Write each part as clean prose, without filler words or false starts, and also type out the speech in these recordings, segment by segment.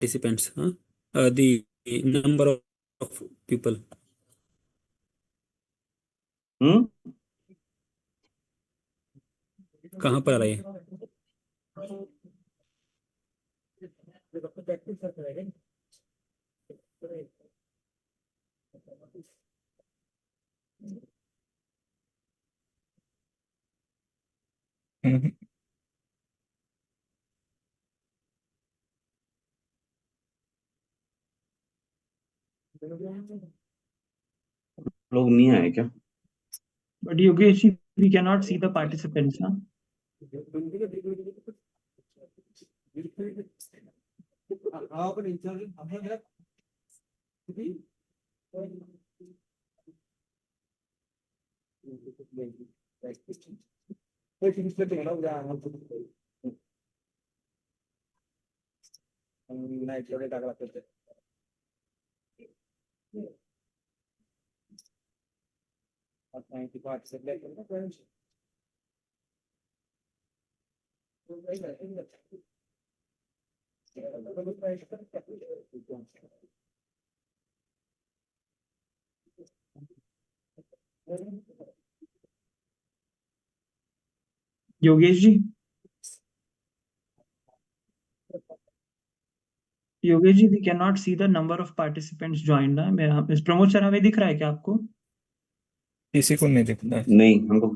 participants, the number of people. कहाँ पर आ रही है? लोग नहीं आए क्या? But Yogesh, we cannot see the participants, huh? Yogesh ji, we cannot see the number of participants joined. मेरा प्रमोद सरावे दिख रहा है क्या आपको? किसी को नहीं दिख रहा है। नहीं, हमको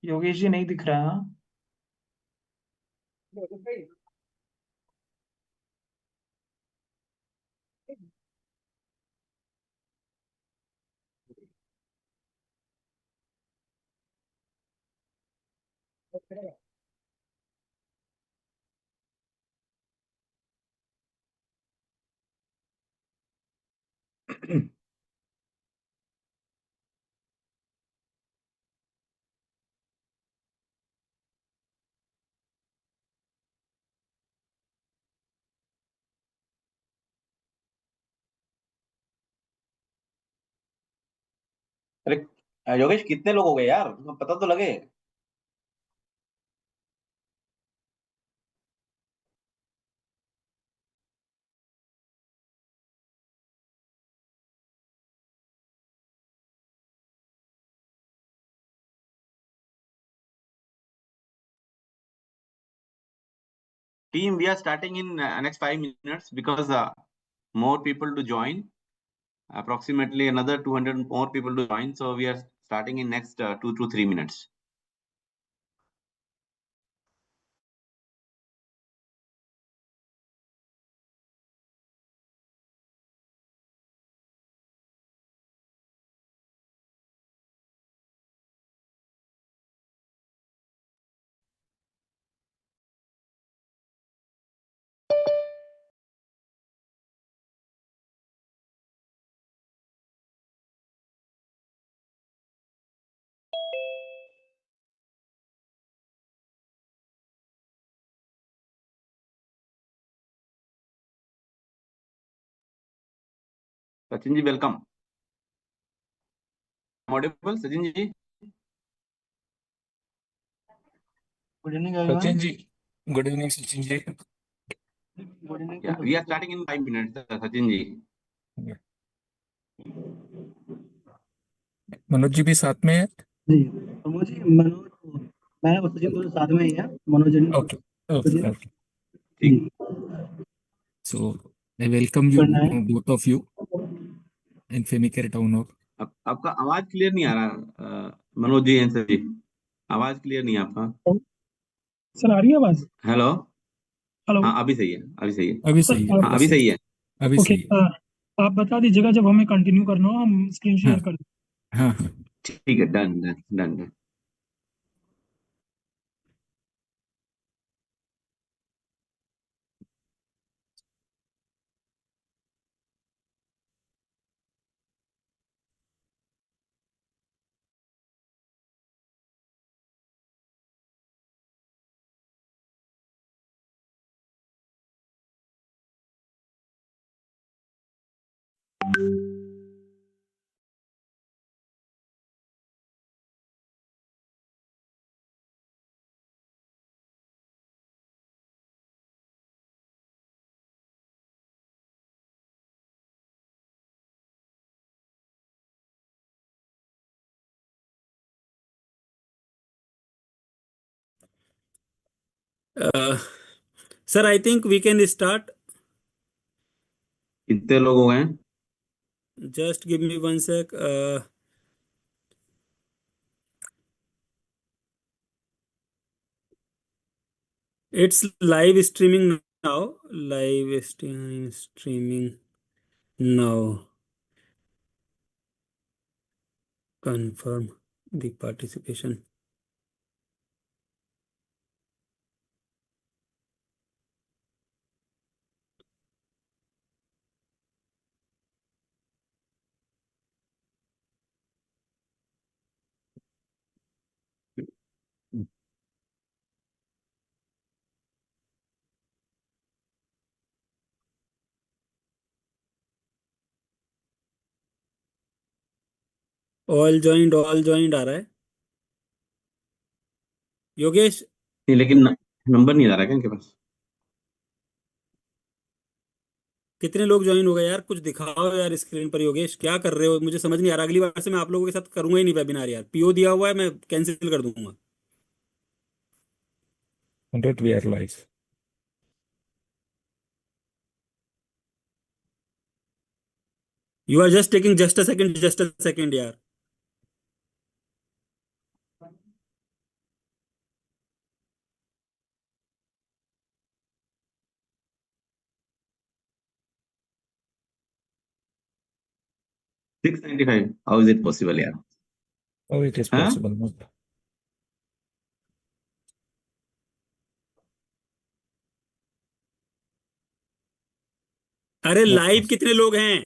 योगेश जी नहीं दिख रहा है। अरे योगेश, कितने लोग हो गए यार? तुमको पता तो लगे। Team, we are starting in next 5 minutes because more people to join. Approximately another 200 more people to join. So we are starting in next 2 to 3 minutes. Sachin ji, welcome. Audible, Sachin ji? Good evening, Sachin everyone. जी, good evening Sachin ji. Good evening. Yeah, we are starting in 5 minutes, Sachin ji. Manoj ji भी साथ में है? जी, प्रमोद जी, मनोज, मैं और सचिन दोनों साथ में ही हैं। Manoj ji okay okay okay. ठीक। सो आई वेलकम यू करना है। Both of you in Femicare town hall. आपका आवाज क्लियर नहीं आ रहा मनोज जी, आंसर जी, आवाज क्लियर नहीं है आपका। सर, आ रही है आवाज? हेलो। हेलो। हाँ, अभी सही है, अभी सही है। अभी सही है। हाँ, अभी सही है। अभी ओके, सही है। आप बता दीजिएगा जब हमें कंटिन्यू करना हो, हम स्क्रीन हाँ शेयर कर दें। हाँ हाँ। ठीक है, done done done done. Sir, I think we can start. कितने लोग हो गए? Just give me 1 sec. It's live streaming now. Live streaming now. Confirm the participation. All joined आ रहा है. योगेश, नहीं, लेकिन नंबर नहीं आ रहा क्या इनके पास? कितने लोग ज्वाइन हो गए यार? कुछ दिखाओ यार स्क्रीन पर. योगेश, क्या कर रहे हो? मुझे समझ नहीं आ रहा. अगली बार से मैं आप लोगों के साथ करूंगा ही नहीं वेबिनार यार. पीओ दिया हुआ है, मैं कैंसिल कर दूंगा. 100 we are live. You are just taking just a second यार. $695. How is it possible, यार? Oh, it is हाँ? possible. Not. अरे Not लाइव possible. कितने लोग हैं?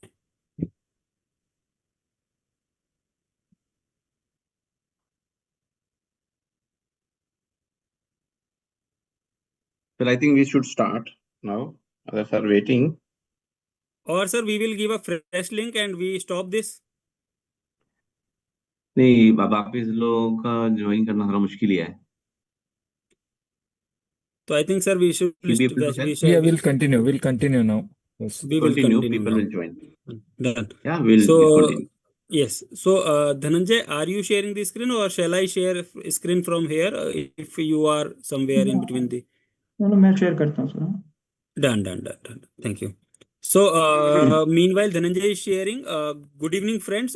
Well, I think we should start now. Others are waiting. और sir, we will give a fresh link and we stop this. नहीं, वापिस लोगों का ज्वाइन करना थोड़ा मुश्किल ही है. तो I think sir we should You'll be able to tell? Yeah, we'll continue. We'll continue now. Yes. we will Continue. continue People now. will join. Done. Yeah, we'll So continue. yes. So Dhananjay, are you sharing the screen or shall I share screen from here if you are somewhere in between the. चलो मैं share करता हूँ sir. Done. Thank you. So, meanwhile, Dhananjay is sharing. Good evening, friends.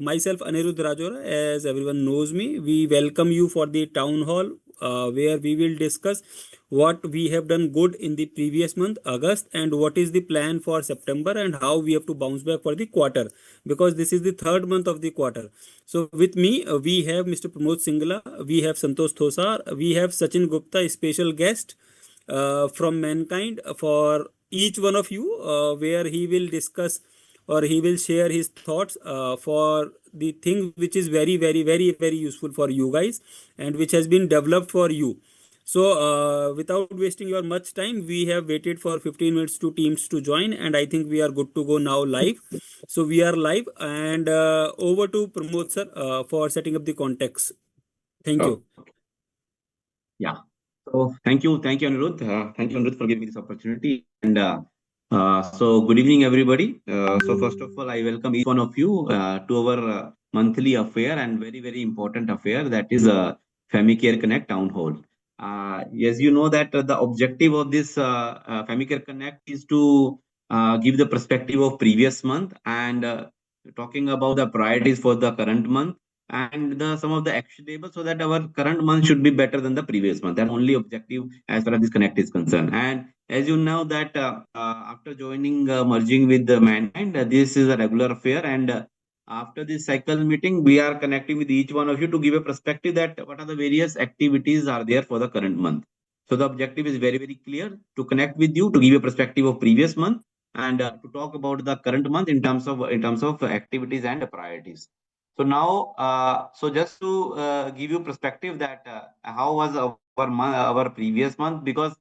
Myself, Anirudh Rajora. As everyone knows me, we welcome you for the town hall where we will discuss what we have done good in the previous month, August, and what is the plan for September and how we have to bounce back for the quarter, because this is the third month of the quarter. So, with me, we have Mr. Pramod Singla, we have Santosh Thosar, we have Sachin Gupta, special guest from Mankind for each one of you, where he will discuss or he will share his thoughts for the thing which is very useful for you guys and which has been developed for you. So without wasting your much time, we have waited for 15 minutes to teams to join, and I think we are good to go now live. So we are live, and over to Pramod sir for setting up the context. Thank you. Yeah. So thank you, Anirudh. Thank you, Anirudh, for giving me this opportunity. And so good evening, everybody. So first of all, I welcome each one of you to our monthly affair and very important affair, that is Femicare Connect Town Hall. As you know that the objective of this Femicare Connect is to give the perspective of previous month and talking about the priorities for the current month and some of the actionable, so that our current month should be better than the previous month. That's only objective as far as this connect is concerned. And as you know that after joining merging with the Mankind, this is a regular affair, and after this cycle meeting we are connecting with each one of you to give a perspective that what are the various activities are there for the current month. So the objective is very clear, to connect with you, to give a perspective of previous month, and to talk about the current month in terms of activities and priorities. So now, so just to give you perspective that how was our previous month, because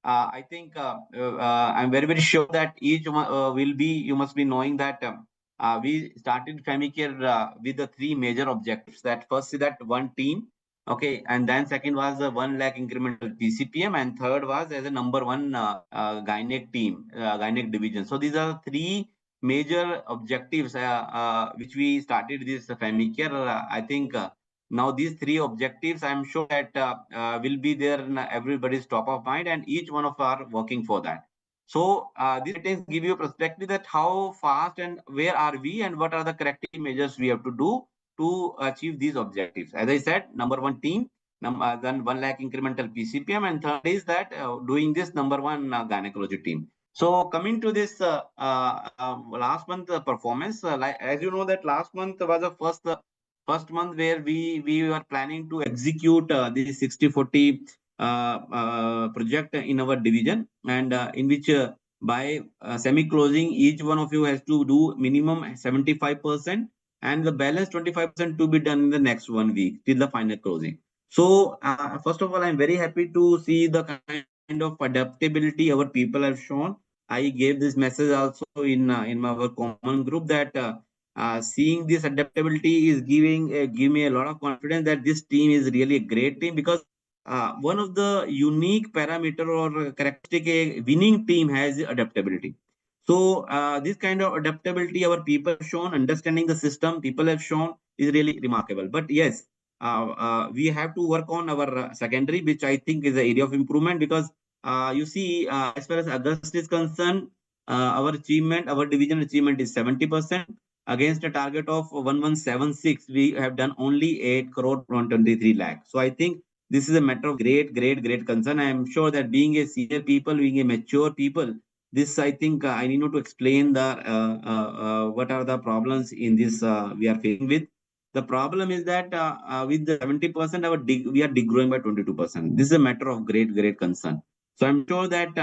I think I'm very sure that each one you must be knowing that we started Femicare with the three major objectives. That first is that one team, okay, and then second was 1 lakh incremental PCPM, and third was as a number one gynec team, gynec division. So these are three major objectives which we started this Femicare. I think Now, these three objectives, I'm sure that will be there in everybody's top of mind, and each one of us are working for that. So these things give you a perspective that how fast and where are we and what are the corrective measures we have to do to achieve these objectives. As I said, number one, team, then 1 lakh incremental PCPM, and third is that doing this number one gynecology team. So coming to this last month performance, like, as you know that last month was the first month where we were planning to execute the 60/40 project in our division, and in which by semi-closing, each one of you has to do minimum 75%, and the balance 25% to be done in the next 1 week till the final closing. So first of all, I'm very happy to see the kind of adaptability our people have shown. I gave this message also in our common group that seeing this adaptability is give me a lot of confidence that this team is really a great team, because one of the unique parameter or characteristic a winning team has adaptability. So this kind of adaptability our people have shown, understanding the system people have shown, is really remarkable. But yes, we have to work on our secondary, which I think is an area of improvement, because you see, as far as August is concerned, our achievement, our division achievement is 70%. Against a target of 1176, we have done only 8 crore 123 lakh. So I think this is a matter of great concern. I am sure that being a senior people, being a mature people, this I think I need not to explain the what are the problems in this we are facing with. The problem is that with the 70%, we are degrowing by 22%. This is a matter of great concern. So I'm sure that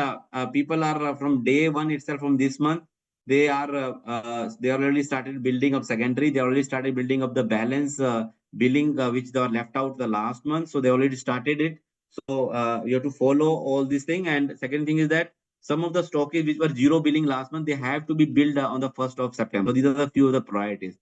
people are from day one itself, from this month, they already started building up secondary. They already started building up the balance billing which they were left out the last month. So they already started it. So you have to follow all this thing. And second thing is that some of the stockages which were zero billing last month, they have to be billed on the 1st of September. So these are the few of the priorities.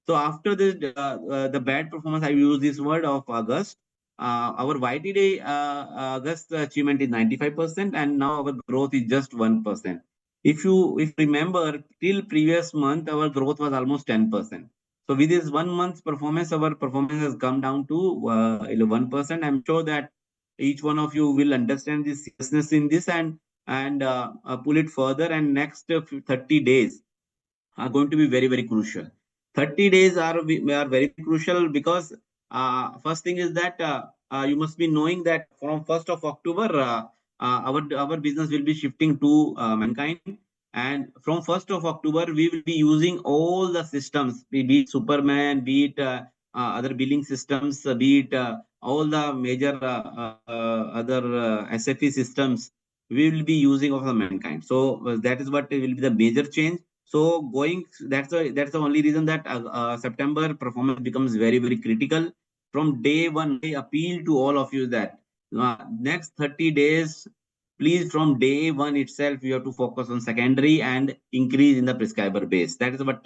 So after this, the bad performance, I use this word of August. Our YTD August achievement is 95%, and now our growth is just 1%. If you remember, till previous month, our growth was almost 10%. So with this 1 month's performance, our performance has come down to 1%. I'm sure that each one of you will understand this seriousness in this, and pull it further. And next 30 days are going to be very crucial. 30 days are very crucial, because first thing is that you must be knowing that from 1st of October, our business will be shifting to Mankind. And from 1st of October, we will be using all the systems, be it Superman, be it other billing systems, be it all the major other SFE systems, we will be using of the Mankind. So that is what will be the major change. So that's the only reason that September performance becomes very critical. From day one, I appeal to all of you that next 30 days, please, from day one itself, you have to focus on secondary and increase in the prescriber base. That is what.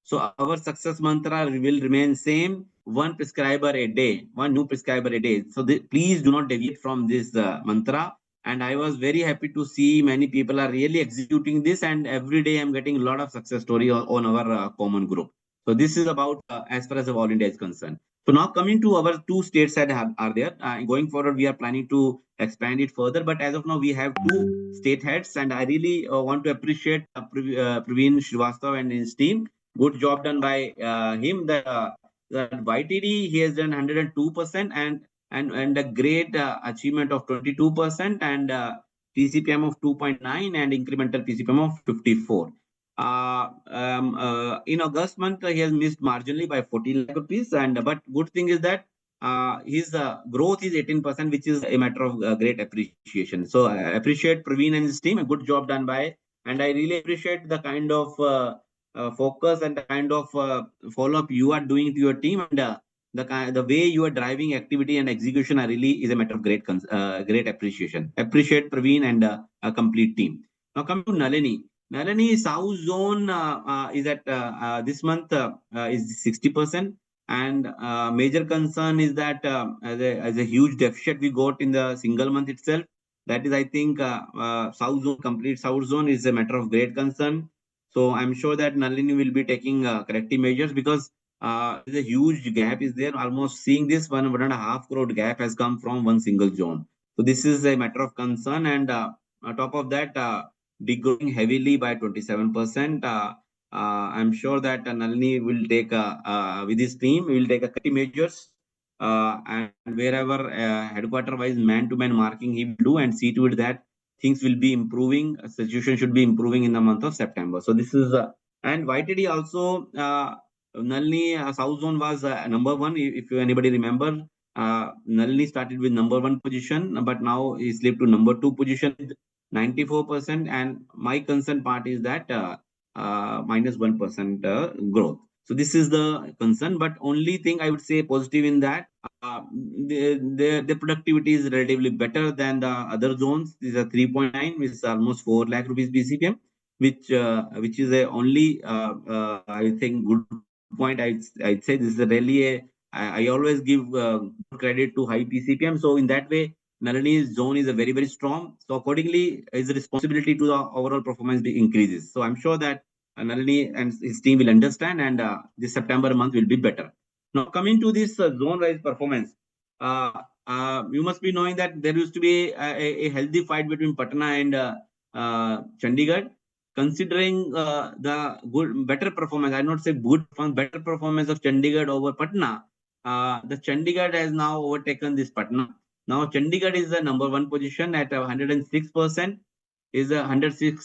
So our success mantra will remain same: one prescriber a day, one new prescriber a day. So please do not deviate from this mantra. And I was very happy to see many people are really executing this, and every day I'm getting a lot of success story on our common group. So this is about as far as the All India is concerned. So now coming to our 2 states that are there. Going forward, we are planning to expand it further. But as of now, we have 2 state heads, and I really want to appreciate Praveen Srivastava and his team. Good job done by him. The YTD, he has done 102%, and a great achievement of 22%, and PCPM of 2.9, and incremental PCPM of 54. In August month, he has missed marginally by 14 lakh rupees. But good thing is that his growth is 18%, which is a matter of great appreciation. So I appreciate Praveen and his team. A good job done by, and I really appreciate the kind of focus and the kind of follow-up you are doing to your team, and the way you are driving activity and execution really is a matter of great appreciation. Appreciate Praveen and a complete team. Now coming to Nalini. Nalini South Zone is at this month is 60%, and major concern is that as a huge deficit we got in the single month itself. That is, I think, complete South Zone is a matter of great concern. So I'm sure that Nalini will be taking corrective measures, because there's a huge gap is there. Almost seeing this 1.5 crore gap has come from one single zone. So this is a matter of concern. And on top of that, degrowing heavily by 27%. I'm sure that Nalini will take with his team, will take a measures. And wherever headquarter wise man-to-man marking he will do and see to it that things will be improving. Situation should be improving in the month of September. So this is and YTD also. Nalini South Zone was number one. If anybody remember, Nalini started with number one position, but now he slipped to number two position with 94%. And my concern part is that minus 1% growth. So this is the concern. But only thing I would say positive in that the productivity is relatively better than the other zones. These are 3.9, which is almost 4 lakh rupees BCPM, which is a only I think good point. I'd say this is really a I always give credit to high PCPM. So in that way, Nalini's zone is a very strong. So accordingly, his responsibility to the overall performance increases. So I'm sure that Nalini and his team will understand, and this September month will be better. Now coming to this zone-wise performance, you must be knowing that there used to be a healthy fight between Patna and Chandigarh. Considering the better performance, I not say good performance, better performance of Chandigarh over Patna, the Chandigarh has now overtaken this Patna. Now Chandigarh is the number one position at 106%, is a 106%,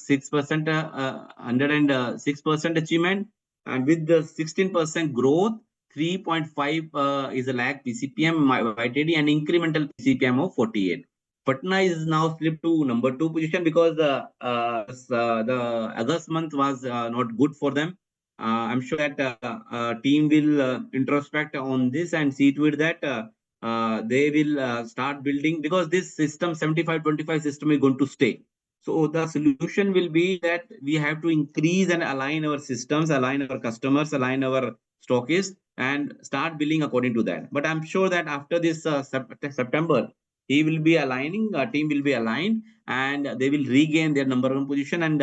106% achievement, and with the 16% growth, 3.5 is a lakh PCPM YTD and incremental PCPM of 48. Patna is now slipped to number two position because the August month was not good for them. I'm sure that team will introspect on this and see to it that they will start building, because this system 75-25 system is going to stay. So the solution will be that we have to increase and align our systems, align our customers, align our stockists, and start billing according to that. But I'm sure that after this September, he will be aligning, team will be aligned, and they will regain their number one position and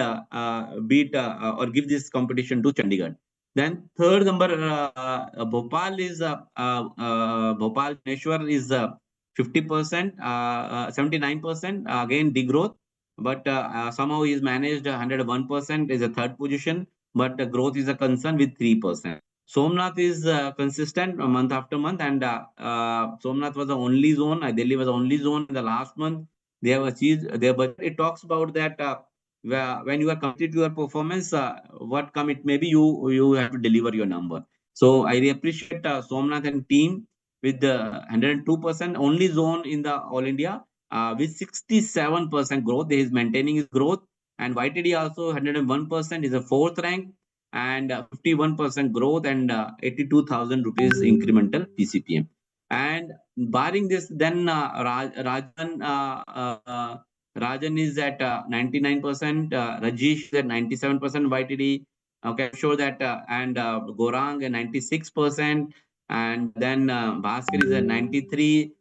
beat or give this competition to Chandigarh. Then third number, Bhopal is Bhopal Neshwar is 50%, 79%, again degrowth, but somehow he is managed 101%, is a third position, but the growth is a concern with 3%. Somnath is consistent month after month, and Somnath was the only zone. Delhi was the only zone in the last month. They have achieved their budget. It talks about that when you are committed to your performance, what come it may be, you have to deliver your number. So I appreciate Somnath and team with the 102% only zone in the All India with 67% growth. They is maintaining his growth, and YTD also 101% is a fourth rank, and 51% growth, and 82,000 rupees incremental PCPM. And barring this, then Rajan is at 99%, Rajesh is at 97% YTD. Okay, I'm sure that, and Gorang at 96%, and then Bhaskar is at 93,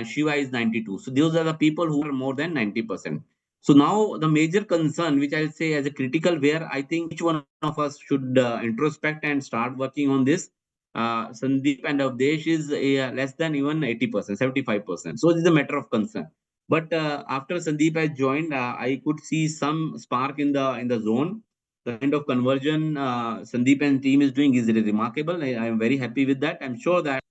Shiva is 92. So those are the people who are more than 90%. So now the major concern, which I'll say as a critical, where I think each one of us should introspect and start working on this. Sandeep and Avdesh is less than even 80%, 75%. So this is a matter of concern. But after Sandeep has joined, I could see some spark in the zone. The kind of conversion Sandeep and team is doing is really remarkable. I am very happy with that. I'm sure that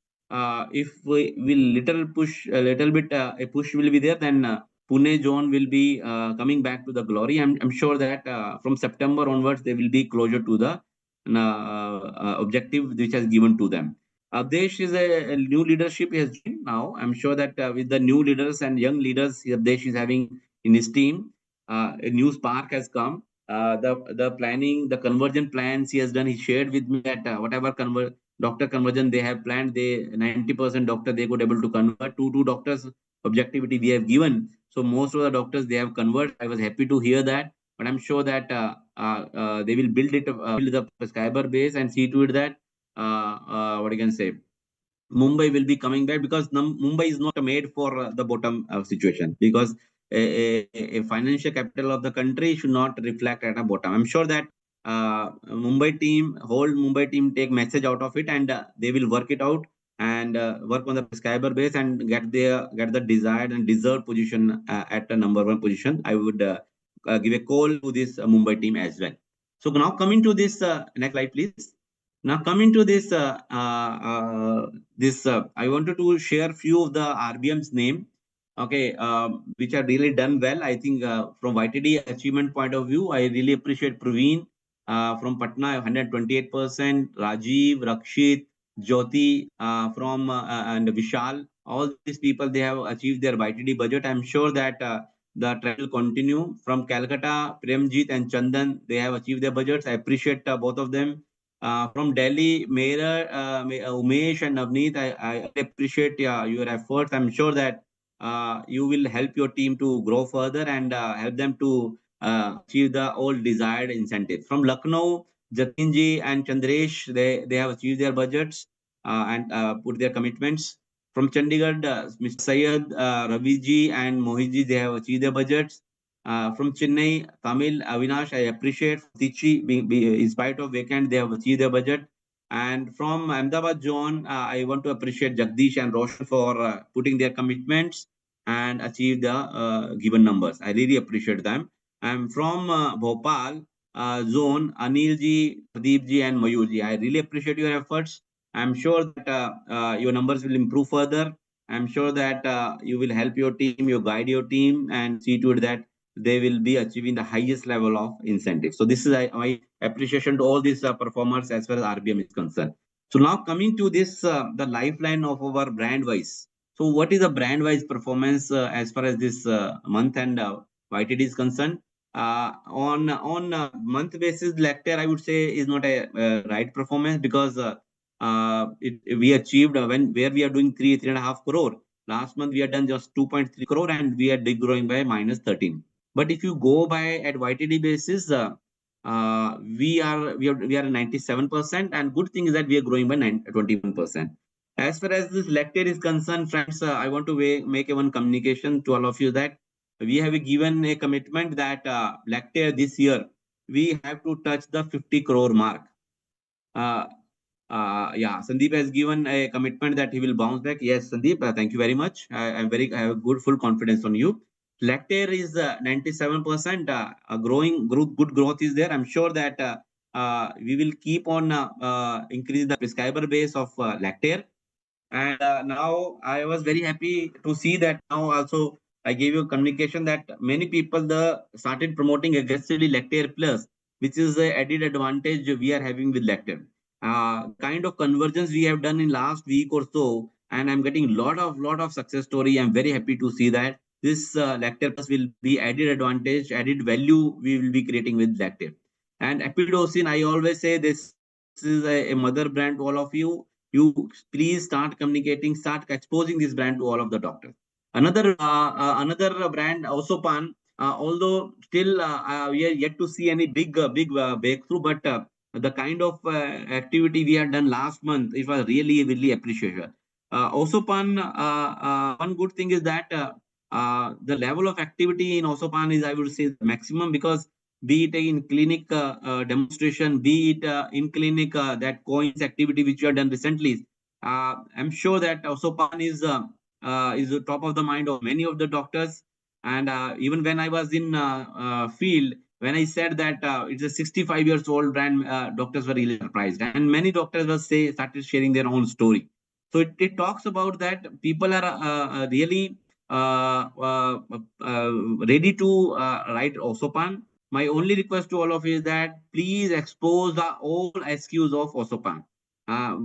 if we will a little bit a push will be there, then Pune zone will be coming back to the glory. I'm sure that from September onwards, they will be closer to the objective which has given to them. Avdesh is a new leadership he has joined now. I'm sure that with the new leaders and young leaders Avdesh is having in his team, a new spark has come. The planning, the conversion plans he has done, he shared with me that whatever doctor conversion they have planned, they 90% doctor they could able to convert. Two doctors objectivity we have given. So most of the doctors they have converted. I was happy to hear that. But I'm sure that they will build the prescriber base and see to it that what you can say, Mumbai will be coming back, because Mumbai is not made for the bottom situation, because a financial capital of the country should not reflect at a bottom. I'm sure that Mumbai team, whole Mumbai team take message out of it, and they will work it out and work on the prescriber base and get the desired and deserved position at the number 1 position. I would give a call to this Mumbai team as well. So now coming to this next slide, please. Now coming to this I wanted to share few of the RBM's name. Okay, which are really done well. I think from YTD achievement point of view, I really appreciate Praveen from Patna, 128%, Rajiv, Rakshit, Jyoti and Vishal. All these people, they have achieved their YTD budget. I'm sure that the trend will continue. From Calcutta, Premjit and Chandan, they have achieved their budgets. I appreciate both of them. From Delhi, Mayor Umesh and Navneet, I appreciate your efforts. I'm sure that you will help your team to grow further and help them to achieve the all desired incentives. From Lucknow, Jatinji and Chandresh, they have achieved their budgets and put their commitments. From Chandigarh, Mr. Syed, Raviji and Mohiji, they have achieved their budgets. From Chennai, Tamil, Avinash, I appreciate. Tichi, in spite of vacant, they have achieved their budget. And from Ahmedabad zone, I want to appreciate Jagdish and Roshan for putting their commitments and achieve the given numbers. I really appreciate them. And from Bhopal zone, Anilji, Pradeepji, and Mayurji, I really appreciate your efforts. I'm sure that your numbers will improve further. I'm sure that you will help your team, you guide your team, and see to it that they will be achieving the highest level of incentive. So this is my appreciation to all these performers as far as RBM is concerned. So now coming to this, the lifeline of our brand wise. So what is the brand wise performance as far as this month and YTD is concerned? On month basis, Lactair, I would say, is not a right performance because we achieved where we are doing 3.5 crore. Last month we had done just 2.3 crore and we are growing by -13. But if you go by at YTD basis, we are 97%, and good thing is that we are growing by 21%. As far as this Lactair is concerned, friends, I want to make a one communication to all of you that we have given a commitment that Lactair this year we have to touch the 50 crore mark. Yeah, Sandeep has given a commitment that he will bounce back. Yes, Sandeep, thank you very much. I have good full confidence on you. Lactair is 97%. Growing good growth is there. I'm sure that we will keep on increase the prescriber base of Lactair. And now I was very happy to see that now also I gave you a communication that many people started promoting aggressively Lactair Plus, which is the added advantage we are having with Lactair. Kind of convergence we have done in last week or so, and I'm getting lot of success story. I'm very happy to see that this Lactair Plus will be added advantage, added value we will be creating with Lactair. And Epidocin, I always say this is a mother brand to all of you. You please start communicating, start exposing this brand to all of the doctors. Another brand, Osopan, although still we are yet to see any big breakthrough, but the kind of activity we had done last month, it was really appreciated. Osopan, one good thing is that the level of activity in Osopan is, I would say, maximum, because be it in clinic demonstration, be it in clinic that coins activity which you have done recently. I'm sure that Osopan is the top of the mind of many of the doctors. And even when I was in field, when I said that it's a 65 years old brand, doctors were really surprised, and many doctors started sharing their own story. So it talks about that people are really ready to write Osopan. My only request to all of you is that please expose the all SKUs of Osopan,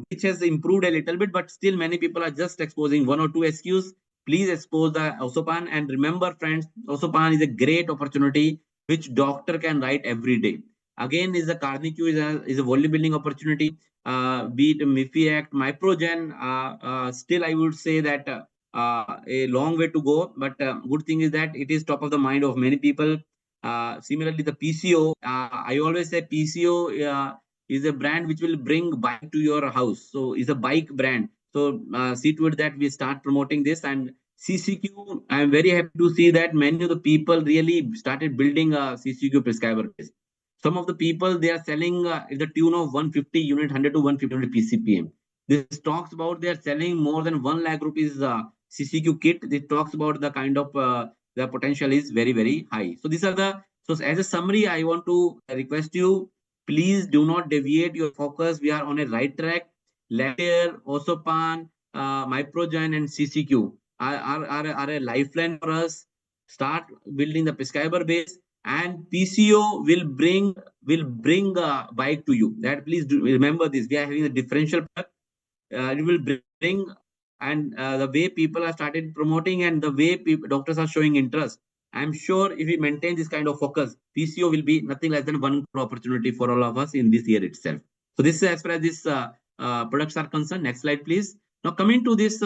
which has improved a little bit, but still many people are just exposing 1 or 2 SKUs. Please expose the Osopan, and remember, friends, Osopan is a great opportunity which doctor can write every day. Again, is a Carnicu is a volume building opportunity. Be it Mifiact, Myprogen, still I would say that a long way to go. But good thing is that it is top of the mind of many people. Similarly, the PCO, I always say PCO is a brand which will bring bike to your house. So it's a bike brand. So see to it that we start promoting this. And CCQ, I'm very happy to see that many of the people really started building a CCQ prescriber base. Some of the people, they are selling at the tune of 150 unit, 100 to 150 unit PCPM. This talks about they are selling more than 1 lakh rupees CCQ kit. This talks about the kind of the potential is very, very high. So these are the, so as a summary, I want to request you, please do not deviate your focus. We are on a right track. Layer, Osopan, Myprogen and CCQ are a lifeline for us. Start building the prescriber base, and PCO will bring a bike to you. That please do remember this. We are having a differential product. It will bring, and the way people are started promoting and the way doctors are showing interest, I'm sure if we maintain this kind of focus, PCO will be nothing less than one opportunity for all of us in this year itself. So this is as far as this products are concerned. Next slide, please. Now coming to this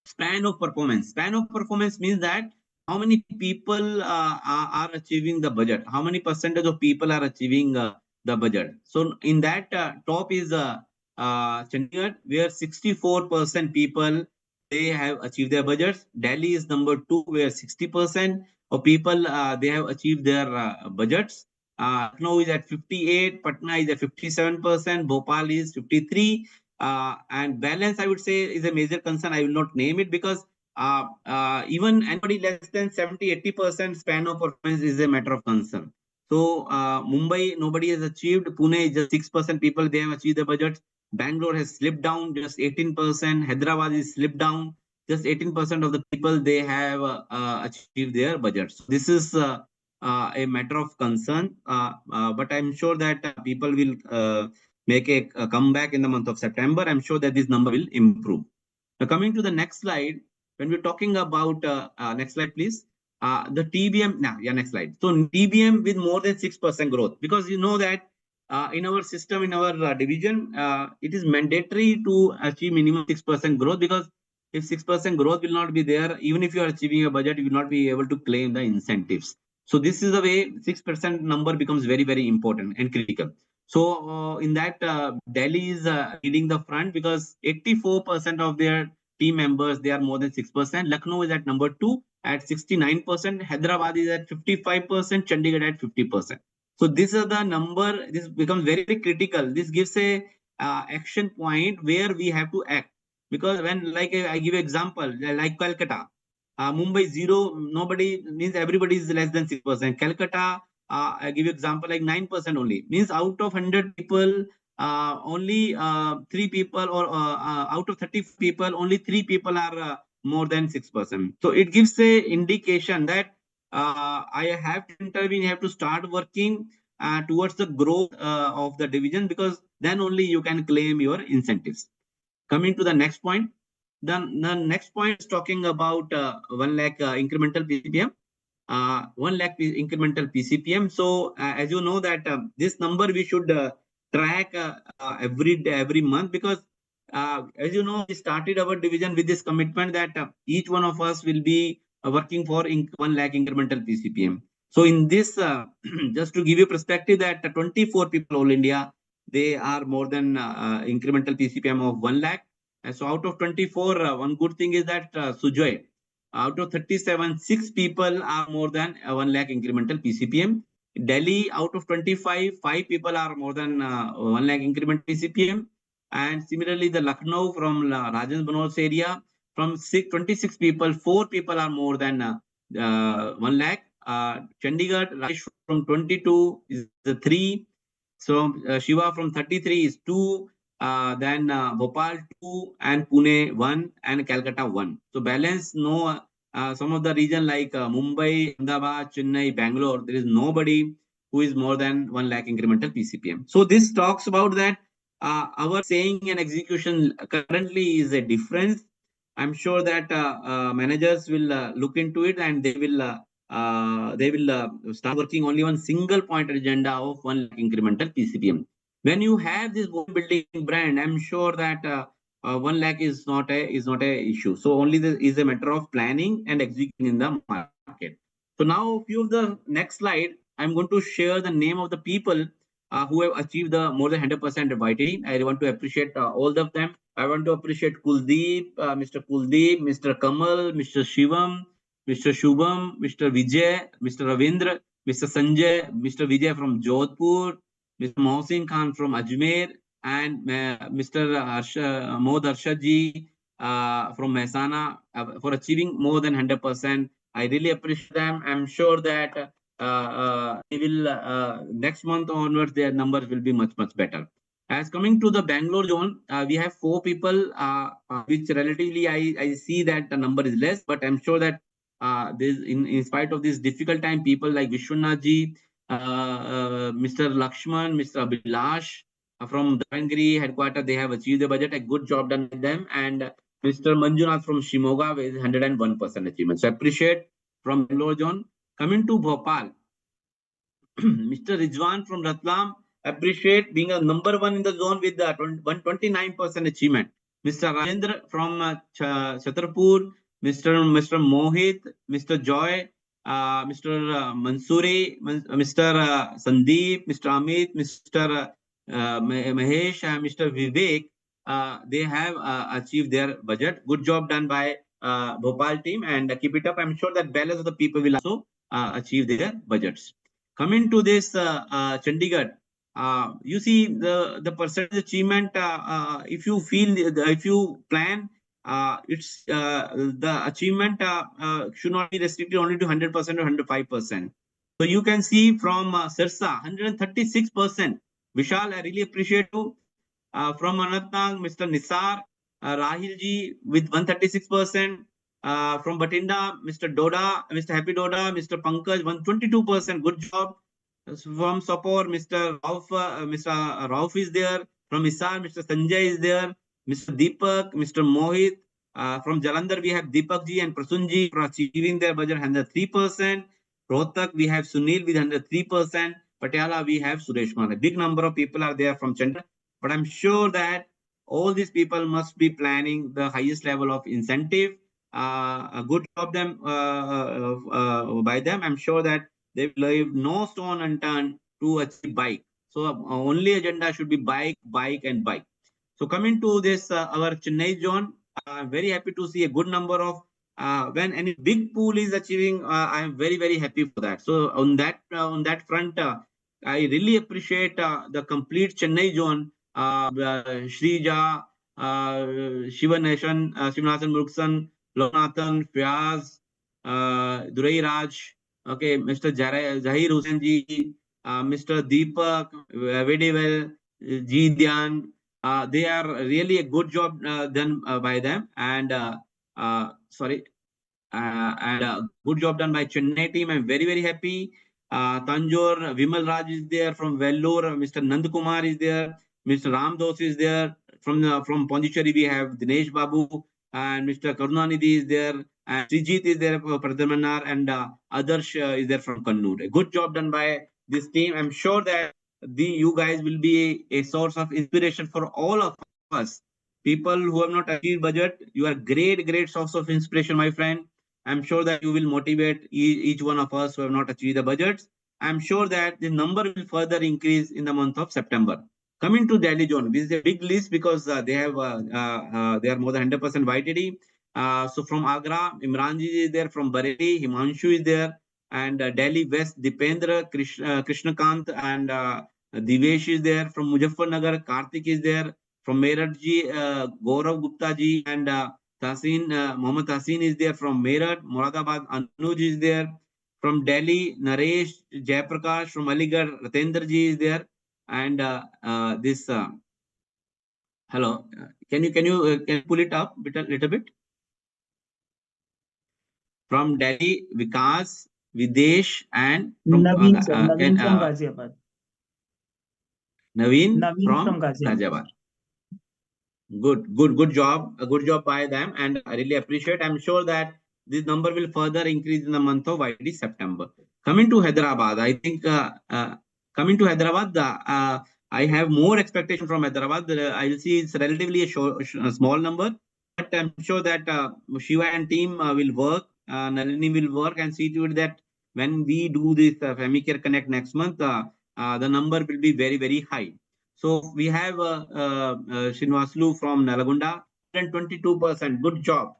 span of performance. Span of performance means that how many people are achieving the budget, how many percentage of people are achieving the budget. So in that top is Chandigarh, where 64% people, they have achieved their budgets. Delhi is number 2, where 60% of people they have achieved their budgets. Lucknow is at 58, Patna is at 57%, Bhopal is 53. And balance, I would say, is a major concern. I will not name it because even anybody less than 70-80% span of performance is a matter of concern. So Mumbai, nobody has achieved. Pune is just 6% people, they have achieved the budget. Bangalore has slipped down, just 18%. Hyderabad is slipped down, just 18% of the people, they have achieved their budget. So this is a matter of concern, but I'm sure that people will make a comeback in the month of September. I'm sure that this number will improve. Now coming to the next slide, when we're talking about, next slide, please. The TBM, next slide. So TBM with more than 6% growth, because you know that in our system, in our division, it is mandatory to achieve minimum 6% growth, because if 6% growth will not be there, even if you are achieving a budget, you will not be able to claim the incentives. So this is the way 6% number becomes very, very important and critical. So in that, Delhi is leading the front because 84% of their team members, they are more than 6%. Lucknow is at number 2 at 69%. Hyderabad is at 55%. Chandigarh at 50%. So this is the number. This becomes very, very critical. This gives a action point where we have to act. Because when, like I give example, like Calcutta, Mumbai 0, nobody, means everybody is less than 6%. Calcutta, I give you example like 9% only, means out of 100 people, only 3 people, or out of 30 people, only 3 people are more than 6%. So it gives a indication that I have to intervene, I have to start working towards the growth of the division, because then only you can claim your incentives. Coming to the next point. The next point is talking about 1 lakh incremental PCPM. 1 lakh incremental PCPM. So as you know that this number we should track every day, every month, because as you know, we started our division with this commitment that each one of us will be working for 1 lakh incremental PCPM. So in this, just to give you perspective, that 24 people all India, they are more than incremental PCPM of 1 lakh. And so out of 24, one good thing is that Sujoy, out of 37, 6 people are more than 1 lakh incremental PCPM. Delhi, out of 25, 5 people are more than 1 lakh incremental PCPM. And similarly, the Lucknow from Rajan Banol's area, from 26 people, 4 people are more than 1 lakh. Chandigarh, Rajesh from 22 is the 3. So Shiva from 33 is 2. Then Bhopal 2, and Pune 1, and Calcutta 1. So balance, no, some of the region like Mumbai, Ahmedabad, Chennai, Bangalore, there is nobody who is more than 1 lakh incremental PCPM. So this talks about that our saying and execution currently is a difference. I'm sure that managers will look into it, and they will start working only on single point agenda of 1 lakh incremental PCPM. When you have this building brand, I'm sure that 1 lakh is not a issue. So only this is a matter of planning and executing in the market. So now, few of the next slide, I'm going to share the name of the people who have achieved the more than 100% YTD. I want to appreciate all of them. I want to appreciate Kuldeep, Mr. Kuldeep, Mr. Kamal, Mr. Shivam, Mr. Shubham, Mr. Vijay, Mr. Ravindra, Mr. Sanjay, Mr. Vijay from Jodhpur, Mr. Mohsin Khan from Ajmer, and Mr. Mohd Arshad ji from Mehsana for achieving more than 100%. I really appreciate them. I'm sure that they will next month onwards, their numbers will be much better. As coming to the Bangalore zone, we have 4 people, which relatively I see that the number is less, but I'm sure that this in spite of this difficult time, people like Vishwanath ji, Mr. Lakshman, Mr. Abhilash from Davangere headquarters, they have achieved the budget. A good job done with them. And Mr. Manjunath from Shimoga with 101% achievement. So I appreciate from Bangalore zone. Coming to Bhopal, Mr. Rizwan from Ratlam, appreciate being a number 1 in the zone with the 129% achievement. Mr. Rajendra from Chhatarpur, Mr. Mohit, Mr. Joy, Mr. Mansuri, Mr. Sandeep, Mr. Amit, Mr. Mahesh, and Mr. Vivek, they have achieved their budget. Good job done by Bhopal team, and keep it up. I'm sure that balance of the people will also achieve their budgets. Coming to this Chandigarh, you see the percentage achievement. If you feel, if you plan, it's the achievement should not be restricted only to 100% or 105%. So you can see from Sirsa, 136%. Vishal, I really appreciate you. From Anantnag, Mr. Nisar, Rahil ji with 136%. From Batinda, Mr. Doda, Mr. Happy Doda, Mr. Pankaj, 122%. Good job. From Sopor, Mr. Rauf is there. From Isar, Mr. Sanjay is there. Mr. Deepak, Mr. Mohit. From Jalandhar, we have Deepak ji and Prasun ji for achieving their budget 103%. Rohtak, we have Sunil with 103%. Patiala, we have Suresh Man. A big number of people are there from Chandra. But I'm sure that all these people must be planning the highest level of incentive. A good job them by them. I'm sure that they will leave no stone unturned to achieve bike. So only agenda should be bike, and bike. So coming to this our Chennai zone, I'm very happy to see a good number of when any big pool is achieving. I am very happy for that. So on that front, I really appreciate the complete Chennai zone. Shrija, Shivanathan Muruksan, Lonathan, Fyaz, Durai Raj, okay, Mr. Zahir Hussain ji, Mr. Deepak, very well, Ji Dhyan. They are really a good job done by them, and good job done by Chennai team. I'm very happy. Tanjore, Vimal Raj is there from Vellore. Mr. Nand Kumar is there. Mr. Ram Dos is there. From Pondicherry, we have Dinesh Babu and Mr. Karunanidhi is there. And Srijit is there for Pradhamanar, and Adarsh is there from Kannur. A good job done by this team. I'm sure that you guys will be a source of inspiration for all of us. People who have not achieved budget, you are great source of inspiration, my friend. I'm sure that you will motivate each one of us who have not achieved the budgets. I'm sure that the number will further increase in the month of September. Coming to Delhi zone, this is a big list because they are more than 100% YTD. So from Agra, Imran ji is there. From Bareilly, Himanshu is there. And Delhi West, Dipendra, Krishnakant and Divesh is there. From Muzaffarnagar, Karthik is there. From Meerut ji, Gaurav Gupta ji and Mohammad Tahsin is there. From Meerut, Moradabad, Anuj is there. From Delhi, Naresh, Jayaprakash. From Aligarh, Ratendra ji is there. And hello, can you pull it up little bit? From Delhi, Vikas, Videsh, and from Naveen, Naveen from Ghaziabad. Naveen from Ghaziabad. Good job. A good job by them, and I really appreciate. I'm sure that this number will further increase in the month of YTD September. Coming to Hyderabad, I think coming to Hyderabad, I have more expectation from Hyderabad. I will see it's relatively a small number, but I'm sure that Shiva and team will work. Nalini will work and see to it that when we do this Femicare Connect next month, the number will be very high. So we have Srinivaslu from Nalagunda, 122%. Good job.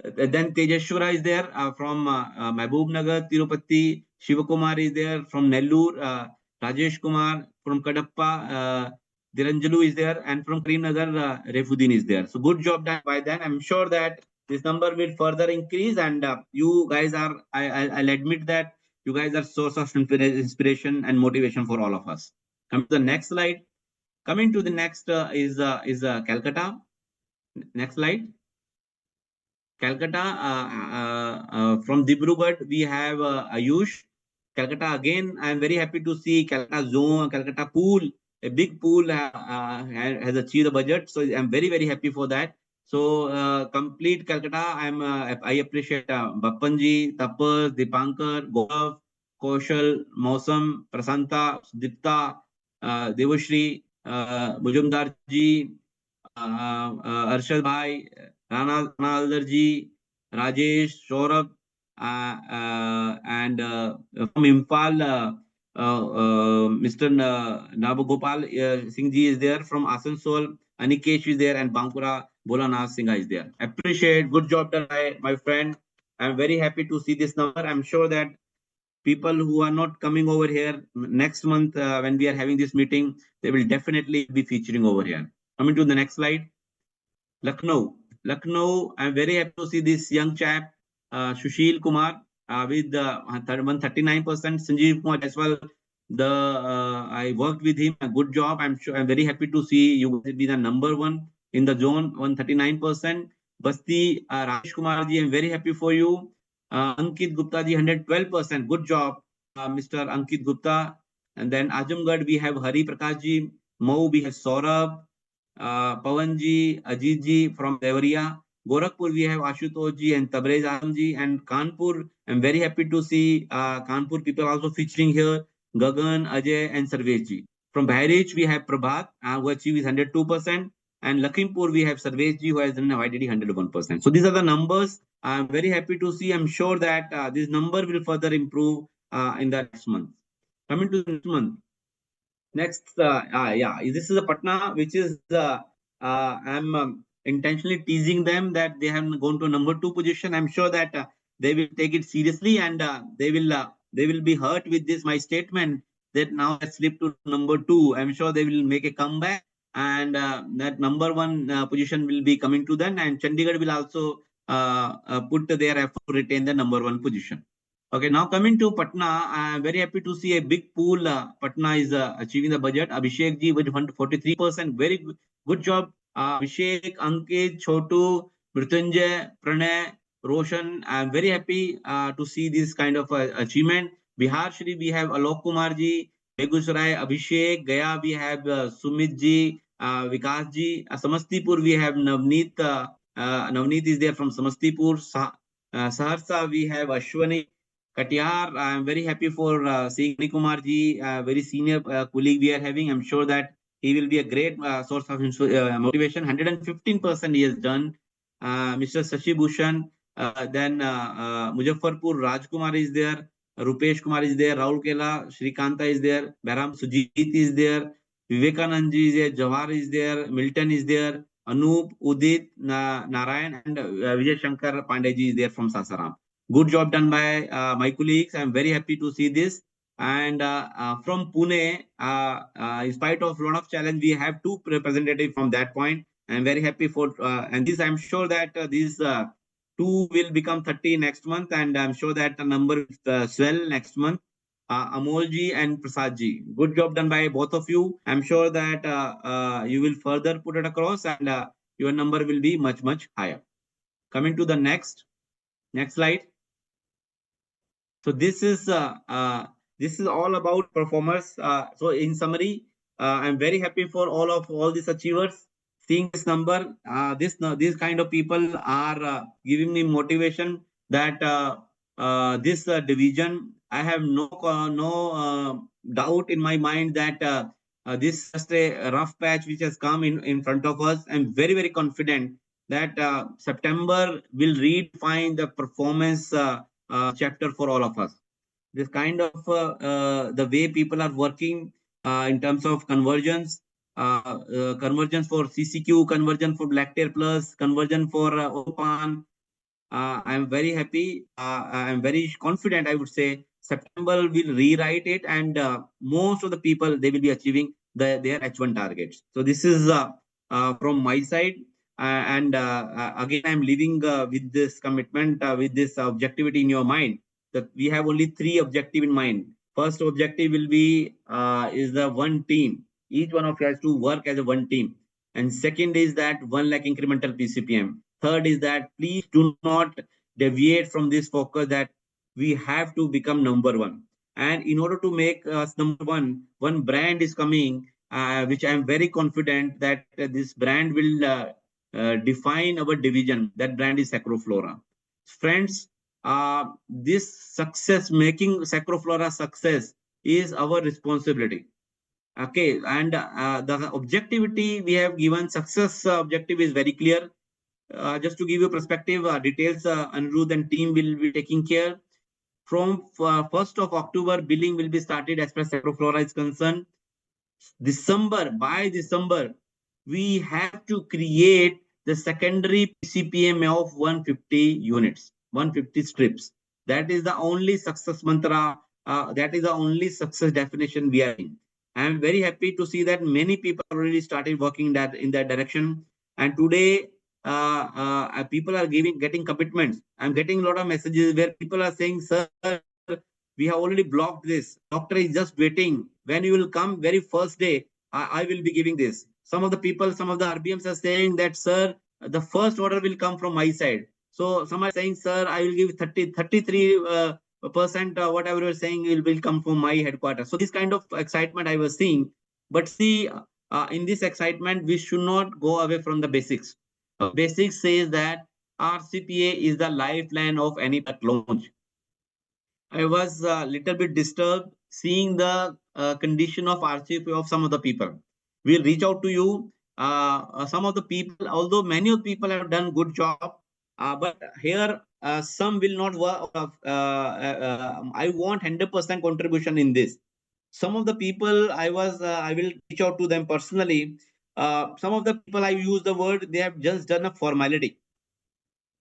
Then Tejashwara is there from Mahbub Nagar, Tirupati. Shivakumar is there from Nellore. Rajesh Kumar from Kadapa. Dhiranjalu is there, and from Karimnagar, Refuddin is there. So good job done by them. I'm sure that this number will further increase, and you guys are, I'll admit that you guys are source of inspiration and motivation for all of us. Come to the next slide. Coming to the next is Calcutta. Next slide. Calcutta, from Dibrugarh, we have Ayush. Calcutta, again, I'm very happy to see Calcutta Zone, Calcutta Pool, a big pool has achieved the budget. So I'm very, very happy for that. So complete Calcutta, I appreciate Bappanji, Tapas, Dipankar, Gaurav, Kaushal, Mausam, Prasanta, Dipta, Devashri, Mujumdar ji, Arshad Bhai, Rana Aldarji, Rajesh, Saurabh, and from Imphal, Mr. Nabagopal Singh ji is there. From Asansol, Anikesh is there, and Bankura Bholanath Singh is there. Appreciate, good job done by my friend. I'm very happy to see this number. I'm sure that people who are not coming over here next month when we are having this meeting, they will definitely be featuring over here. Coming to the next slide. Lucknow, I'm very happy to see this young chap, Sushil Kumar, with 139%. Sanjeev Kumar as well. I worked with him. A good job. I'm very happy to see you will be the number one in the zone. 139%. Basti, Rajesh Kumar ji, I'm very happy for you. Ankit Gupta ji, 112%. Good job, Mr. Ankit Gupta. And then Ajamgarh, we have Hari Prakash ji. Mau, we have Saurabh. Pawan ji, Ajit ji from Devariya. Gorakhpur, we have Ashutosh ji and Tabrez Alam ji. And Kanpur, I'm very happy to see Kanpur people also featuring here. Gagan, Ajay, and Sarvesh ji. From Bahrich, we have Prabhat, who achieved 102%. And Lakhimpur, we have Sarvesh ji, who has done YTD 101%. So these are the numbers. I'm very happy to see. I'm sure that this number will further improve in the next month. Coming to the next month. Next, this is a Patna, which is I'm intentionally teasing them that they have gone to number 2 position. I'm sure that they will take it seriously, and they will be hurt with this my statement that now I slipped to number 2. I'm sure they will make a comeback, and that number 1 position will be coming to them, and Chandigarh will also put their effort to retain the number 1 position. Okay, now coming to Patna, I'm very happy to see a big pool. Patna is achieving the budget. Abhishek ji with 43%. Very good job. Abhishek, Ankit, Chotu, Mrityunjay, Pranay, Roshan. I'm very happy to see this kind of achievement. Bihar Shri, we have Alok Kumar ji. Begusarai, Abhishek. Gaya, we have Sumit ji, Vikas ji. Samastipur, we have Navneet. Navneet is there from Samastipur. Saharsa, we have Ashwani. Katiyar, I'm very happy for seeing Kumar ji, very senior colleague we are having. I'm sure that he will be a great source of motivation. 115% he has done. Mr. Sashi Bhushan, then Muzaffarpur, Rajkumar is there. Rupesh Kumar is there. Rahul Kela, Shrikanta is there. Baram Sujit is there. Vivekanand ji is there. Jawahar is there. Milton is there. Anup, Udit, Narayan, and Vijay Shankar Pandey ji is there from Sasaram. Good job done by my colleagues. I'm very happy to see this. And from Pune, in spite of a lot of challenge, we have 2 representatives from that point. I'm very happy for, and this I'm sure that these 2 will become 30 next month, and I'm sure that the number will swell next month. Amol ji and Prasad ji. Good job done by both of you. I'm sure that you will further put it across, and your number will be much, much higher. Coming to the next slide. So this is all about performers. So in summary, I'm very happy for all these achievers. Seeing this number, these kind of people are giving me motivation that this division, I have no doubt in my mind that this is just a rough patch which has come in front of us. I'm very, very confident that September will redefine the performance chapter for all of us. This kind of the way people are working in terms of conversions, conversions for CCQ, conversion for Lactare Plus, conversion for Osopan, I'm very happy. I'm very confident. I would say September will rewrite it, and most of the people they will be achieving their H1 targets. So this is from my side. And again, I'm leaving with this commitment, with this objectivity in your mind that we have only three objective in mind. First objective will be is the one team. Each one of you has to work as a one team. And second is that 1 lakh incremental PCPM. Third is that please do not deviate from this focus that we have to become number one. And in order to make us number one brand is coming, which I'm very confident that this brand will define our division. That brand is Sacroullora. Friends, this success, making Sacroullora success is our responsibility. Okay, and the objectivity we have given, success objective is very clear. Just to give you perspective, details, Anirudh and team will be taking care. From 1st of October, billing will be started as far as Sacroullora is concerned. By December, we have to create the secondary PCPM of 150 units, 150 strips. That is the only success mantra. That is the only success definition we are in. I am very happy to see that many people already started working in that direction. And today, people are getting commitments. I'm getting a lot of messages where people are saying, "Sir, we have already blocked this. Doctor is just waiting. When you will come, very first day, I will be giving this." Some of the people, some of the RBMs are saying that, "Sir, the first order will come from my side." So some are saying, "Sir, I will give 33% whatever you're saying will come from my headquarters." So this kind of excitement I was seeing. But see, in this excitement, we should not go away from the basics. Basics says that RCPA is the lifeline of any launch. I was a little bit disturbed seeing the condition of RCPA of some of the people. We'll reach out to you. Some of the people, although many of the people have done good job, but here some will not work. I want 100% contribution in this. Some of the people I will reach out to them personally. Some of the people I use the word they have just done a formality.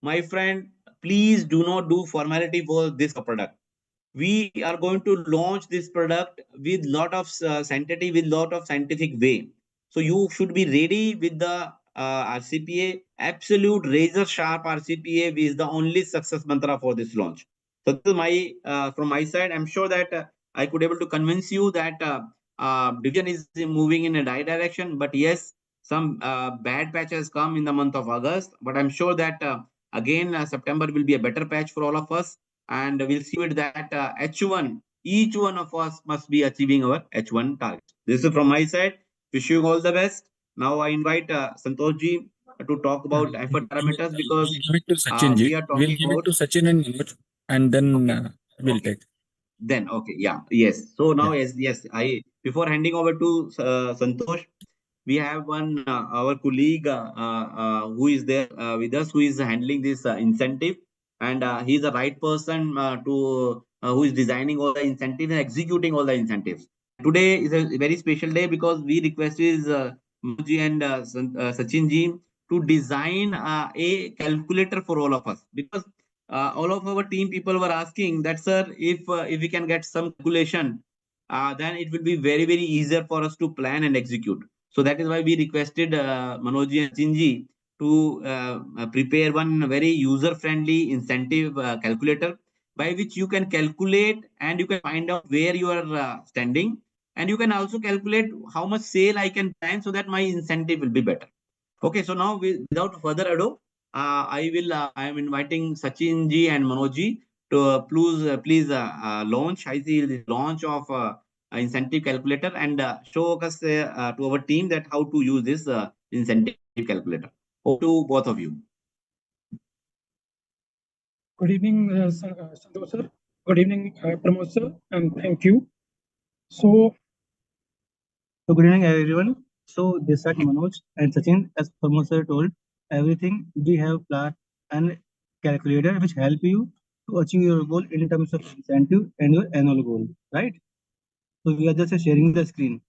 My friend, please do not do formality for this product. We are going to launch this product with lot of sanctity, with lot of scientific way. So you should be ready with the RCPA, absolute razor sharp RCPA is the only success mantra for this launch. So this is my from my side. I'm sure that I could able to convince you that division is moving in a right direction. But yes, some bad patches come in the month of August. But I'm sure that again September will be a better patch for all of us. And we'll see it that H1, each one of us must be achieving our H1 target. This is from my side. Wish you all the best. Now I invite Santoshji to talk about effort parameters because We'll give it to Sachin we ji. are We'll talking give it about to Sachin and Manoj, and then okay. we'll Okay. take. Then okay, yeah, yes. So now Yeah. yes. I before handing over to Santosh, we have one our colleague who is there with us who is handling this incentive, and he's the right person to who is designing all the incentives and executing all the incentives. Today is a very special day because we requested Manoj ji and Sachin ji to design a calculator for all of us because all of our team people were asking that, "Sir, if we can get some calculation, then it will be very easier for us to plan and execute." So that is why we requested Manoj and Chinji to prepare one very user-friendly incentive calculator by which you can calculate and you can find out where you are standing, and you can also calculate how much sale I can plan so that my incentive will be better. Okay, so now without further ado, I am inviting Sachin ji and Manoj ji to please launch. I see the launch of incentive calculator and show us to our team that how to use this incentive calculator. Over to both of you. Good evening, Santosh sir. Good evening, Pramod sir, and thank you. So good evening, everyone. So this is Manoj and Sachin, as Pramod sir told, everything we have planned and calculator which help you to achieve your goal in terms of incentive and your annual goal, right? So we are just sharing the screen.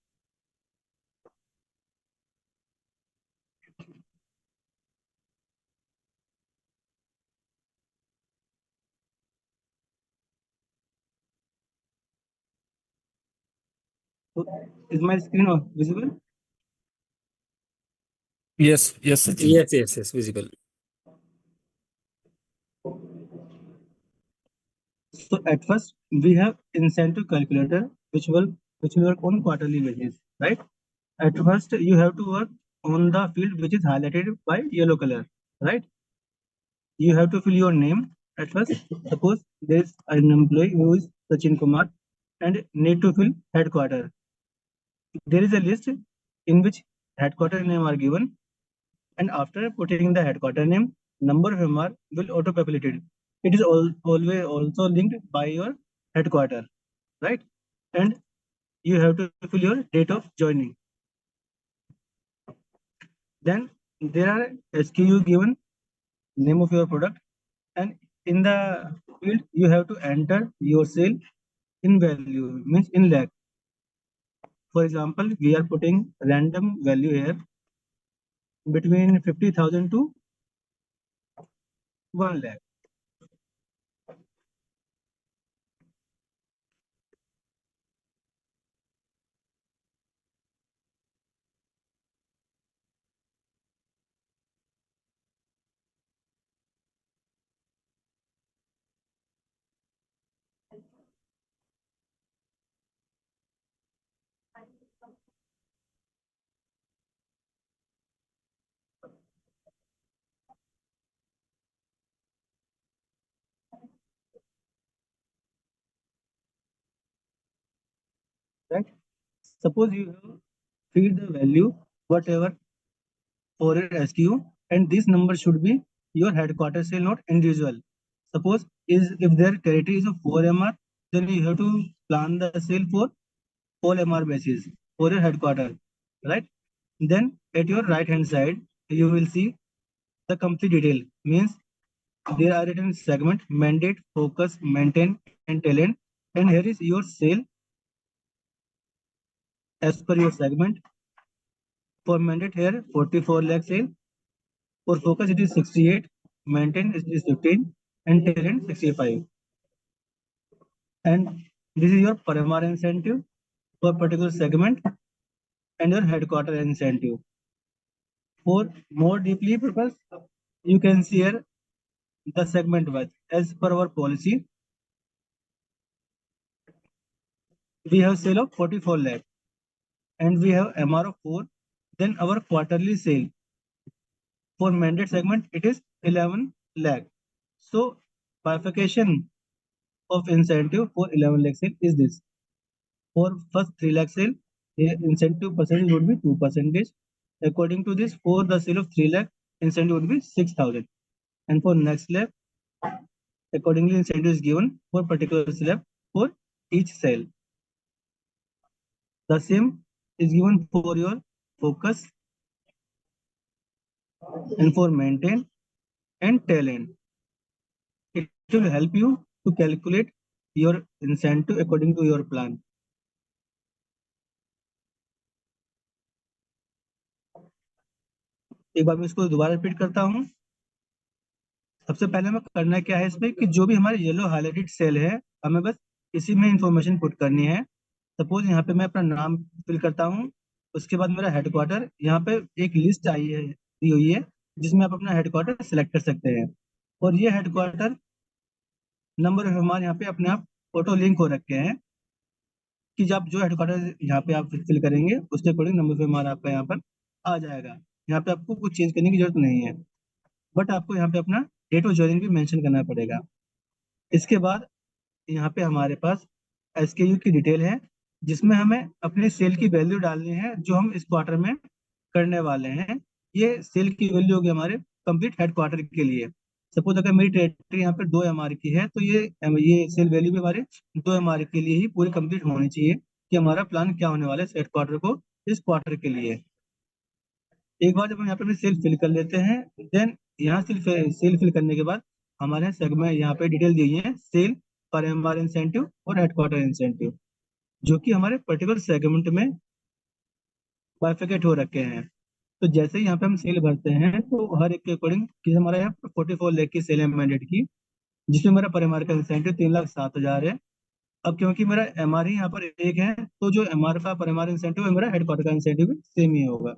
So is my screen visible? yes, Sachin. Yes, visible. So at first we have incentive calculator which will work on quarterly basis, right? At first you have to work on the field which is highlighted by yellow color, right? You have to fill your name at first. Suppose there is an employee who is Sachin Kumar and need to fill headquarter. There is a list in which headquarter name are given, and after putting the headquarter name, number of MR will auto-populated. It is always also linked by your headquarter, right? And you have to fill your date of joining. Then there are SKU given, name of your product, and in the field you have to enter your sale in value, means in lakh. For example, we are putting random value here between 50,000 to 1 lakh. Right? Suppose you have feed the value whatever for your SKU, and this number should be your headquarter sale, not individual. Suppose if their territory is of 4 MR, then you have to plan the sale for 4 MR basis for your headquarter, right? Then at your right hand side, you will see the complete detail, means there are written segment, mandate, focus, maintain, and talent. And here is your sale as per your segment. For mandate here, 44 lakh sale. For focus, it is 68. Maintain it is 15. And talent, 65. And this is your per MR incentive for particular segment and your headquarter incentive. For more deeply purpose, you can see here the segment wise. As per our policy, we have sale of 44 lakh and we have MR of 4. Then our quarterly sale for mandate segment, it is 11 lakh. So bifurcation of incentive for 11 lakh sale is this. For first 3 lakh sale, the incentive percentage would be 2%. According to this, for the sale of 3 lakh, incentive would be 6,000. And for next lakh, accordingly, incentive is given for particular slab for each sale. The same is given for your focus and for maintain and talent. It will help you to calculate your incentive according to your plan. एक बार मैं इसको दोबारा repeat करता हूँ. सबसे पहले हमें करना क्या है इसमें कि जो भी हमारे येलो हाईलाइटेड सेल है, हमें बस इसी में इंफॉर्मेशन पुट करनी है. सपोज यहाँ पे मैं अपना नाम फिल करता हूँ, उसके बाद मेरा हेडक्वार्टर, यहाँ पे एक लिस्ट आई है दी हुई है जिसमें आप अपना हेडक्वार्टर सिलेक्ट कर सकते हैं. और ये हेडक्वार्टर नंबर हमारे यहाँ पे अपने आप ऑटो लिंक हो रखे हैं कि जब जो हेडक्वार्टर यहाँ पे आप फिल करेंगे उसके अकॉर्डिंग नंबर हमारा आपका यहाँ पर आ जाएगा. यहाँ पे आपको कुछ चेंज करने की जरूरत नहीं है, बट आपको यहाँ पे अपना डेट ऑफ ज्वाइनिंग भी मेंशन करना पड़ेगा. इसके बाद यहाँ पे हमारे पास SKU की डिटेल है जिसमें हमें अपने सेल की वैल्यू डालनी है जो हम इस क्वार्टर में करने वाले हैं. ये सेल की वैल्यू होगी हमारे कंप्लीट हेडक्वार्टर के लिए. सपोज अगर मेरी टेरिटरी यहाँ पे 2 MR की है तो ये सेल वैल्यू भी हमारे 2 MR के लिए ही पूरी कंप्लीट होनी चाहिए कि हमारा प्लान क्या होने वाला है हेडक्वार्टर को इस क्वार्टर के लिए. एक बार जब हम यहाँ पे सेल फिल कर लेते हैं, देन यहाँ सेल फिल करने के बाद हमारे सेगमेंट यहाँ पे डिटेल दी है सेल, पर MR इंसेंटिव और हेडक्वार्टर इंसेंटिव, जो कि हमारे पर्टिकुलर सेगमेंट में बाइफिकेट हो रखे हैं. तो जैसे ही यहाँ पे हम सेल भरते हैं तो हर एक के अकॉर्डिंग कि हमारे यहाँ 44 लाख की सेल है मैंडेट की, जिसमें मेरा पर MR का इंसेंटिव 3,07,000 है. अब क्योंकि मेरा एमआर ही यहाँ पर एक है, तो जो एमआर का पर एमआर इंसेंटिव है, मेरा हेडक्वार्टर का इंसेंटिव भी सेम ही होगा।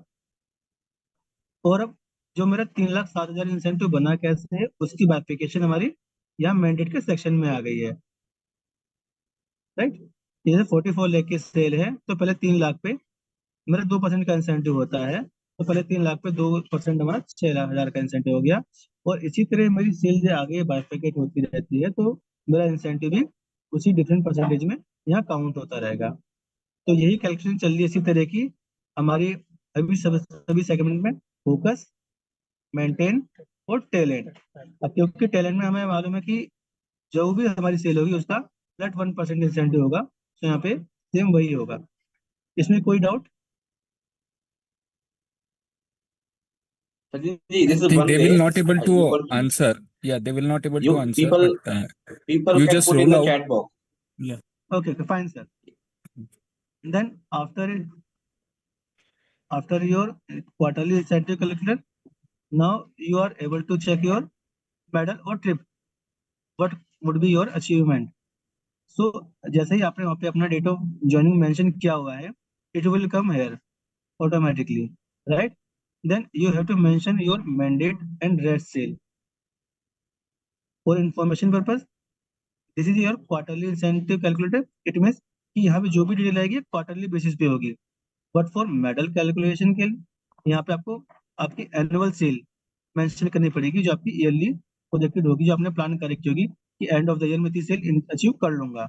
और अब जो मेरा 3,07,000 इंसेंटिव बना कैसे है, उसकी बाइफिकेशन हमारी यहाँ मैंडेट के सेक्शन में आ गई है, राइट। जैसे 44 लाख की सेल है, तो पहले 3 लाख पे मेरा 2% का इंसेंटिव होता है, तो पहले 3 लाख पे 2% हमारा 6,00,000 का इंसेंटिव हो गया। और इसी तरह मेरी सेल जो आगे बाइफिकेट होती रहती है, तो मेरा इंसेंटिव भी उसी डिफरेंट परसेंटेज में यहाँ काउंट होता रहेगा। तो यही कैलकुलेशन चल रही है इसी तरह की हमारी अभी सभी सेगमेंट में, फोकस, मेंटेन और टैलेंट। अब क्योंकि टैलेंट में हमें मालूम है कि जो भी हमारी सेल होगी उसका फ्लैट 1% इंसेंटिव होगा, तो यहाँ पे सेम वही होगा। इसमें कोई doubt? Sajin ji, I this is think one they way. will not able You to can answer. Yeah, they will not able to you answer, people but people you can just put in roll the out. chat box. Yeah. Okay, fine, sir. Then after your quarterly incentive calculator, now you are able to check your medal or trip. What would be your achievement? So जैसे ही आपने वहाँ पे अपना date of joining mention किया हुआ है, it will come here automatically, right? Then you have to mention your mandate and rest sale. For information purpose, this is your quarterly incentive calculator. It means कि यहाँ पे जो भी detail आएगी quarterly basis पे होगी। बट फॉर मेडल कैलकुलेशन के लिए यहाँ पे आपको आपकी एनुअल सेल मेंशन करनी पड़ेगी, जो आपकी ईयरली प्रोजेक्टेड होगी, जो आपने प्लान कर रखी होगी कि एंड ऑफ द ईयर में इतनी सेल अचीव कर लूंगा।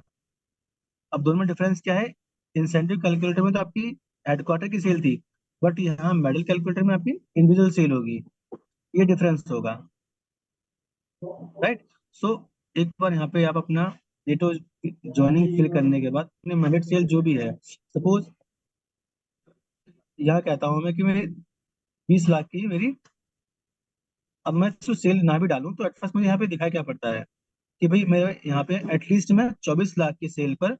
अब दोनों में डिफरेंस क्या है? इंसेंटिव कैलकुलेटर में तो आपकी हेडक्वार्टर की सेल थी, बट यहाँ मेडल कैलकुलेटर में आपकी इंडिविजुअल सेल होगी, ये डिफरेंस होगा, राइट। सो एक बार यहाँ पे आप अपना डेट ऑफ ज्वाइनिंग फिल करने के बाद अपने मैंडेट सेल जो भी है, सपोज यहाँ कहता हूँ मैं कि मेरी 20 लाख की मेरी, अब मैं जो सेल ना भी डालूं तो एटफर्स्ट मुझे यहाँ पे दिखाई क्या पड़ता है कि भाई मेरे यहाँ पे एटलीस्ट मैं 24 लाख की सेल पर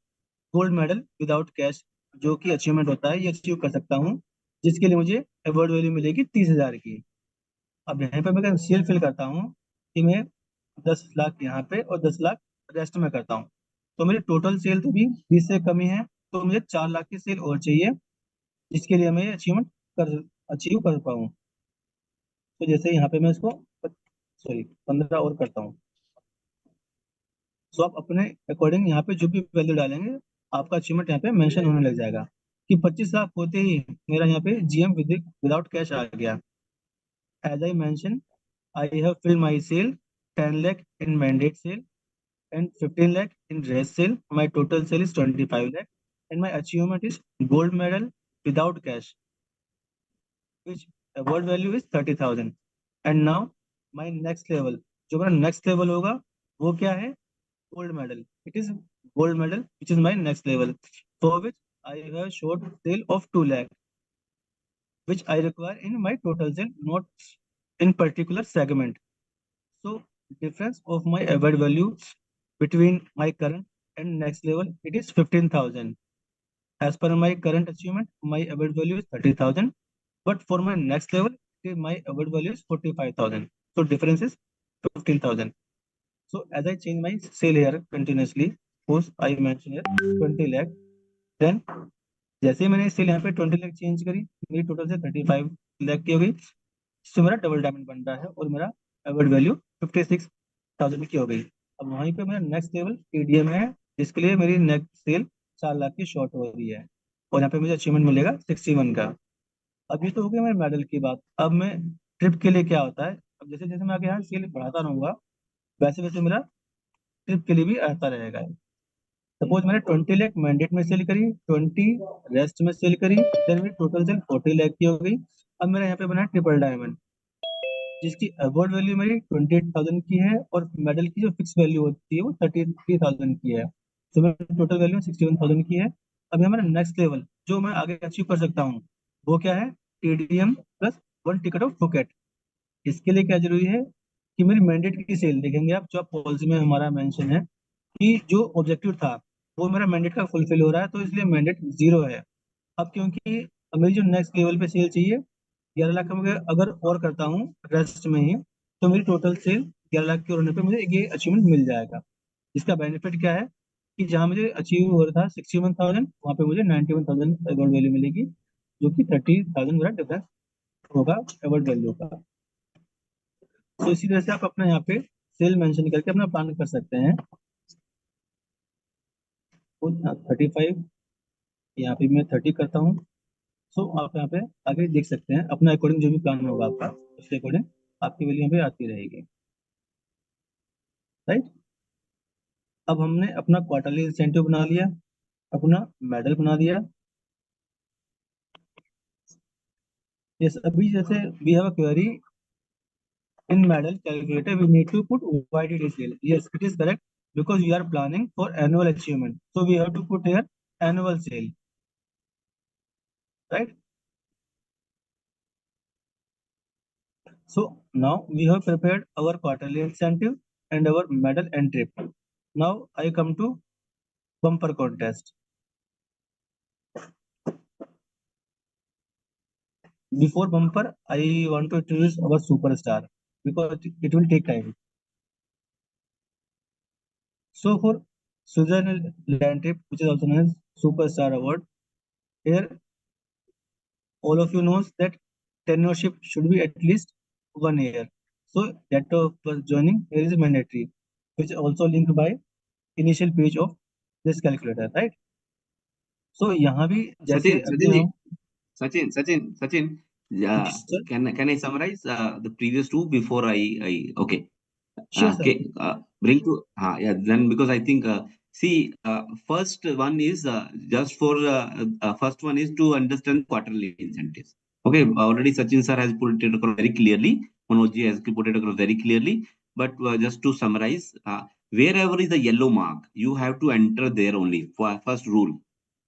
गोल्ड मेडल विदाउट कैश जो कि अचीवमेंट होता है, ये अचीव कर सकता हूँ, जिसके लिए मुझे अवार्ड वैल्यू मिलेगी 30,000 की। अब यहाँ पे मैं सेल फिल करता हूँ कि मैं 10 लाख यहाँ पे और 10 लाख रेस्ट में करता हूँ, तो मेरी टोटल सेल तो भी 20 से कम ही है, तो मुझे 4 लाख की सेल और चाहिए, जिसके लिए मैं अचीवमेंट अचीव कर पाऊँ। तो जैसे यहाँ पे मैं इसको 15 और करता हूँ, सो आप अपने अकॉर्डिंग यहाँ पे जो भी वैल्यू डालेंगे आपका अचीवमेंट यहाँ पे मेंशन होने लग जाएगा कि 25 लाख होते ही मेरा यहाँ पे जीएम विदाउट कैश आ गया। As I mention, I have filled my sale 10 lakh in mandate sale and 15 lakh in race sale. My total sale is 25 lakh and my achievement is gold medal without cash, which award value is 30,000. And now my next level, जो मेरा next level होगा वो क्या है? Gold medal. It is gold medal which is my next level, for which I have short sale of 2 lakh, which I require in my total sale, not in particular segment. So difference of my award value between my current and next level, it is 15,000. As per my current achievement, my award value is 30,000, but for my next level, my award value is 45,000. So difference is 15,000. So as I change my sale here continuously, suppose I mention here 20 lakh, then जैसे ही मैंने cell यहाँ पे 20 lakh change करी, मेरी total से 35 लाख की हो गई, इससे मेरा डबल डायमंड बन रहा है और मेरा अवार्ड वैल्यू 56,000 की हो गई। अब वहीं पे मेरा नेक्स्ट लेवल टीडीएम है, जिसके लिए मेरी नेक्स्ट सेल 4 लाख की शॉर्ट हो रही है और यहाँ पे मुझे अचीवमेंट मिलेगा 61 का। अब ये तो हो गया मेरे मेडल की बात। अब मैं ट्रिप के लिए क्या होता है, अब जैसे जैसे मैं आगे यहाँ सेल बढ़ाता रहूंगा वैसे वैसे मेरा ट्रिप के लिए भी आता रहेगा। सपोज मैंने 20 लाख मैंडेट में सेल करी, 20 रेस्ट में सेल करी, देन मेरी टोटल सेल 40 लाख की हो गई। अब मेरा यहाँ पे बना ट्रिपल डायमंड, जिसकी अवार्ड वैल्यू मेरी 28,000 की है और मेडल की जो फिक्स वैल्यू होती है वो 33,000 की है। तो मेरी टोटल वैल्यू 61,000 की है। अब हमारा नेक्स्ट लेवल जो मैं आगे अचीव कर सकता हूँ वो क्या है? TDM plus 1 ticket of Phuket. इसके लिए क्या जरूरी है कि मेरी मैंडेट की सेल देखेंगे आप, जो आप पॉलिसी में हमारा मेंशन है कि जो ऑब्जेक्टिव था वो मेरा मैंडेट का फुलफिल हो रहा है, तो इसलिए मैंडेट 0 है। अब क्योंकि मेरी जो नेक्स्ट लेवल पे सेल चाहिए 11 लाख का, मैं अगर और करता हूँ रेस्ट में ही, तो मेरी टोटल सेल 11 लाख के होने पे मुझे ये अचीवमेंट मिल जाएगा। इसका बेनिफिट क्या है कि जहाँ मुझे अचीव हो रहा था 61,000, वहाँ पे मुझे 91,000 अवार्ड वैल्यू मिलेगी, जो कि 30,000 मेरा डिफरेंस होगा अवार्ड वैल्यू का। तो इसी तरह से आप अपना यहाँ पे सेल मेंशन करके अपना प्लान कर सकते हैं। 35, यहाँ पे मैं 30 करता हूँ। सो आप यहाँ पे आगे देख सकते हैं अपना अकॉर्डिंग जो भी प्लान होगा आपका, उसके अकॉर्डिंग आपकी वैल्यू यहाँ पे आती रहेगी, राइट। अब हमने अपना क्वार्टरली इंसेंटिव बना लिया, अपना मेडल बना दिया। यस, अभी जैसे we have a query in medal calculator we need to put YTD sale. Yes, it is correct, because we are planning for annual achievement, so we have to put here annual sale, right? So now we have prepared our quarterly incentive and our medal and trip. Now I come to bumper contest. Before bumper, I want to introduce our superstar because it will take time. So for Switzerland land trip, which is also known as superstar award, here all of you knows that tenureship should be at least 1 year. So that of joining here is mandatory, which is also linked by initial page of this calculator, right? So यहाँ भी जैसे अभी हम Sachin, yeah, Yes, sir. can I summarize the previous two before I okay. Sure, sir. Okay, bring to yeah, then because I think see first one is just for first one is to understand quarterly incentives. Okay, already Sachin sir has put it across very clearly. Manoj ji has put it across very clearly. But just to summarize, wherever is the yellow mark, you have to enter there only for first rule.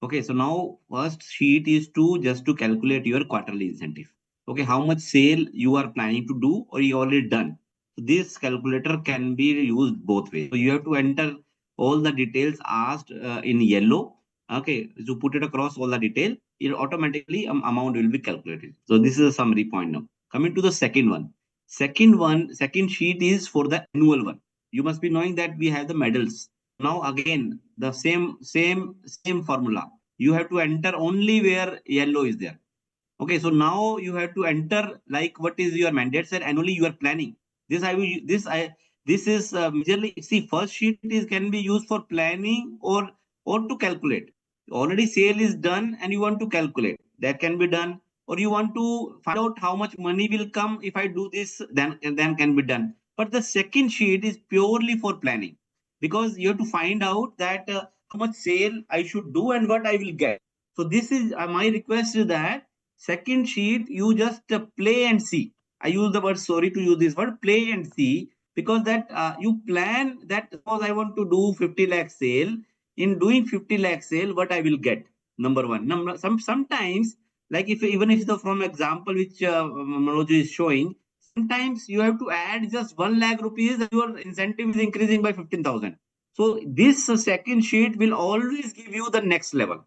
Okay, so now first sheet is to just to calculate your quarterly incentive. Okay, how much sale you are planning to do or you already done. This calculator can be used both ways. So you have to enter all the details asked in yellow. Okay, so put it across all the detail, it automatically amount will be calculated. So this is a summary point now. Coming to the second one. Second sheet is for the annual one. You must be knowing that we have the medals. Now again, the same formula. You have to enter only where yellow is there. Okay, so now you have to enter like what is your mandate said annually you are planning. This is majorly see first sheet is can be used for planning or to calculate. Already sale is done and you want to calculate. That can be done, or you want to find out how much money will come if I do this, then can be done. But the second sheet is purely for planning, because you have to find out that how much sale I should do and what I will get. So this is my request is that second sheet you just play and see. I use the word, sorry to use this word, play and see, because that you plan that suppose I want to do 50 lakh sale. In doing 50 lakh sale, what I will get? Number one. Sometimes, like if even if the from example which Manoj is showing, sometimes you have to add just 1 lakh rupees and your incentive is increasing by 15,000. So this second sheet will always give you the next level,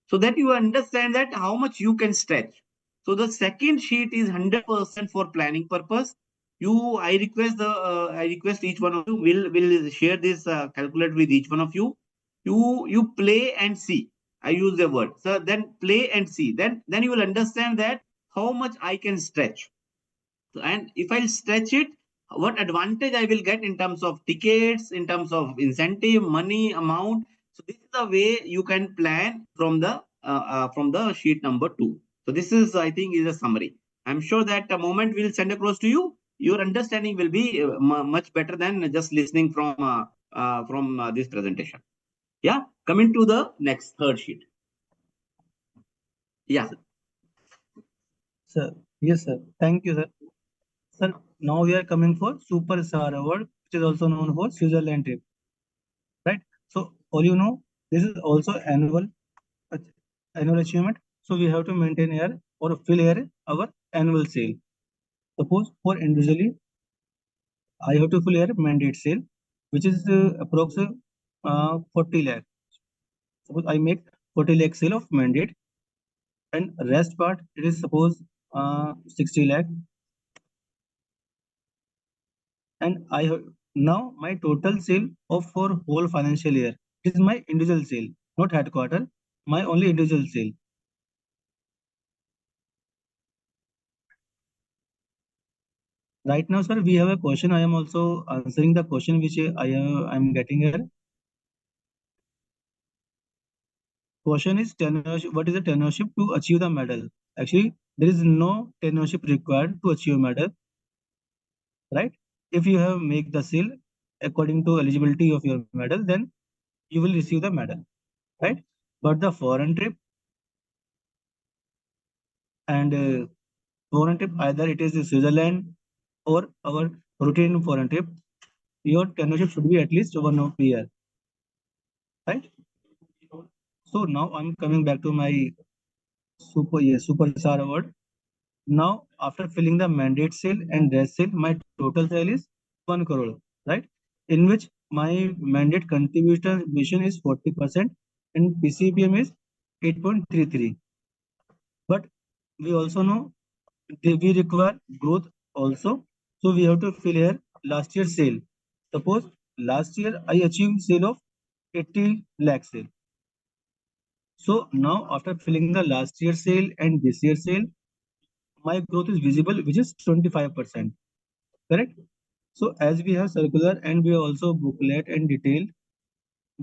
so that you understand that how much you can stretch. So the second sheet is 100% for planning purpose. I request each one of you will share this calculator with each one of you. You play and see. I use the word. So then play and see. Then you will understand that how much I can stretch. So, and if I stretch it, what advantage I will get in terms of tickets, in terms of incentive, money, amount. So this is the way you can plan from the sheet number 2. So this is, I think, is a summary. I'm sure that the moment we'll send across to you, your understanding will be much better than just listening from this presentation. Yeah, coming to the next third sheet. Yeah. Sir. Yes, sir. Thank you, sir. Sir, now we are coming for superstar award, which is also known for Switzerland trip, right? So all you know, this is also annual achievement. So we have to maintain here or fill here our annual sale. Suppose for individually, I have to fill here mandate sale, which is approximately 40 lakh. Suppose I make 40 lakh sale of mandate, and rest part it is suppose 60 lakh, and I have now my total sale of for whole financial year It is my individual sale, not headquarter, my only individual sale. Right now, sir, we have a question. I am also answering the question which I am getting here. Question is tenureship. What is the tenureship to achieve the medal? Actually, there is no tenureship required to achieve medal, right? If you have make the sale according to eligibility of your medal, then you will receive the medal, right? But the foreign trip and foreign trip, either it is Switzerland or our routine foreign trip, your tenureship should be at least 1 of year, right? So now I'm coming back to my superstar award. Now, after filling the mandate sale and dress sale, my total sale is 1 crore, right? In which my mandate contribution is 40% and PCPM is 8.33. But we also know we require growth also. So we have to fill here last year's sale. Suppose last year I achieved sale of 80 lakh sale. So now after filling the last year's sale and this year's sale, my growth is visible, which is 25%. Correct? So as we have circular and we also booklet and detailed,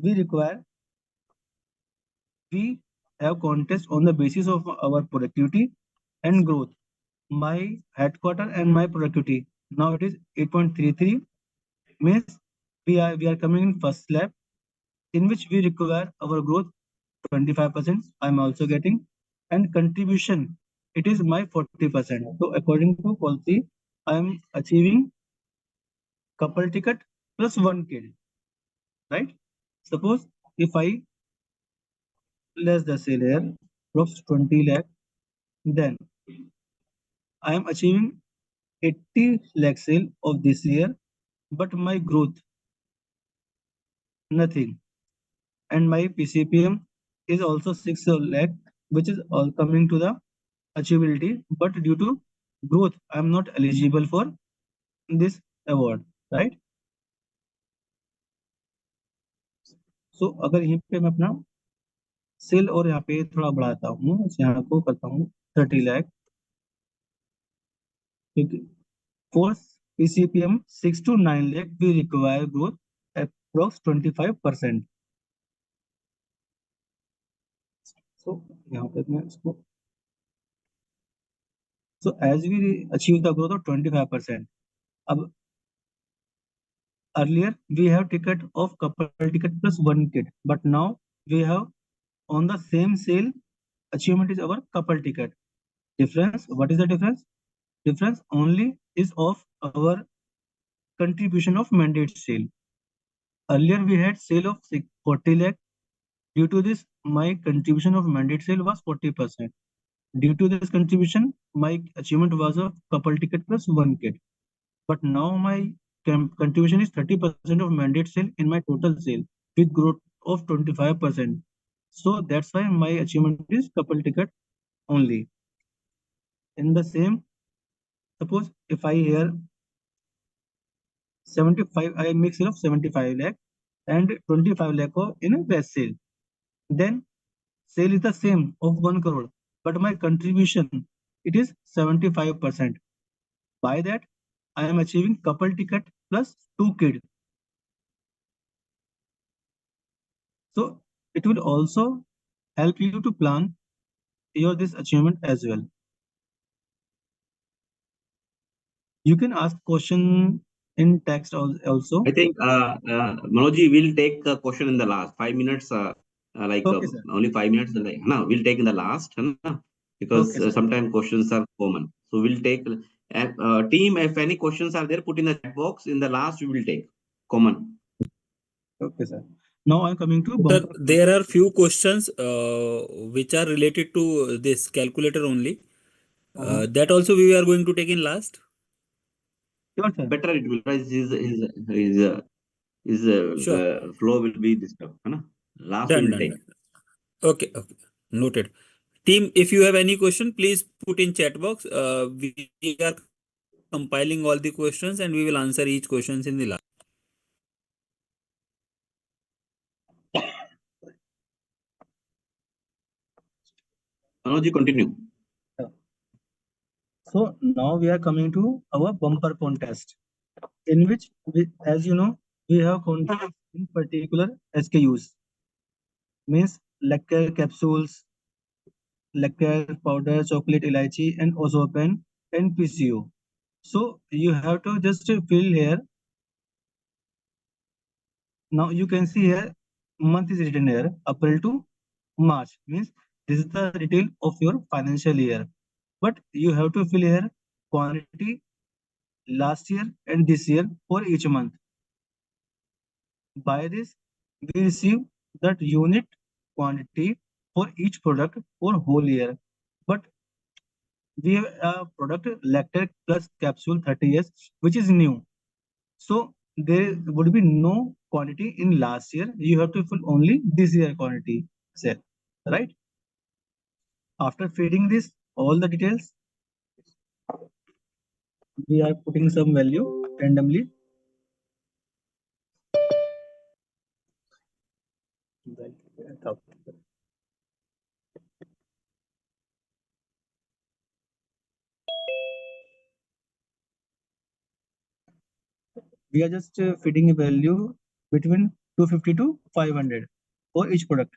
we have contest on the basis of our productivity and growth. My headquarter and my productivity now it is 8.33, means we are coming in first slab, in which we require our growth 25%. I'm also getting, and contribution it is my 40%. So according to policy, I am achieving couple ticket plus 1 kid, right? Suppose if I less the sale here, approx 20 lakh, then I am achieving 80 lakh sale of this year, but my growth nothing, and my PCPM is also 6 lakh, which is all coming to the achievability, but due to growth I am not eligible for this award, right? So अगर यहीं पे मैं अपना cell और यहाँ पे थोड़ा बढ़ाता हूँ, यहाँ को करता हूँ 30 लाख, क्योंकि for PCPM 6 to 9 lakh we require growth approx 25%. So यहाँ पे मैं इसको, so as we achieve the growth of 25%, अब earlier we have ticket of couple ticket plus 1 kid, but now we have on the same sale achievement is our couple ticket. Difference, what is the difference? Difference only is of our contribution of mandate sale. Earlier we had sale of 40 lakh. Due to this, my contribution of mandate sale was 40%. Due to this contribution, my achievement was a couple ticket plus 1 kid. But now my contribution is 30% of mandate sale in my total sale with growth of 25%. So that's why my achievement is couple ticket only. In the same, suppose if I here 75, I make sale of 75 lakh and 25 lakh in a best sale. Then sale is the same of 1 crore, but my contribution it is 75%. By that, I am achieving couple ticket plus 2 kid. So it will also help you to plan your this achievement as well. You can ask question in text also. I think Manoji will take a question in the last 5 minutes. Okay, sir. Only 5 minutes. No, we'll take in the last, because Okay, sir. sometimes questions are common. So we'll take team. If any questions are there, put in the chat box. In the last, we will take common. Okay, sir. Now I'm coming to Sir, bumper. there are few questions which are related to this calculator only. That also we are going to take in last. Sure, sir. Better it will. His Sure. flow will be disturbed. Last we Done, will done, take. done. Okay, okay. Noted. Team, if you have any question, please put in chat box. We are compiling all the questions and we will answer each questions in the last. Manoj, you continue. So now we are coming to our bumper contest, in which, as you know, we have counted in particular SKUs, means lacquer capsules, lacquer powder, chocolate elaichi, and Osopan and PCO. So you have to just fill here. Now you can see here, month is written here, April to March, means this is the retail of your financial year. But you have to fill here quantity last year and this year for each month. By this, we receive that unit quantity for each product for whole year. But we have a product lactate plus capsule 30 years, which is new. So there would be no quantity in last year. You have to fill only this year quantity cell, right? After feeding this, all the details, we are putting some value randomly. We are just feeding a value between 250 to 500 for each product.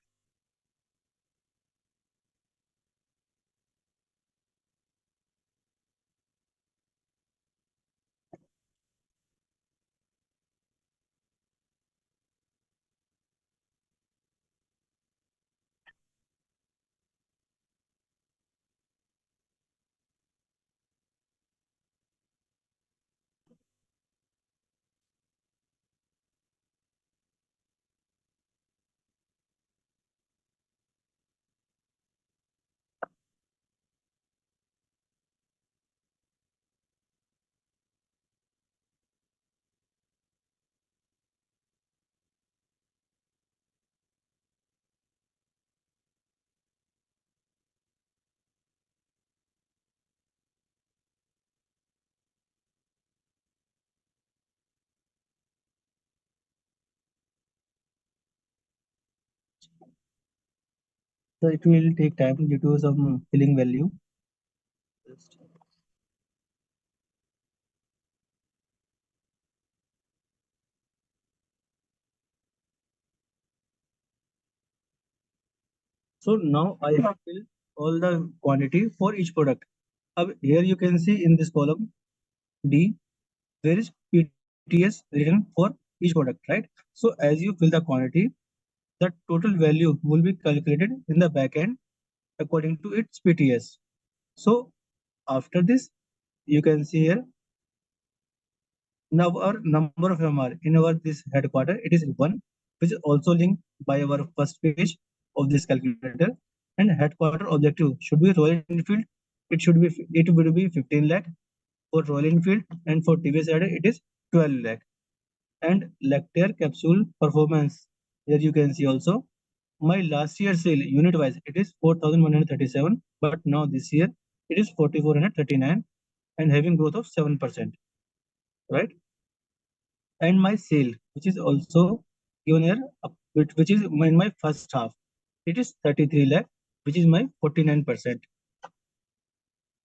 So it will take time due to some filling value. So now I have filled all the quantity for each product. Here you can see in this column D, there is PTS written for each product, right? So as you fill the quantity, the total value will be calculated in the back end according to its PTS. So after this, you can see here, now our number of MR in our this headquarter, it is 1, which is also linked by our first page of this calculator. And headquarter objective should be Royal Enfield. It would be 15 lakh for Royal Enfield, and for TVS Rider it is 12 lakh. And Lactair capsule performance, here you can see also my last year sale unit wise it is 4,137, but now this year it is 4,439 and having growth of 7%, right? And my sale, which is also given here, which is in my first half, it is 33 lakh, which is my 49%.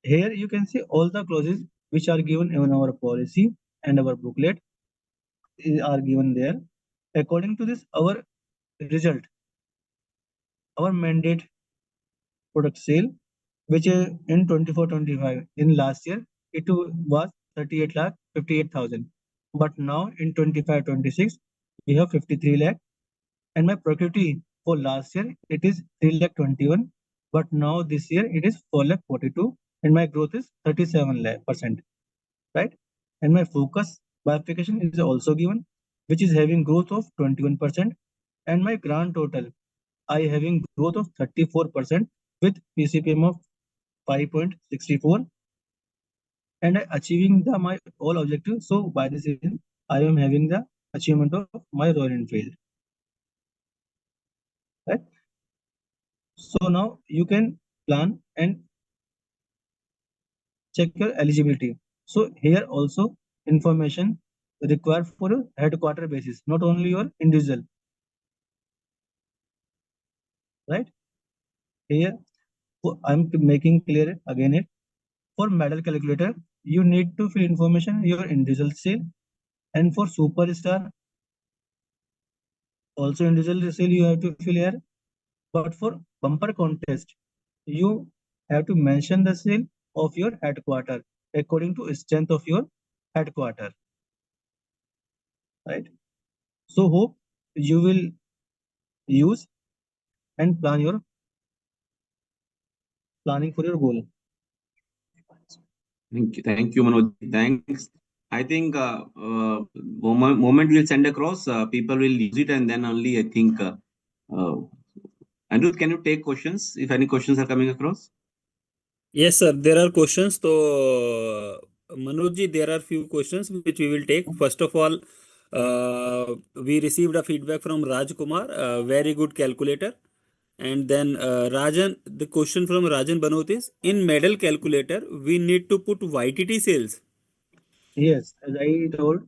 Here you can see all the clauses which are given in our policy and our booklet are given there. According to this, our result, our mandate product sale, which in 24-25 in last year, it was 38 lakh 58,000. But now in 25-26, we have 53 lakh. And my productivity for last year, it is 3 lakh 21. But now this year, it is 4 lakh 42. And my growth is 37 lakh %, right? And my focus bifurcation is also given, which is having growth of 21%. And my grand total, I having growth of 34% with PCPM of 5.64 and achieving my all objective. So by this reason, I am having the achievement of my Royal Enfield, right? So now you can plan and check your eligibility. So here also information required for a headquarter basis, not only your individual, right? Here I'm making clear again it. For medal calculator, you need to fill information your individual sale, and for superstar, also individual sale you have to fill here. But for bumper contest, you have to mention the sale of your headquarter according to strength of your headquarter. Right? So hope you will use and planning for your goal. Thank you, Manoj. Thanks. I think moment we'll send across, people will use it, and then only I think. Anirudh, can you take questions if any questions are coming across? Yes, sir. There are questions. So, Manoj ji, there are few questions which we will take. First of all, we received a feedback from Raj Kumar, very good calculator. And then Rajan, the question from Rajan Banot is, in medal calculator, we need to put YTT sales. Yes, as I told,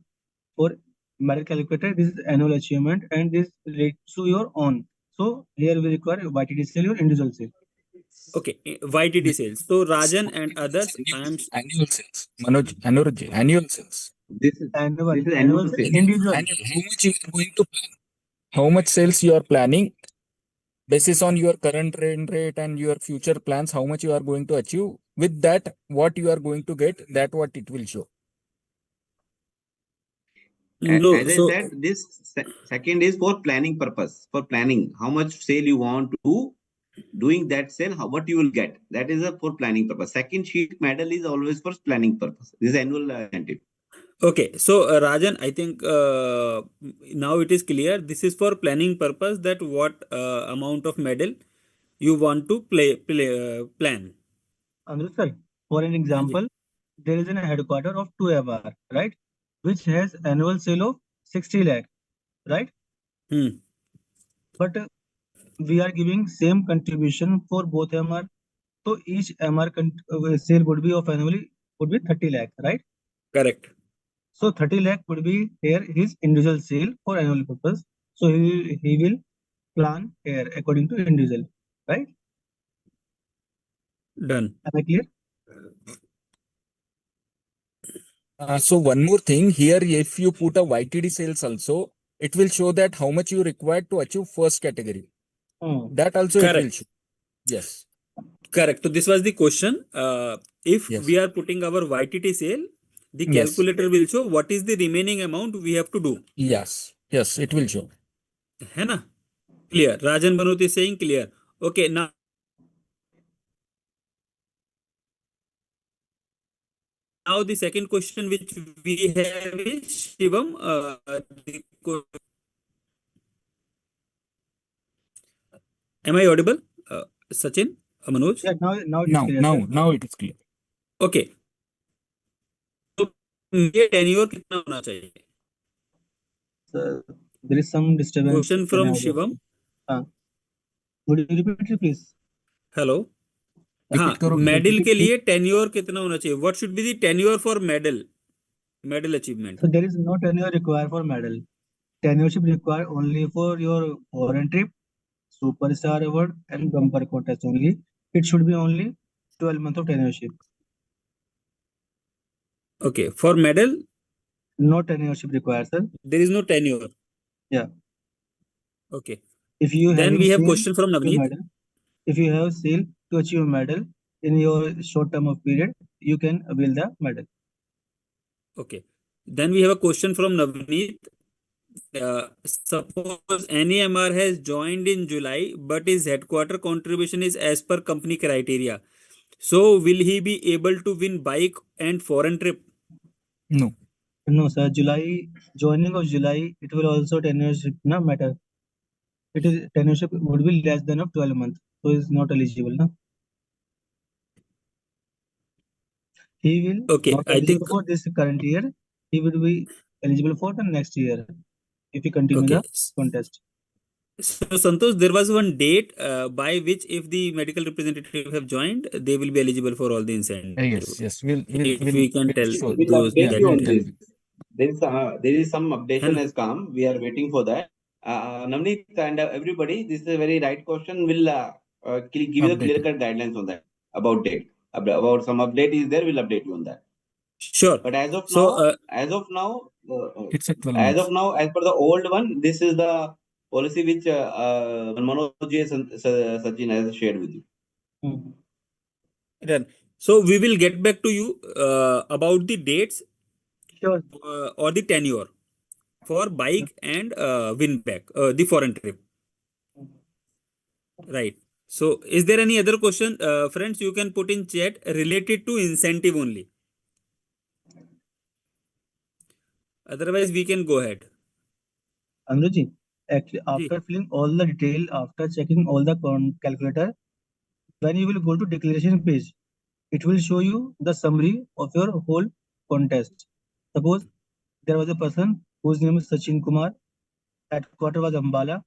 for medal calculator, this is annual achievement and this relates to your own. So here we require YTD sale, your individual sale. Okay, YTT sales. So Rajan and others, I am annual sales. Manoj, Anuraj, annual sales. This is Annual annual sale, sale. individual. Annual. How much you are going to plan? How much sales you are planning? Basis on your current rate and your future plans, how much you are going to achieve. With that, what you are going to get, that what it will show. no. As I So said, this second is for planning purpose. For planning, how much sale you want to do, doing that sale, what you will get. That is for planning purpose. Second sheet medal is always for planning purpose. This is annual incentive. okay, so Rajan, I think now it is clear. This is for planning purpose that what amount of medal you want to plan. Sir, for an example, there is a headquarter of 2 MR, right? Which has annual sale of 60 lakh, right? But we are giving same contribution for both MR. So each MR sale would be of annually would be 30 lakh, right? Correct. So 30 lakh would be here his individual sale for annual purpose. So he will plan here according to individual, right? Done. Am I clear? So one more thing here, if you put a YTD sales also, it will show that how much you required to achieve first category. That also it will Correct. show. Yes. Correct. So this was the question. If Yes. we are putting our YTT sale, the Yes. calculator will show what is the remaining amount we have to do. Yes. Yes, it will show. है ना? Clear. Rajan Banot is saying clear. Okay, now the second question which we have is Shivam. Am I audible? Sachin? Manoj? Yeah, now it is clear. Now it is clear. Okay. So ये tenure कितना होना चाहिए? Sir, there is some disturbance. Question from Shivam. Would you repeat it, please? Hello. हाँ, medal के लिए tenure कितना होना चाहिए? What should be the tenure for medal achievement? So there is no tenure required for medal. Tenureship required only for your foreign trip, superstar award, and bumper contest only. It should be only 12 months of tenureship. Okay, for medal, no tenureship required, sir. There is no tenure. Yeah. Okay. If you then we have question from Navneet. If you have sale to achieve a medal in your short term of period, you can avail the medal. Okay. Then we have a question from Navneet. Suppose any MR has joined in July, but his headquarter contribution is as per company criteria. So will he be able to win bike and foreign trip? No. No, sir. Joining of July, it will also tenureship no matter. It is tenureship would be less than of 12 months, so is not eligible, no? He will not eligible for this current year. He will be eligible for the next year if he continue the contest. So Santosh, there was one date by which if the medical representative have joined, they will be eligible for all the incentives. Yes. If we can tell We'll update you on this. There is some updation has come. We are waiting for that. Navneet and everybody, this is a very right question. We'll give you the Update. clear-cut guidelines on that about date. About some update is there, we'll update you on that. Sure. But as of So, now, as of now, It's at 12 as months. of now, as per the old one, this is the policy which Manoj and Sachin has shared with you. done. So we will get back to you about the dates Sure. or the tenure for bike and win back the foreign trip. Right. So is there any other question, friends? You can put in chat related to incentive only. Otherwise, we can go ahead. Anuji, actually, after filling all the detail, after checking all the calculator, when you will go to declaration page, it will show you the summary of your whole contest. Suppose there was a person whose name is Sachin Kumar, headquarter was Ambala.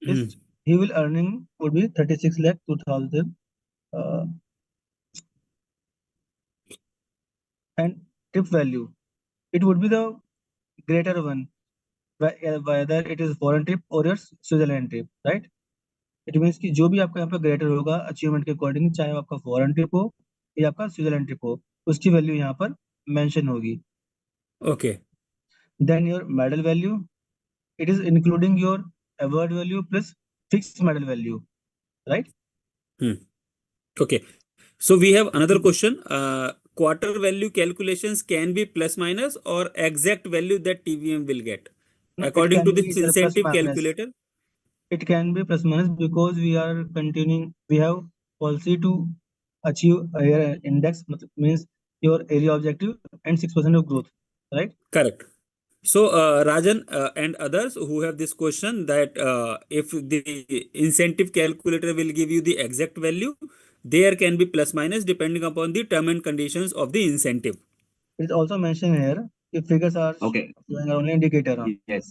He will earning would be 36 lakh 2,000 and tip value. It would be the greater one, whether it is foreign trip or your Switzerland trip, right? It means कि जो भी आपका यहाँ पे greater होगा achievement के according, चाहे वो आपका फॉरेन ट्रिप हो या आपका स्विट्जरलैंड ट्रिप हो, उसकी वैल्यू यहाँ पर मेंशन होगी. Okay. Then your medal value, it is including your award value plus fixed medal value, right? Okay. So we have another question. Quarter value calculations can be plus minus or exact value that TVM will get according to this incentive calculator. It can be plus minus because we are continuing. We have policy to achieve a index, means your area objective and 6% of growth, right? Correct. So Rajan and others who have this question that if the incentive calculator will give you the exact value, there can be plus minus depending upon the term and conditions of the incentive. It's also mentioned here if figures are Okay. showing only indicator. Yes.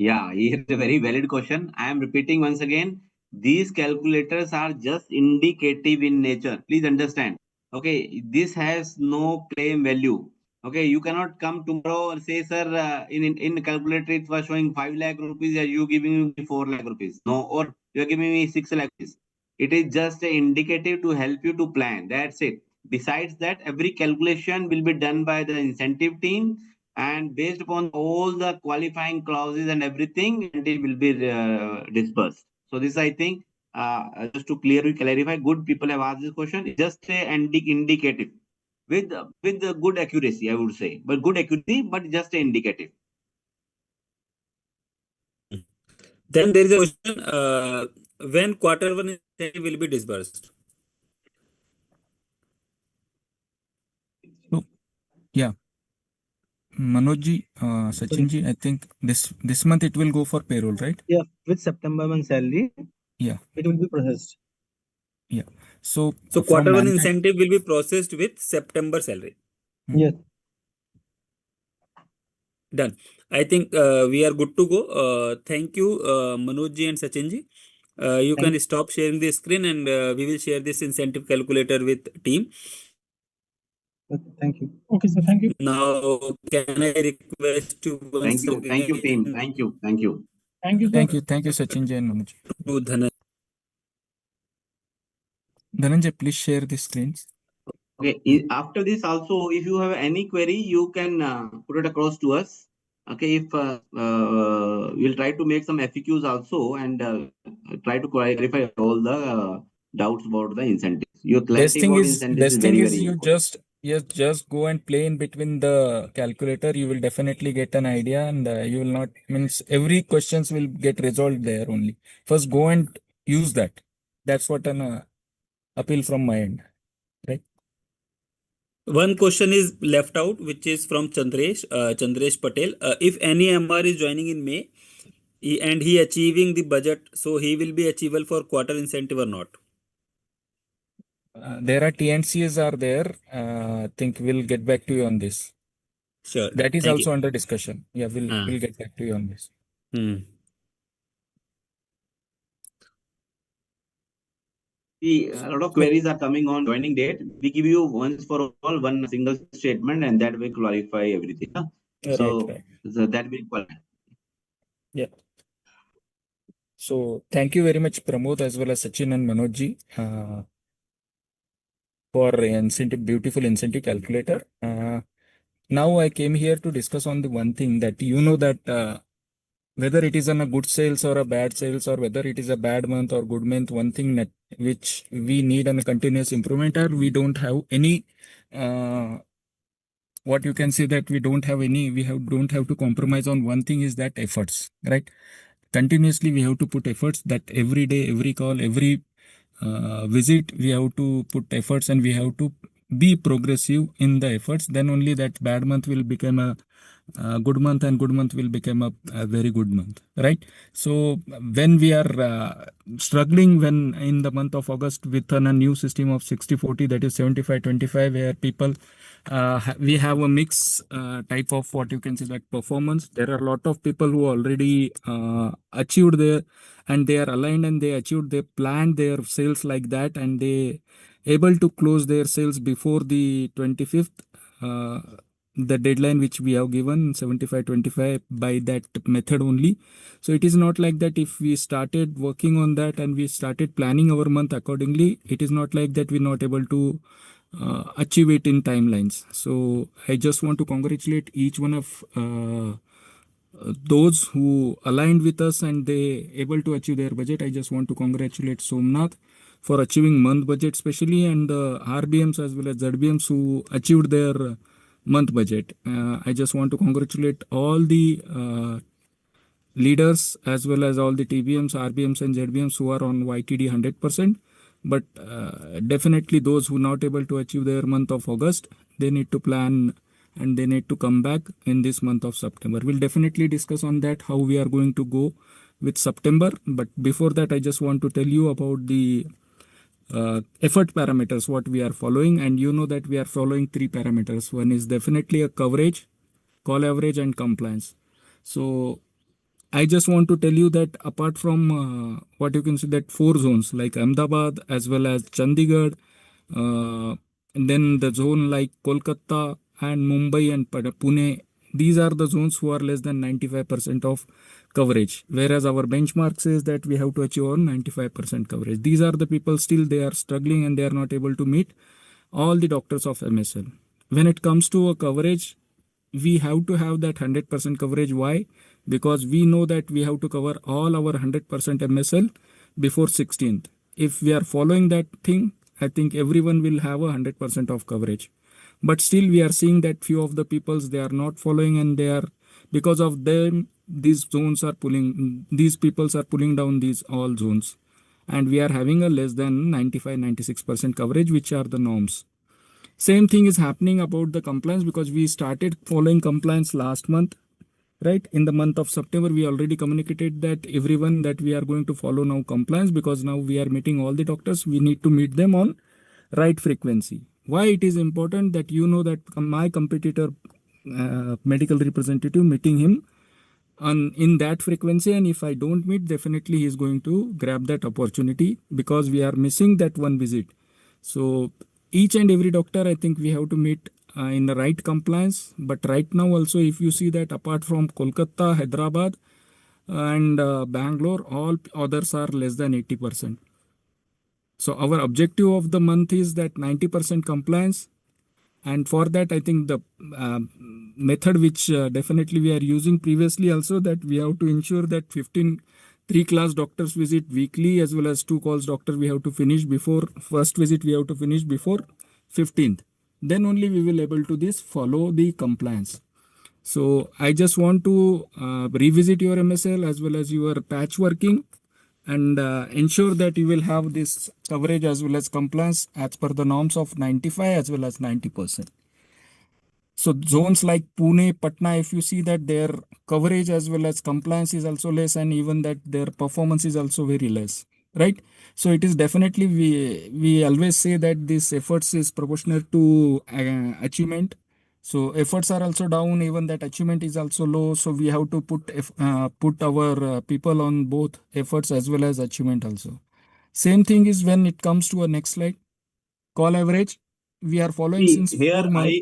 Yeah, here's a very valid question. I am repeating once again. These calculators are just indicative in nature. Please understand. Okay, this has no claim value. Okay, you cannot come tomorrow and say, sir, in the calculator it was showing 5 lakh rupees, are you giving me 4 lakh rupees? No, or you are giving me 6 lakh rupees. It is just an indicative to help you to plan. That's it. Besides that, every calculation will be done by the incentive team, and based upon all the qualifying clauses and everything, it will be disbursed. So this, I think, just to clearly clarify, good people have asked this question. It's just a indicative with good accuracy, I would say, but good accuracy, but just an indicative. Then there is a question when quarter one incentive will be disbursed. So, yeah. Manojji, Sachinji, I think this month it will go for payroll, right? Yeah, with September month salary. Yeah. It will be processed. Yeah. So quarter one incentive will be processed with September salary. Yes. Done. I think we are good to go. Thank you, Manojji and Sachinji. You can stop sharing the screen and we will share this incentive calculator with team. Okay, thank you. Okay, sir. Thank you. Now, can I request you once again? Thank you, team. Thank you. Thank you, sir. Thank you, Sachinji and Manojji. To Dhananjay, please share the screens. Okay. After this, also, if you have any query, you can put it across to us. Okay. If we'll try to make some FAQs also and try to clarify all the doubts about the incentives. Your clarity about incentives is very, very important. You just go and play in between the calculator. You will definitely get an idea, and you will not means every questions will get resolved there only. First, go and use that. That's what an appeal from my end, right? one question is left out, which is from Chandresh Patel. If any MR is joining in May and he achieving the budget, so he will be achievable for quarter incentive or not? There are TNCs are there. I think we'll get back to you on this. Sure. That is Thank also you. under discussion. Yeah, we'll get back to you on this. See, a lot of queries are coming on joining date. We give you once for all one single statement, and that will clarify everything. So, Right. so that will qualify. Yeah. So thank you very much, Pramod, as well as Sachin and Manoj ji, for beautiful incentive calculator. Now I came here to discuss on the one thing that that whether it is on a good sales or a bad sales, or whether it is a bad month or good month, one thing that which we need on a continuous improvement, or we don't have any what you can say that we don't have to compromise on one thing, is that efforts, right? Continuously we have to put efforts, that every day, every call, every visit, we have to put efforts, and we have to be progressive in the efforts. Then only that bad month will become a good month, and good month will become a very good month, right? So when we are struggling when in the month of August with a new system of 60-40, that is 75-25, where people we have a mix type of what you can say like performance. There are a lot of people who already achieved their, and they are aligned, and they achieved, they planned their sales like that, and they able to close their sales before the 25th, the deadline which we have given, 75-25, by that method only. So it is not like that if we started working on that and we started planning our month accordingly, it is not like that we're not able to achieve it in timelines. So I just want to congratulate each one of those who aligned with us and they able to achieve their budget. I just want to congratulate Somnath for achieving month budget especially, and the RBMs as well as ZBMs who achieved their month budget. I just want to congratulate all the leaders as well as all the TBMs, RBMs and ZBMs who are on YTD 100%. But definitely those who not able to achieve their month of August, they need to plan and they need to come back in this month of September. We'll definitely discuss on that, how we are going to go with September. But before that, I just want to tell you about the effort parameters, what we are following. And you know that we are following 3 parameters. One is definitely a coverage, call average and compliance. So I just want to tell you that apart from what you can see that 4 zones like Ahmedabad as well as Chandigarh, and then the zone like Kolkata and Mumbai and Pune, these are the zones who are less than 95% of coverage. Whereas our benchmark says that we have to achieve on 95% coverage. These are the people still they are struggling and they are not able to meet all the doctors of MSL. When it comes to a coverage, we have to have that 100% coverage. Why? Because we know that we have to cover all our 100% MSL before 16th. If we are following that thing, I think everyone will have 100% of coverage. But still we are seeing that few of the peoples, they are not following, and they are, because of them, these zones are pulling, these peoples are pulling down these all zones. And we are having a less than 95-96% coverage, which are the norms. Same thing is happening about the compliance, because we started following compliance last month, right? In the month of September, we already communicated that everyone that we are going to follow now compliance, because now we are meeting all the doctors. We need to meet them on right frequency. Why it is important that you know that my competitor medical representative meeting him on in that frequency, and if I don't meet, definitely he is going to grab that opportunity, because we are missing that one visit. So each and every doctor, I think we have to meet in the right compliance. But right now also, if you see that apart from Kolkata, Hyderabad and Bangalore, all others are less than 80%. So our objective of the month is that 90% compliance. And for that, I think the method which definitely we are using previously also, that we have to ensure that 15 3-class doctors visit weekly, as well as 2 calls doctor we have to finish before first visit, we have to finish before 15th. Then only we will able to this follow the compliance. So I just want to revisit your MSL as well as your patchworking, and ensure that you will have this coverage as well as compliance as per the norms of 95 as well as 90%. So zones like Pune, Patna, if you see that their coverage as well as compliance is also less, and even that their performance is also very less, right? So it is definitely, we always say that this efforts is proportional to achievement. So efforts are also down, even that achievement is also low. So we have to put our people on both efforts as well as achievement also. Same thing is when it comes to a next slide, call average. We are following since 4 months.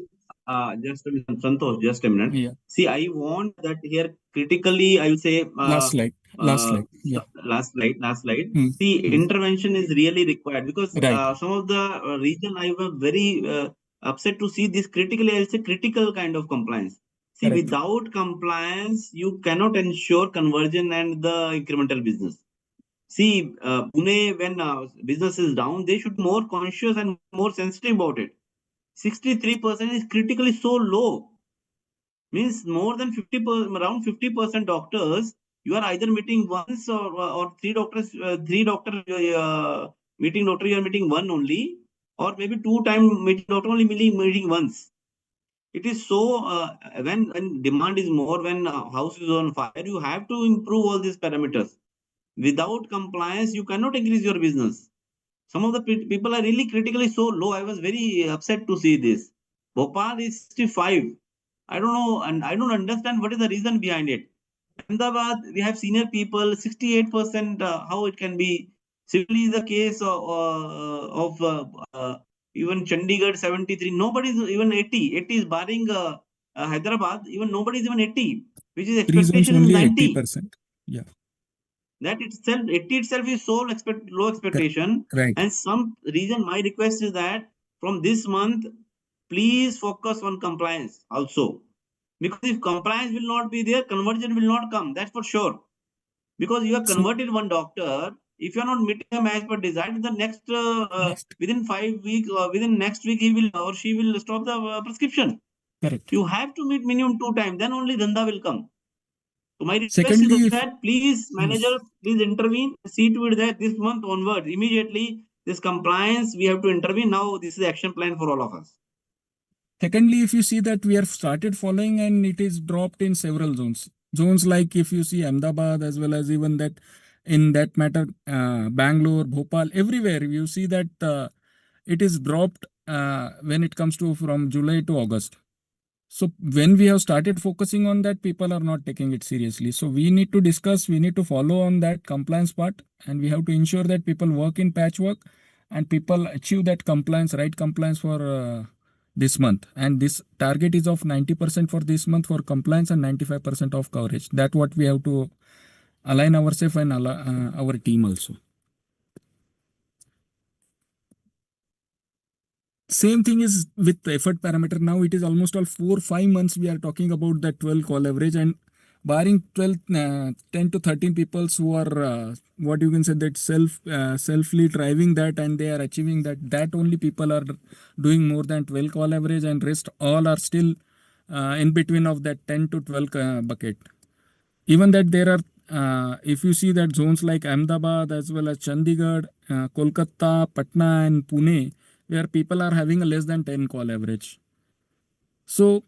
just a minute, Santosh, just a minute. Yeah. See, I want that here critically, I will say, Last slide. Last slide. Yeah. last slide. Hmm. See, Hmm. intervention is really required because Right. some of the region I was very upset to see this critically, I will say critical kind of compliance. See, Correct. without compliance, you cannot ensure conversion and the incremental business. See, Pune, when business is down, they should be more conscious and more sensitive about it. 63% is critically so low. Means more than 50%, around 50% doctors, you are either meeting once or three doctors, meeting doctor, you are meeting one only, or maybe 2 time meeting doctor only meeting once. It is so when demand is more, when house is on fire, you have to improve all these parameters. Without compliance, you cannot increase your business. Some of the people are really critically so low. I was very upset to see this. Bhopal is 65. I don't know, and I don't understand what is the reason behind it. Ahmedabad, we have senior people, 68%. How it can be? Similarly, the case of even Chandigarh, 73. Nobody is even 80. 80 is barring Hyderabad. Even nobody is even 80, which is 3 zones expectation is only 90. 80%. Yeah. That itself, 80 itself is so low expectation. Right. And some reason my request is that from this month, please focus on compliance also. Because if compliance will not be there, conversion will not come. That's for sure. Because you have So converted one doctor, if you are not meeting him as per desired, the next next. within 5 weeks or within next week, he will or she will stop the prescription. Correct. You have to meet minimum 2 times, then only dhanda will come. So my request Secondly, is if that please, manager, please intervene. See to it that this month onwards, immediately, this compliance, we have to intervene. Now, this is the action plan for all of us. Secondly, if you see that we have started following and it is dropped in several zones. Zones like if you see Ahmedabad as well as even that in that matter, Bangalore, Bhopal, everywhere you see that it is dropped when it comes to from July to August. So when we have started focusing on that, people are not taking it seriously. So we need to discuss, we need to follow on that compliance part, and we have to ensure that people work in patchwork and people achieve that compliance, right compliance for this month. And this target is of 90% for this month for compliance and 95% of coverage. That's what we have to align ourselves and our team also. Same thing is with the effort parameter. Now it is almost all 4-5 months we are talking about that 12 call average, and barring 10 to 13 people who are what you can say that selfly driving that and they are achieving that only people are doing more than 12 call average, and rest all are still in between of that 10 to 12 bucket. Even that there are if you see that zones like Ahmedabad as well as Chandigarh, Kolkata, Patna and Pune, where people are having a less than 10 call average. So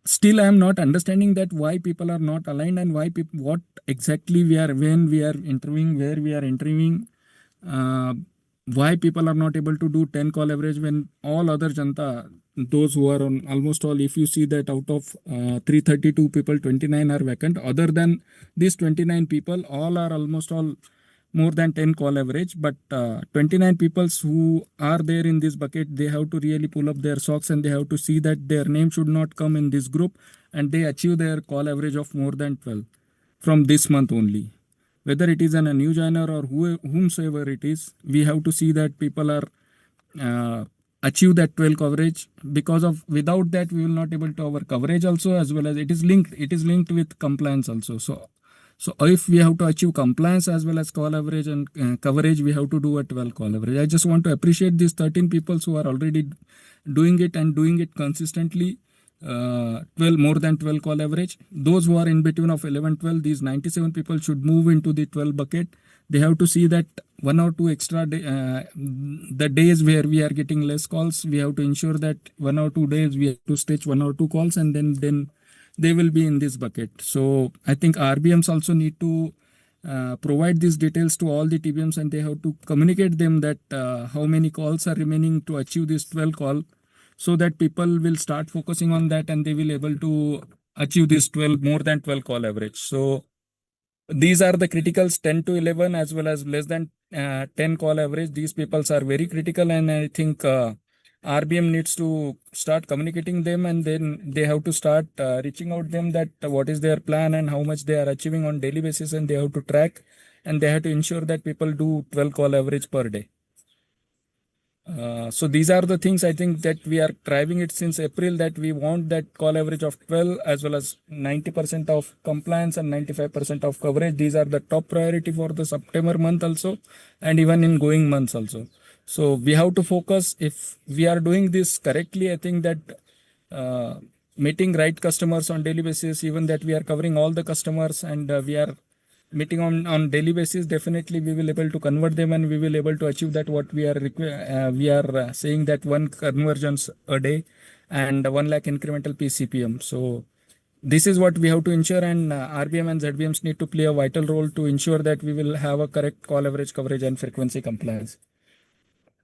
still I am not understanding that why people are not aligned and why what exactly we are when we are interviewing, where we are interviewing, why people are not able to do 10 call average when all other janta, those who are on almost all, if you see that out of 332 people, 29 are vacant. Other than these 29 people, all are almost all more than 10 call average, but 29 people who are there in this bucket, they have to really pull up their socks and they have to see that their name should not come in this group and they achieve their call average of more than 12 from this month only. Whether it is a new joiner or whomsoever it is, we have to see that people are achieve that 12 coverage, because of without that we will not able to our coverage also, as well as it is linked with compliance also. So if we have to achieve compliance as well as call average and coverage, we have to do a 12 call average. I just want to appreciate these 13 people who are already doing it and doing it consistently. 12 more than 12 call average. Those who are in between of 11, 12, these 97 people should move into the 12 bucket. They have to see that 1 or 2 extra the days where we are getting less calls, we have to ensure that 1 or 2 days we have to stitch 1 or 2 calls, and then they will be in this bucket. So I think RBMs also need to provide these details to all the TBMs, and they have to communicate them that how many calls are remaining to achieve this 12 call, so that people will start focusing on that and they will able to achieve this 12 more than 12 call average. So these are the criticals 10 to 11 as well as less than 10 call average. These peoples are very critical, and I think RBM needs to start communicating them, and then they have to start reaching out them that what is their plan and how much they are achieving on daily basis, and they have to track, and they have to ensure that people do 12 call average per day. So these are the things I think that we are driving it since April, that we want that call average of 12 as well as 90% of compliance and 95% of coverage. These are the top priority for the September month also, and even in going months also. So we have to focus. If we are doing this correctly, I think that meeting right customers on daily basis, even that we are covering all the customers, and we are meeting on daily basis, definitely we will able to convert them, and we will able to achieve that what we are saying, that one conversions a day and 1 lakh incremental PCPM. So this is what we have to ensure, and RBM and ZBMs need to play a vital role to ensure that we will have a correct call average coverage and frequency compliance.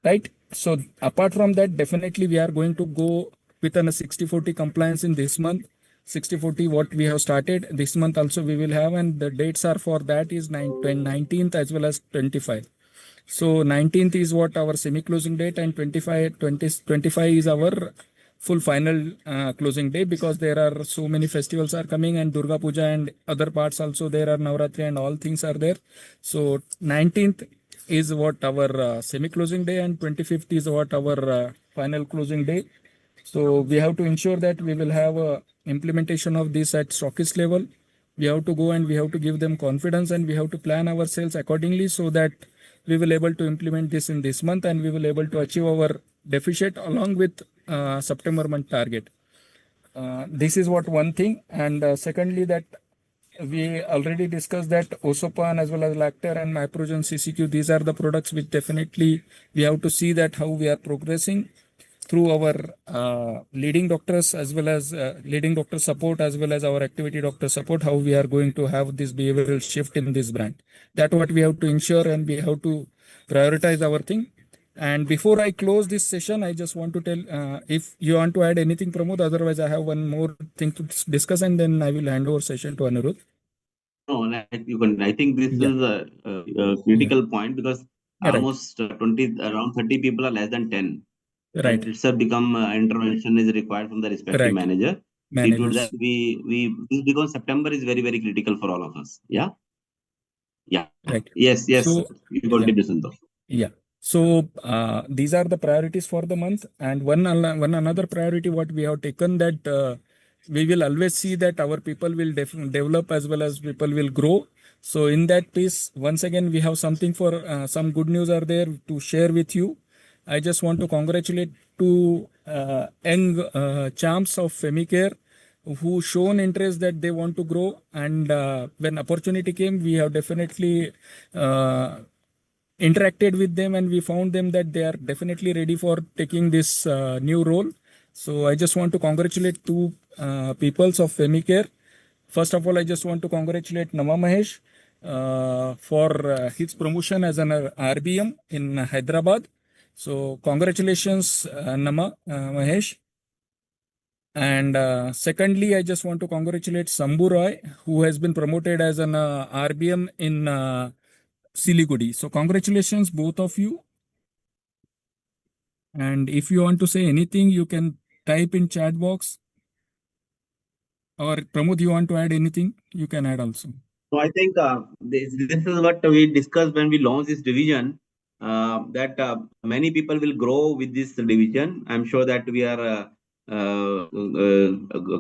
Right. So apart from that, definitely we are going to go with a 60/40 compliance in this month. 60/40 what we have started this month also we will have, and the dates are for that is 19th as well as 25. So 19th is what our semi-closing date, and 25 is our full final closing day, because there are so many festivals are coming, and Durga Puja and other parts also there are Navratri and all things are there. So 19th is what our semi-closing day, and 25th is what our final closing day. So we have to ensure that we will have a implementation of this at stockist level. We have to go and we have to give them confidence, and we have to plan our sales accordingly, so that we will able to implement this in this month, and we will able to achieve our deficit along with September month target. This is what one thing. And secondly, that we already discussed that Osopan as well as Lactar and Myprogen CCQ, these are the products which definitely we have to see that how we are progressing through our leading doctors as well as leading doctor support, as well as our activity doctor support, how we are going to have this behavioral shift in this brand. That's what we have to ensure, and we have to prioritize our thing. And before I close this session, I just want to tell if you want to add anything, Pramod. Otherwise, I have one more thing to discuss, and then I will hand over session to Anirudh. No, you can. I think this is a critical point, because almost 20, around 30 people are less than 10. Right. That itself become intervention is required from the respective manager. See to that this, because September is very, very critical for all of us. Yeah. Yeah. Right. Yes. So, You continue, Sundar. Yeah. So these are the priorities for the month, and one another priority what we have taken, that we will always see that our people will develop as well as people will grow. So in that piece, once again, we have something for some good news are there to share with you. I just want to congratulate two young champs of Femicare who shown interest that they want to grow, and when opportunity came, we have definitely interacted with them, and we found them that they are definitely ready for taking this new role. So I just want to congratulate two peoples of Femicare. First of all, I just want to congratulate Nama Mahesh for his promotion as an RBM in Hyderabad. So congratulations, Nama Mahesh. And secondly, I just want to congratulate Sambhu Roy, who has been promoted as an RBM in Siliguri. So congratulations, both of you. And if you want to say anything, you can type in chat box. Or Pramod, you want to add anything? You can add also. So I think this is what we discussed when we launched this division, that many people will grow with this division. I'm sure that we are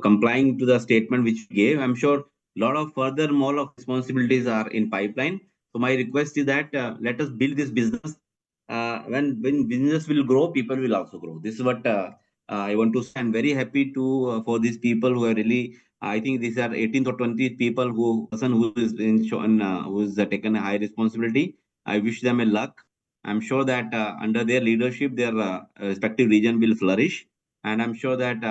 complying to the statement which we gave. I'm sure a lot of further more of responsibilities are in pipeline. So my request is that let us build this business. When business will grow, people will also grow. This is what I want to say. I'm very happy to for these people who are really. I think these are 18th or 20th people who is in shown who's taken a high responsibility. I wish them a luck. I'm sure that under their leadership, their respective region will flourish, and I'm sure that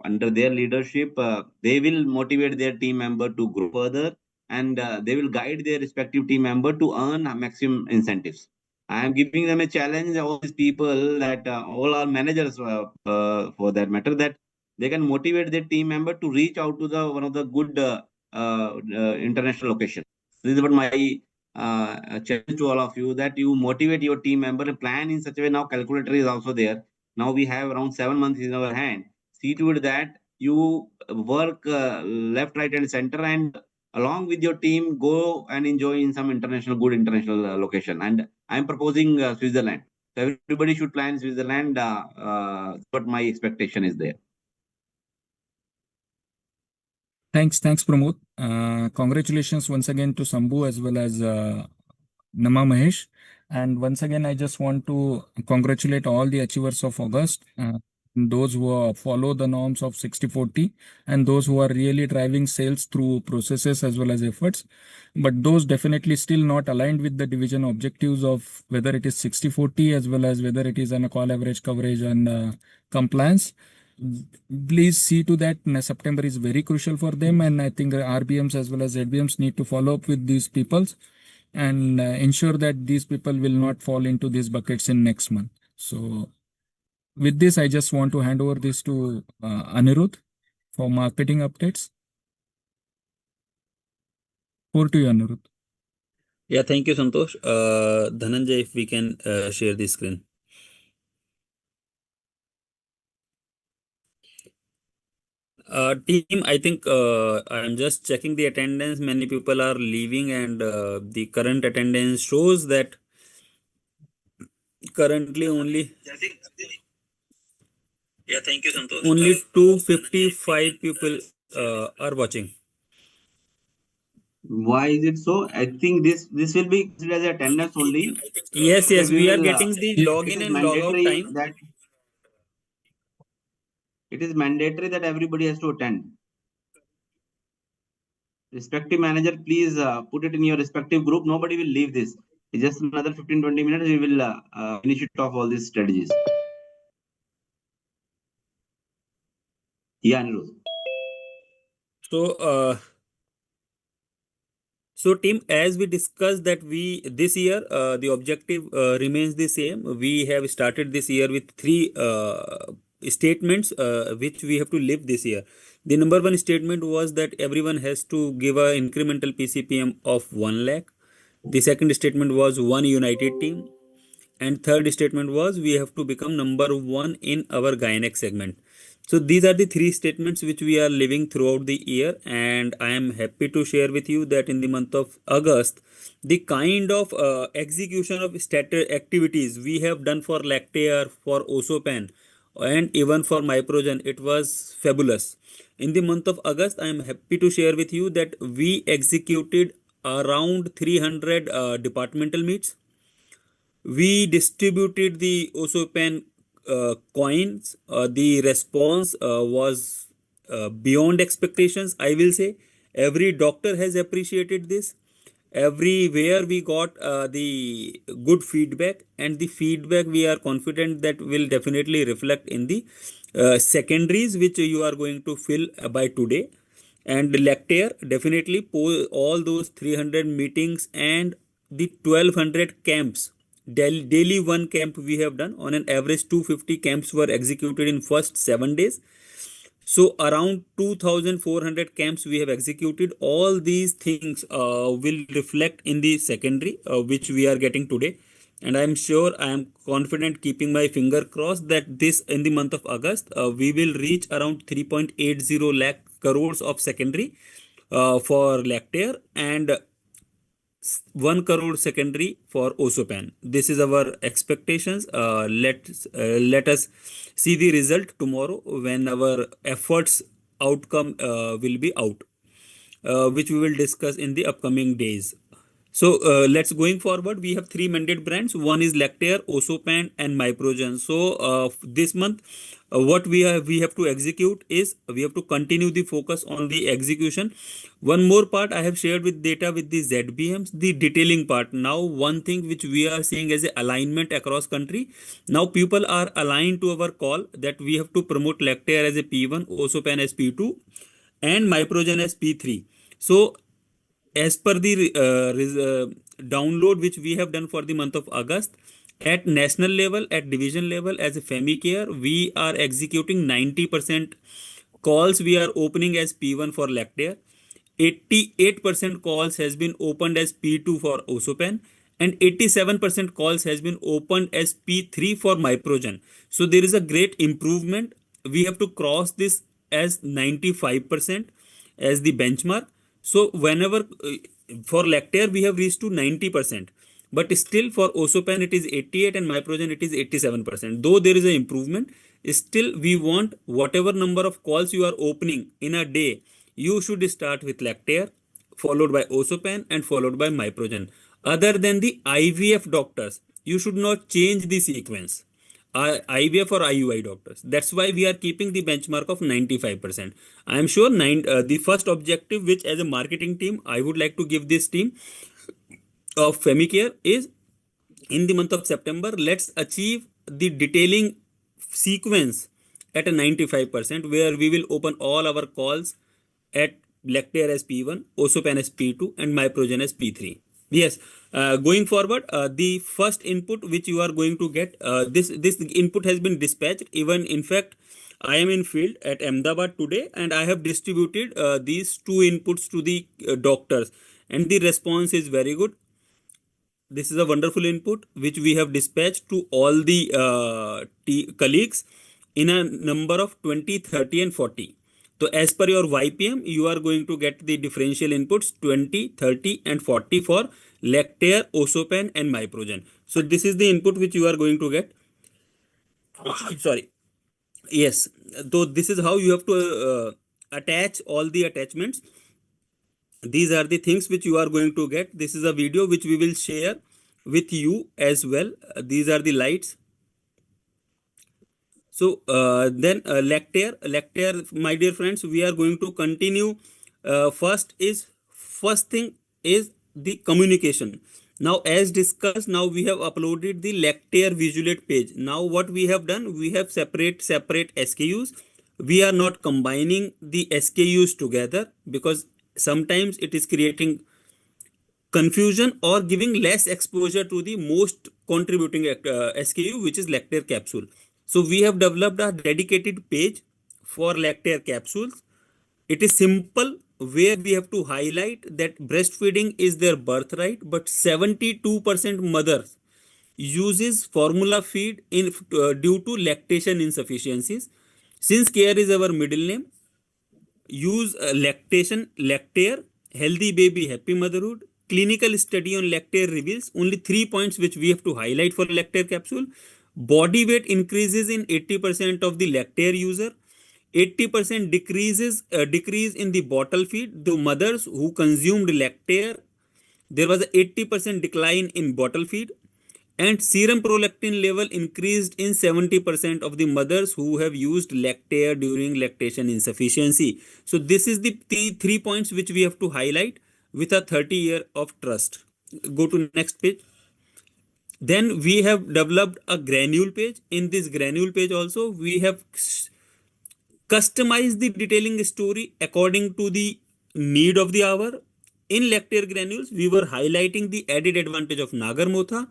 under their leadership, they will motivate their team member to grow further, and they will guide their respective team member to earn maximum incentives. I am giving them a challenge. All these people that all our managers, for that matter, that they can motivate their team member to reach out to the one of the good international locations. This is what my challenge to all of you, that you motivate your team member and plan in such a way. Now calculator is also there. Now we have around 7 months in our hand. See to it that you work left, right, and center, and along with your team, go and enjoy in some good international location. And I'm proposing Switzerland. So everybody should plan Switzerland. What my expectation is there. Thanks, Pramod. Congratulations once again to Sambhu as well as Nama Mahesh. And once again, I just want to congratulate all the achievers of August, those who follow the norms of 60/40, and those who are really driving sales through processes as well as efforts. But those definitely still not aligned with the division objectives of whether it is 60/40 as well as whether it is on a call average coverage and compliance. Please see to that. September is very crucial for them, and I think RBMs as well as ZBMs need to follow up with these peoples and ensure that these people will not fall into these buckets in next month. So with this, I just want to hand over this to Anirudh for marketing updates. Over to you, Anirudh. Yeah, thank you, Santosh. Dhananjay, if we can share the screen. Team, I think I'm just checking the attendance. Many people are leaving, and the current attendance shows that currently only. Yeah, thank you, Santosh. Only 255 people are watching. Why is it so? I think this will be considered as attendance only. Yes, Okay, we are will, getting the it login is and logout mandatory time. that it is mandatory that everybody has to attend. Respective manager, please put it in your respective group. Nobody will leave this. It's just another 15-20 minutes. We will finish it off all these strategies. Yeah, Anirudh. So team, as we discussed that this year the objective remains the same. We have started this year with 3 statements which we have to live this year. The number 1 statement was that everyone has to give a incremental PCPM of 1 lakh. The second statement was one united team. And third statement was we have to become number 1 in our gynec segment. So these are the 3 statements which we are living throughout the year, and I am happy to share with you that in the month of August, the kind of execution of activities we have done for Lactair, for Osopan, and even for Myprogen, it was fabulous. In the month of August, I am happy to share with you that we executed around 300 departmental meets. We distributed the Osopan coins. The response was beyond expectations, I will say. Every doctor has appreciated this. Everywhere we got the good feedback, and the feedback we are confident that will definitely reflect in the secondaries which you are going to fill by today. And Lactair definitely all those 300 meetings and the 1200 camps. Daily one camp we have done. On an average, 250 camps were executed in first 7 days. So around 2400 camps we have executed. All these things will reflect in the secondary which we are getting today. And I'm sure, I am confident, keeping my finger crossed, that this in the month of August we will reach around 3.80 lakh crores of secondary for Lactair, and 1 crore secondary for Osopan. This is our expectations. Let us see the result tomorrow when our efforts outcome will be out, which we will discuss in the upcoming days. So let's going forward. We have 3 mandate brands. One is Lactair, Osopan, and Myprogen. So this month, what we have to execute is we have to continue the focus on the execution. One more part I have shared with data with the ZBMs, the detailing part. Now one thing which we are seeing as a alignment across country. Now people are aligned to our call that we have to promote Lactair as a P1, Osopan as P2, and Myprogen as P3. So as per the download which we have done for the month of August, at national level, at division level, as a Femicare, we are executing 90% calls we are opening as P1 for Lactair. 88% calls has been opened as P2 for Osopan, and 87% calls has been opened as P3 for Myprogen. So there is a great improvement. We have to cross this as 95% as the benchmark. So whenever for Lactair we have reached to 90%, but still for Osopan it is 88 and Myprogen it is 87%. Though there is an improvement, still we want whatever number of calls you are opening in a day, you should start with Lactair, followed by Osopan and followed by Myprogen. Other than the IVF doctors, you should not change the sequence. IVF or IUI doctors. That's why we are keeping the benchmark of 95%. I am sure the first objective, which as a marketing team, I would like to give this team of Femicare is in the month of September, let's achieve the detailing sequence at a 95%, where we will open all our calls at Lactair as P1, Osopan as P2 and Myprogen as P3. Yes, going forward, the first input which you are going to get, this input has been dispatched. Even in fact, I am in field at Ahmedabad today and I have distributed these two inputs to the doctors and the response is very good. This is a wonderful input which we have dispatched to all the colleagues in a number of 20, 30 and 40. So as per your YPM, you are going to get the differential inputs 20, 30 and 40 for Lactair, Osopan and Myprogen. So this is the input which you are going to get. Sorry. Yes. So this is how you have to attach all the attachments. These are the things which you are going to get. This is a video which we will share with you as well. These are the lights. So then Lactair, my dear friends, we are going to continue. First thing is the communication. Now, as discussed, now we have uploaded the Lactair visualate page. Now what we have done, we have separate SKUs. We are not combining the SKUs together because sometimes it is creating confusion or giving less exposure to the most contributing SKU, which is Lactair capsule. So we have developed a dedicated page for Lactair capsules. It is simple, where we have to highlight that breastfeeding is their birthright, but 72% mothers uses formula feed due to lactation insufficiencies. Since care is our middle name, use Lactair, healthy baby, happy motherhood. Clinical study on Lactair reveals only 3 points which we have to highlight for Lactair capsule. Body weight increases in 80% of the Lactair user. 80% decrease in the bottle feed. The mothers who consumed Lactair, there was a 80% decline in bottle feed. And serum prolactin level increased in 70% of the mothers who have used Lactair during lactation insufficiency. So this is the 3 points which we have to highlight with a 30-year of trust. Go to next page. Then we have developed a granule page. In this granule page also, we have customized the detailing story according to the need of the hour. In Lactair granules, we were highlighting the added advantage of Nagar Motha.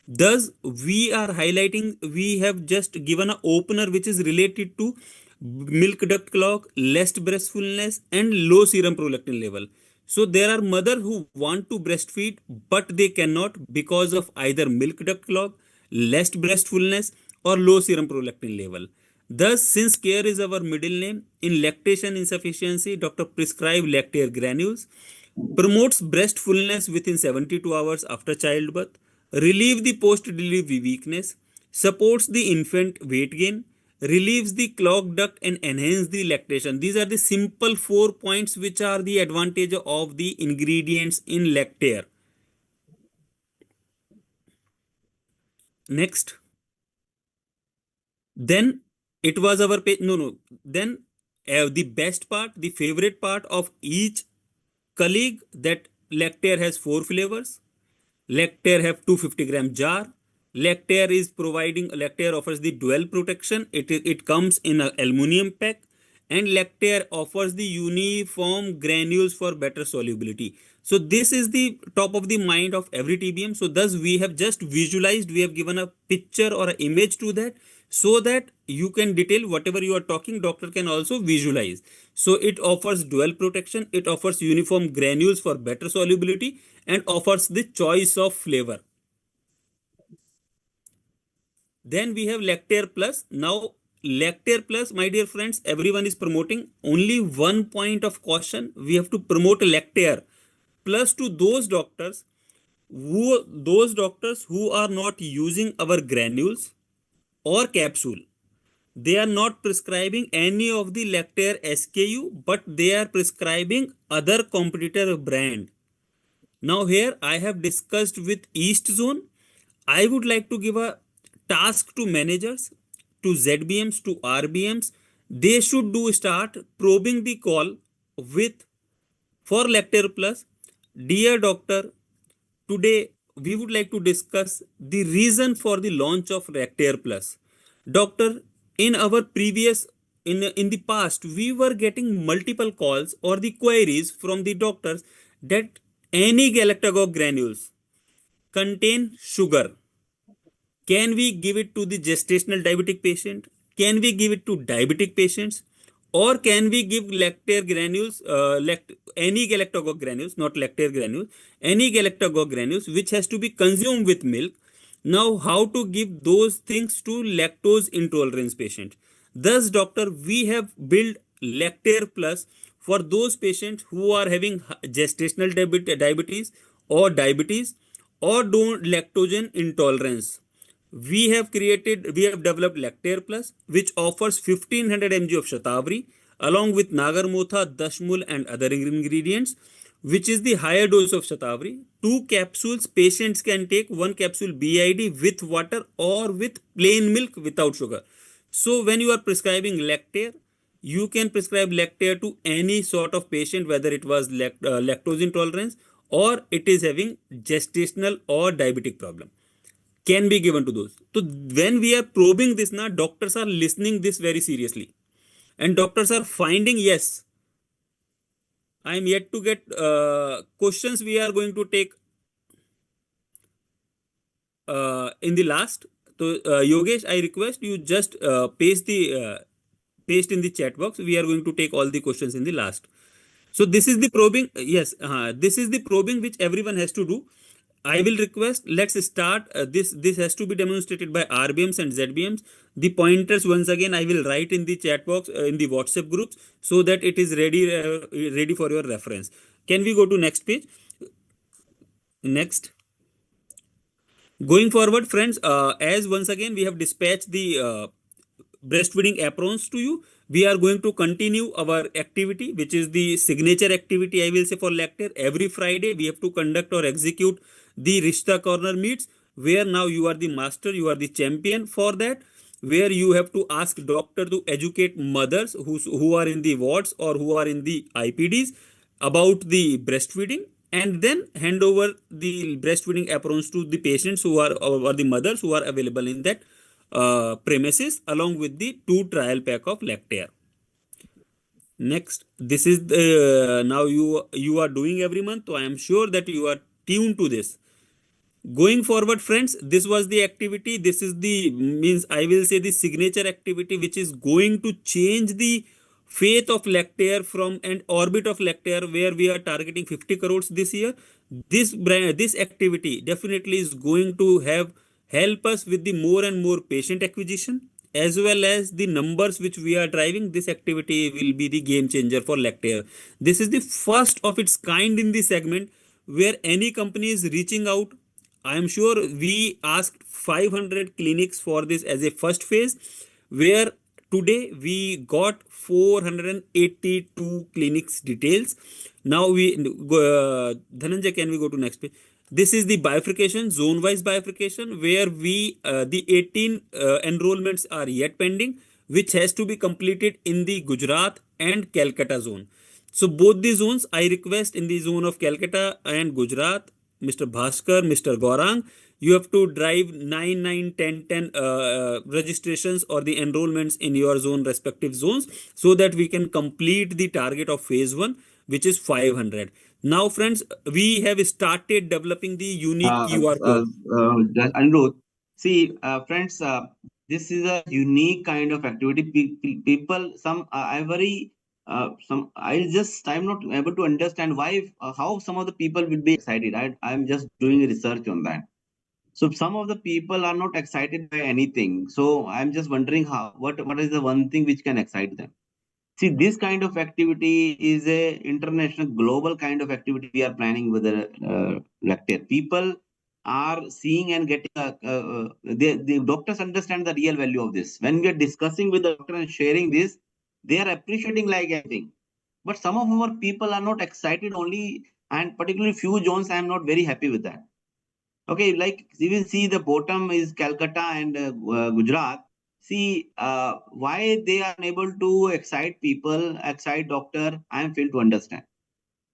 Thus, we are highlighting, we have just given an opener which is related to milk duct clog, less breastfulness and low serum prolactin level. So there are mothers who want to breastfeed, but they cannot because of either milk duct clog, less breastfulness or low serum prolactin level. Thus, since care is our middle name, in lactation insufficiency, doctor prescribe Lactair granules, promotes breastfulness within 72 hours after childbirth, relieve the post-delivery weakness, supports the infant weight gain, relieves the clogged duct and enhance the lactation. These are the simple 4 points which are the advantage of the ingredients in Lactair. Next. Then it was our page. Then the best part, the favorite part of each colleague, that Lactair has 4 flavors. Lactair have 250-gram jar. Lactair offers the dual protection. It comes in an aluminum pack, and Lactair offers the uniform granules for better solubility. So this is the top of the mind of every TBM. So thus we have just visualized, we have given a picture or an image to that, so that you can detail whatever you are talking, doctor can also visualize. So it offers dual protection, it offers uniform granules for better solubility, and offers the choice of flavor. Then we have Lactare Plus. Now, Lactare Plus, my dear friends, everyone is promoting. Only one point of caution: we have to promote Lactare Plus to those doctors who are not using our granules or capsule. They are not prescribing any of the Lactare SKU, but they are prescribing other competitor brand. Now here I have discussed with East Zone. I would like to give a task to managers, to ZBMs, to RBMs. They should start probing the call with, for Lactare Plus. Dear doctor, today we would like to discuss the reason for the launch of Lactare Plus. Doctor, in our previous in the past, we were getting multiple calls or the queries from the doctors that any galactagogue granules contain sugar. Can we give it to the gestational diabetic patient? Can we give it to diabetic patients? Or can we give Lactare granules, any galactagogue granules, not Lactare granules, any galactagogue granules which has to be consumed with milk? Now, how to give those things to lactose intolerance patient? Thus, doctor, we have built Lactare Plus for those patients who are having gestational diabetes or lactogen intolerance. We have developed Lactare Plus, which offers 1500 mg of Shatavari along with Nagarmotha, Dashmul and other ingredients, which is the higher dose of Shatavari. 2 capsules patients can take, 1 capsule BID with water or with plain milk without sugar. So when you are prescribing Lactare, you can prescribe Lactare to any sort of patient, whether it was lactose intolerance or it is having gestational or diabetic problem. Can be given to those. So when we are probing this now, doctors are listening this very seriously. And doctors are finding, yes, I am yet to get questions we are going to take in the last. So Yogesh, I request you just paste in the chat box. We are going to take all the questions in the last. So this is the probing. Yes, this is the probing which everyone has to do. I will request, let's start. This has to be demonstrated by RBMs and ZBMs. The pointers, once again, I will write in the chat box, in the WhatsApp groups, so that it is ready for your reference. Can we go to next page? Next. Going forward, friends, as once again we have dispatched the breastfeeding aprons to you, we are going to continue our activity, which is the signature activity, I will say, for Lactare. Every Friday we have to conduct or execute the Rishta Corner meets, where now you are the master, you are the champion for that, where you have to ask doctor to educate mothers who are in the wards or who are in the IPDs about the breastfeeding, and then hand over the breastfeeding aprons to the patients who are, or the mothers who are available in that premises, along with the 2 trial pack of Lactare. Next, this is the now you are doing every month, so I am sure that you are tuned to this. Going forward, friends, this was the activity. This is the I will say the signature activity, which is going to change the faith of Lactare from an orbit of Lactare, where we are targeting 50 crores this year. This activity definitely is going to help us with the more and more patient acquisition, as well as the numbers which we are driving. This activity will be the game changer for Lactare. This is the first of its kind in the segment where any company is reaching out. I am sure we asked 500 clinics for this as a first phase, where today we got 482 clinics details. Now we Dhananjay, can we go to next page? This is the bifurcation, zone-wise bifurcation, where we the 18 enrollments are yet pending, which has to be completed in the Gujarat and Calcutta zone. So both the zones, I request in the zone of Calcutta and Gujarat, Mr. Bhaskar, Mr. Gaurang, you have to drive 9, 9, 10, 10 registrations or the enrollments in your zone, respective zones, so that we can complete the target of phase 1, which is 500. Now, friends, we have started developing the unique QR code. Anirudh, see, friends, this is a unique kind of activity. People, some are very, I'm not able to understand why, how some of the people will be excited. I'm just doing research on that. So some of the people are not excited by anything. So I'm just wondering what is the one thing which can excite them? See, this kind of activity is a international, global kind of activity we are planning with the lecture. People are seeing and getting. The doctors understand the real value of this. When we are discussing with the doctor and sharing this, they are appreciating like anything. But some of our people are not excited only, and particularly few zones. I am not very happy with that. Okay, like you will see the bottom is Calcutta and Gujarat. See why they are unable to excite people, excite doctor. I am failed to understand.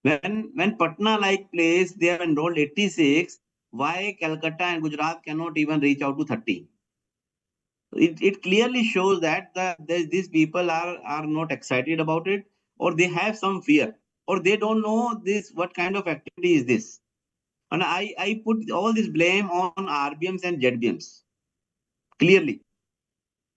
When Patna like place they have enrolled 86, why Calcutta and Gujarat cannot even reach out to 30? It clearly shows that these people are not excited about it, or they have some fear, or they don't know this what kind of activity is this. And I put all this blame on RBMs and ZBMs clearly.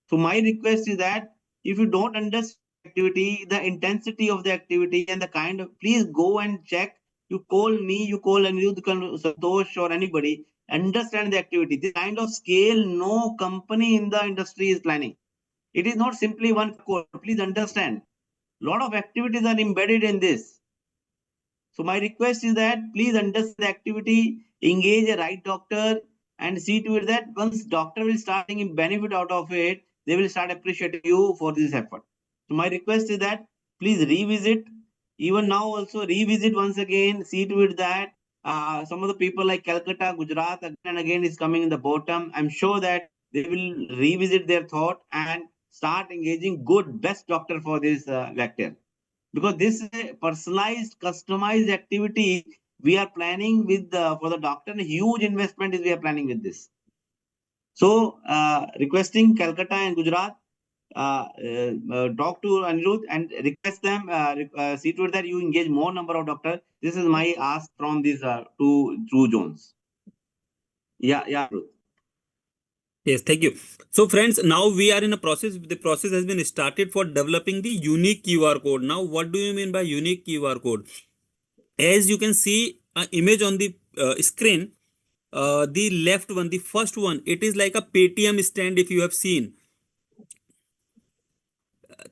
So my request is that if you don't understand activity, the intensity of the activity and the kind of, please go and check. You call me, you call Anirudh, Santosh or anybody, understand the activity. This kind of scale, no company in the industry is planning. It is not simply one code. Please understand. A lot of activities are embedded in this. So my request is that please understand the activity, engage a right doctor, and see to it that once doctor will start taking benefit out of it, they will start appreciating you for this effort. So my request is that please revisit, even now also revisit once again, see to it that some of the people like Calcutta, Gujarat again and again is coming in the bottom. I'm sure that they will revisit their thought and start engaging good, best doctor for this lecture, because this is a personalized, customized activity we are planning with for the doctor. A huge investment is we are planning with this. So requesting Calcutta and Gujarat, talk to Anirudh and request them, see to it that you engage more number of doctors. This is my ask from these two zones. Yeah, Anirudh. Yes, thank you. So friends, now we are in a process. The process has been started for developing the unique QR code. Now, what do you mean by unique QR code? As you can see an image on the screen, the left one, the first one, it is like a Paytm stand if you have seen.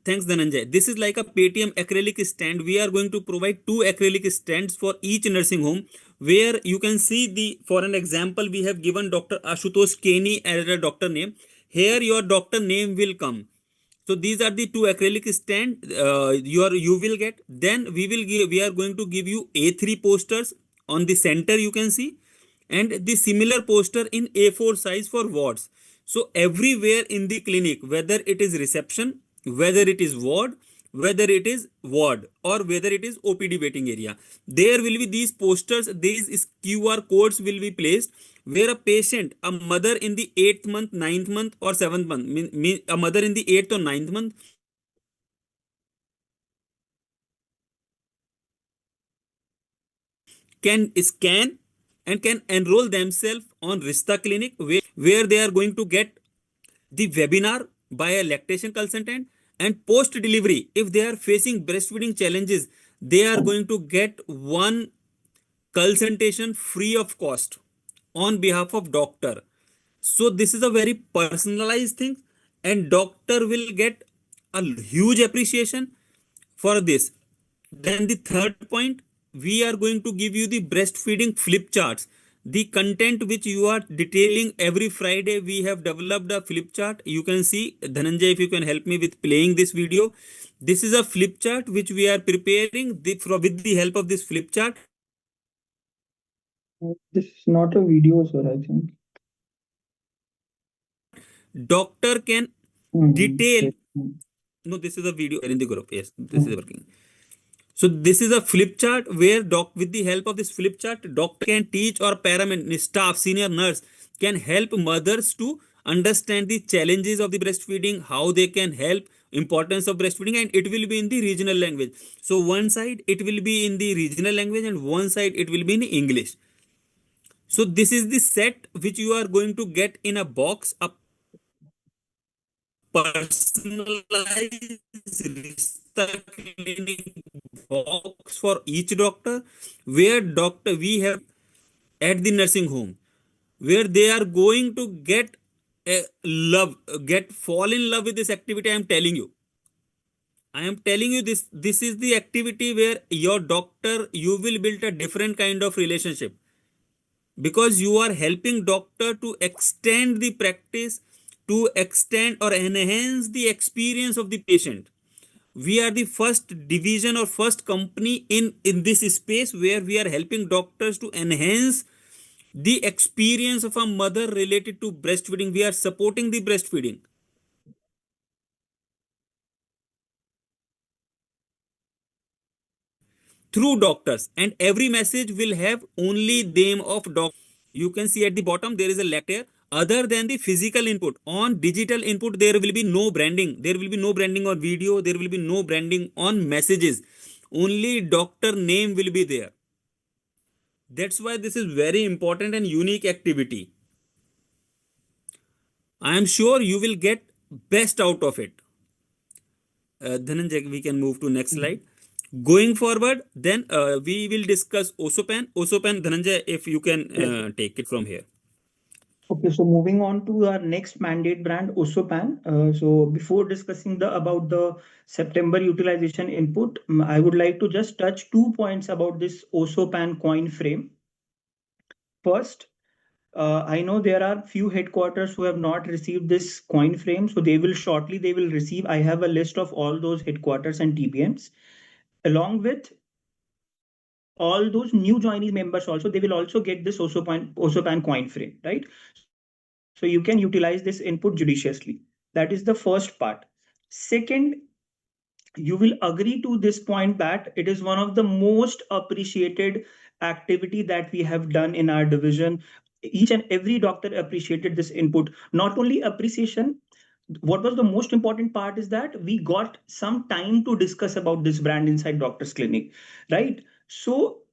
Thanks, Dhananjay. This is like a Paytm acrylic stand. We are going to provide 2 acrylic stands for each nursing home, where you can see for an example, we have given Dr. Ashutosh Keni as a doctor name. Here your doctor name will come. So these are the 2 acrylic stand you will get. Then we are going to give you A3 posters on the center, you can see, and the similar poster in A4 size for wards. So everywhere in the clinic, whether it is reception, whether it is ward, whether it is ward, or whether it is OPD waiting area, there will be these posters, these QR codes will be placed, where a patient, a mother in the 8th month, 9th month or 7th month, a mother in the 8th or 9th month can scan and can enroll themselves on Rista Clinic, where they are going to get the webinar by a lactation consultant, and post delivery, if they are facing breastfeeding challenges, they are going to get one consultation free of cost on behalf of doctor. So this is a very personalized thing, and doctor will get a huge appreciation for this. Then the third point, we are going to give you the breastfeeding flip charts. The content which you are detailing every Friday, we have developed a flip chart. You can see, Dhananjay, if you can help me with playing this video. This is a flip chart which we are preparing with the help of this flip chart. This is not a video, sir, I think. Doctor can detail. Yes. No, this is a video in the group. Yes, this is working. So this is a flip chart where with the help of this flip chart, doctor can teach, or paramedic staff, senior nurse can help mothers to understand the challenges of the breastfeeding, how they can help, importance of breastfeeding, and it will be in the regional language. So one side it will be in the regional language and one side it will be in English. So this is the set which you are going to get in a box, a personalized Rista Clinic box for each doctor, where doctor we have at the nursing home. where they are going to fall in love with this activity. I am telling you this is the activity where your doctor, you will build a different kind of relationship, because you are helping doctor to extend the practice, to extend or enhance the experience of the patient. We are the first division or first company in this space where we are helping doctors to enhance the experience of a mother related to breastfeeding. We are supporting the breastfeeding through doctors, and every message will have only name of doctor. You can see at the bottom there is a letter. Other than the physical input, on digital input there will be no branding. There will be no branding on video. There will be no branding on messages. Only doctor name will be there. That's why this is very important and unique activity. I am sure you will get best out of it. Dhananjay, we can move to next slide. Going forward, then we will discuss Osopan. Osopan, Dhananjay, if you can take it from here. Okay, so moving on to our next mandate brand, Osopan. So before discussing about the September utilization input, I would like to just touch 2 points about this Osopan coin frame. First, I know there are few headquarters who have not received this coin frame, so they will receive. I have a list of all those headquarters and TBMs, along with all those new joinees members also. They will also get this Osopan coin frame, right? So you can utilize this input judiciously. That is the first part. Second, you will agree to this point that it is one of the most appreciated activity that we have done in our division. Each and every doctor appreciated this input. Not only appreciation, what was the most important part is that we got some time to discuss about this brand inside doctor's clinic, right? So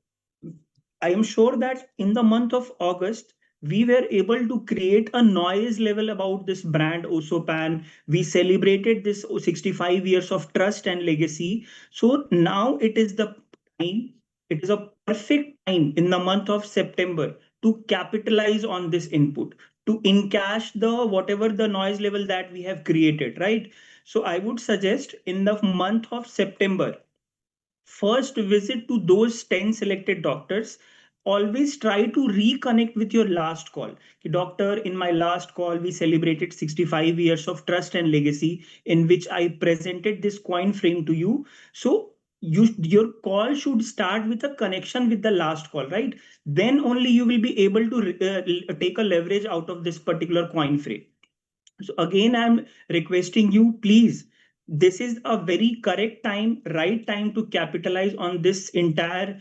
I am sure that in the month of August, we were able to create a noise level about this brand Osopan. We celebrated this 65 years of trust and legacy. So now it is the time, it is a perfect time in the month of September to capitalize on this input, to encash the whatever the noise level that we have created, right? So I would suggest in the month of September, first visit to those 10 selected doctors. Always try to reconnect with your last call. Doctor, in my last call we celebrated 65 years of trust and legacy, in which I presented this coin frame to you. So your call should start with a connection with the last call, right? Then only you will be able to take a leverage out of this particular coin frame. So again, I'm requesting you, please, this is a very correct time, right time to capitalize on this entire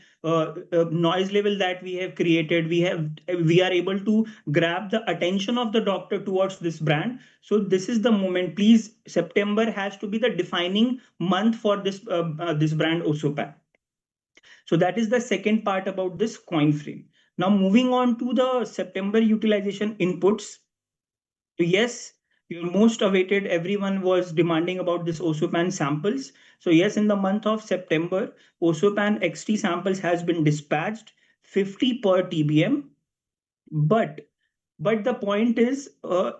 noise level that we have created. We are able to grab the attention of the doctor towards this brand. So this is the moment. Please, September has to be the defining month for this brand Osopan. So that is the second part about this coin frame. Now moving on to the September utilization inputs. Yes, your most awaited, everyone was demanding about this Osopan samples. So yes, in the month of September, Osopan XT samples has been dispatched, 50 per TBM. But the point is,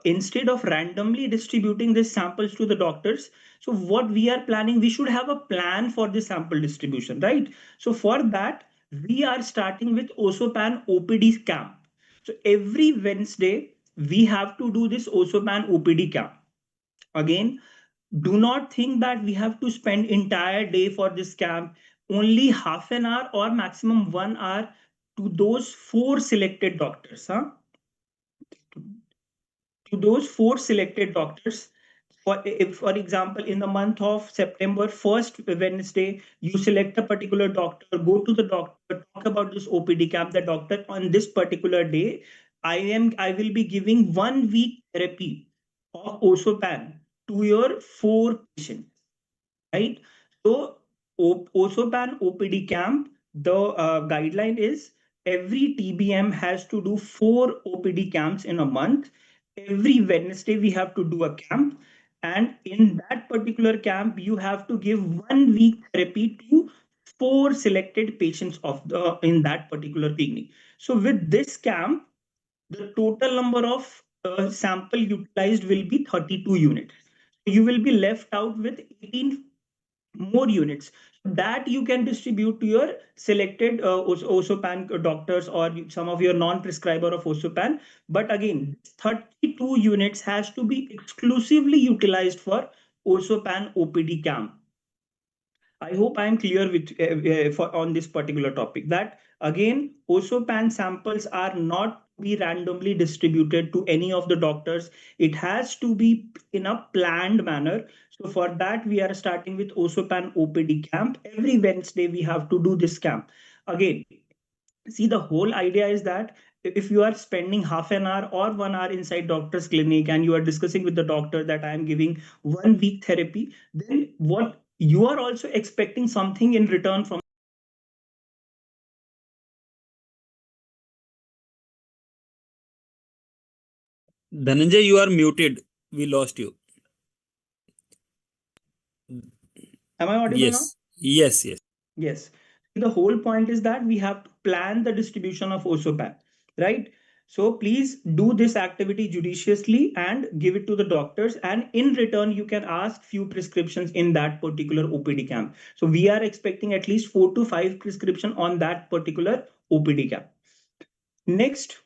instead of randomly distributing these samples to the doctors, so what we are planning, we should have a plan for the sample distribution, right? So for that, we are starting with Osopan OPD camp. So every Wednesday, we have to do this Osopan OPD camp. Again, do not think that we have to spend entire day for this camp. Only half an hour or maximum 1 hour to those 4 selected doctors. To those 4 selected doctors. For example, in the month of September, first Wednesday, you select a particular doctor, go to the doctor, talk about this OPD camp. The doctor, on this particular day, I will be giving 1 week therapy of Osopan to your 4 patients, right? So Osopan OPD camp, the guideline is every TBM has to do 4 OPD camps in a month. Every Wednesday we have to do a camp, and in that particular camp you have to give 1 week therapy to 4 selected patients of the in that particular clinic. So with this camp, the total number of sample utilized will be 32 units. You will be left out with 18 more units that you can distribute to your selected Osopan doctors or some of your non-prescriber of Osopan. But again, 32 units has to be exclusively utilized for Osopan OPD camp. I hope I am clear with on this particular topic. That again, Osopan samples are not be randomly distributed to any of the doctors. It has to be in a planned manner. So for that, we are starting with Osopan OPD camp. Every Wednesday, we have to do this camp. Again, see, the whole idea is that if you are spending half an hour or 1 hour inside doctor's clinic and you are discussing with the doctor that I am giving 1 week therapy, then what you are also expecting something in return from. Dhananjay, you are muted. We lost you. Am I audible now? Yes. Yes. The whole point is that we have to plan the distribution of Osopan, right? So please do this activity judiciously and give it to the doctors. And in return, you can ask few prescriptions in that particular OPD camp. So we are expecting at least 4 to 5 prescription on that particular OPD camp. Next,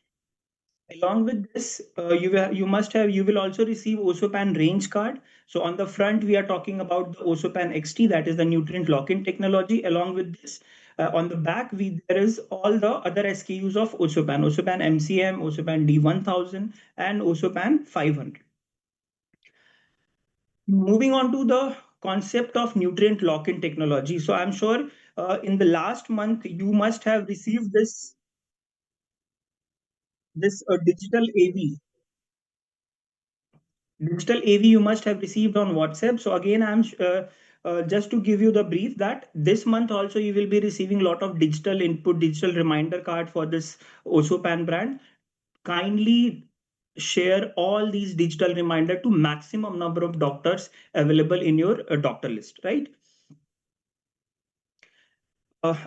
along with this, you will also receive Osopan range card. So on the front, we are talking about the Osopan XT, that is the nutrient lock-in technology. Along with this, on the back, there is all the other SKUs of Osopan, Osopan MCM, Osopan D1000, and Osopan 500. Moving on to the concept of nutrient lock-in technology. So I'm sure in the last month, you must have received this digital AV. Digital AV you must have received on WhatsApp. So again, I'm just to give you the brief that this month also you will be receiving a lot of digital input, digital reminder card for this Osopan brand. Kindly share all these digital reminder to maximum number of doctors available in your doctor list, right?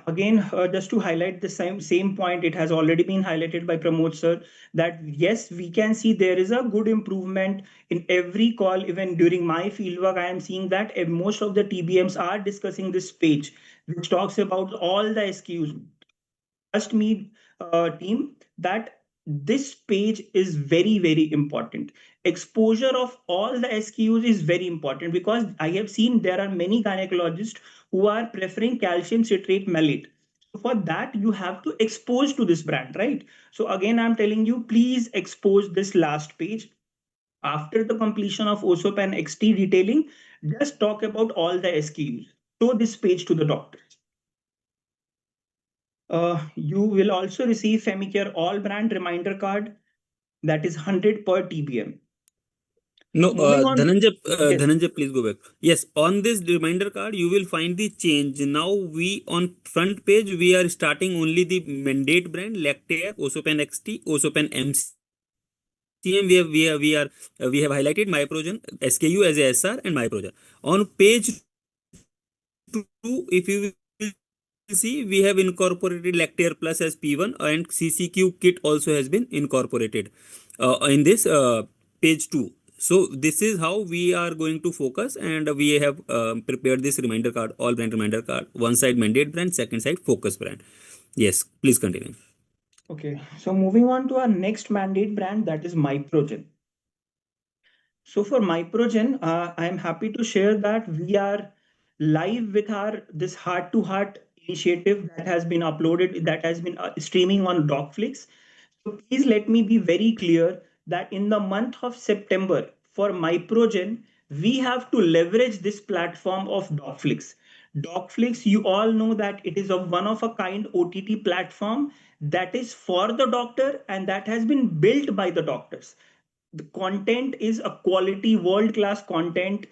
Again, just to highlight the same point, it has already been highlighted by Pramod sir that yes, we can see there is a good improvement in every call. Even during my fieldwork, I am seeing that most of the TBMs are discussing this page, which talks about all the SKUs. Trust me, team, that this page is very, very important. Exposure of all the SKUs is very important because I have seen there are many gynecologists who are preferring calcium citrate malate. So for that, you have to expose to this brand, right? So again, I'm telling you, please expose this last page. After the completion of Osopan XT detailing, just talk about all the SKUs. Show this page to the doctor. You will also receive Femicare all brand reminder card that is 100 per TBM. No, Moving on. Dhananjay, Yes. Dhananjay, please go back. Yes, on this reminder card, you will find the change. Now we on front page, we are starting only the mandate brand, Lactair, Osopan XT, Osopan MCM. We have highlighted MyProgen SKU as a SR and MyProgen. On page 2, if you will see, we have incorporated Lactair Plus as P1 and CCQ kit also has been incorporated in this page 2. So this is how we are going to focus, and we have prepared this reminder card, all brand reminder card. One side mandate brand, second side focus brand. Yes, please continue. Okay, so moving on to our next mandate brand, that is MyProgen. So for MyProgen, I am happy to share that we are live with our this heart to heart initiative that has been uploaded, that has been streaming on Docflix. So please let me be very clear that in the month of September for MyProgen, we have to leverage this platform of Docflix. Docflix, you all know that it is a one of a kind OTT platform that is for the doctor and that has been built by the doctors. The content is a quality world class content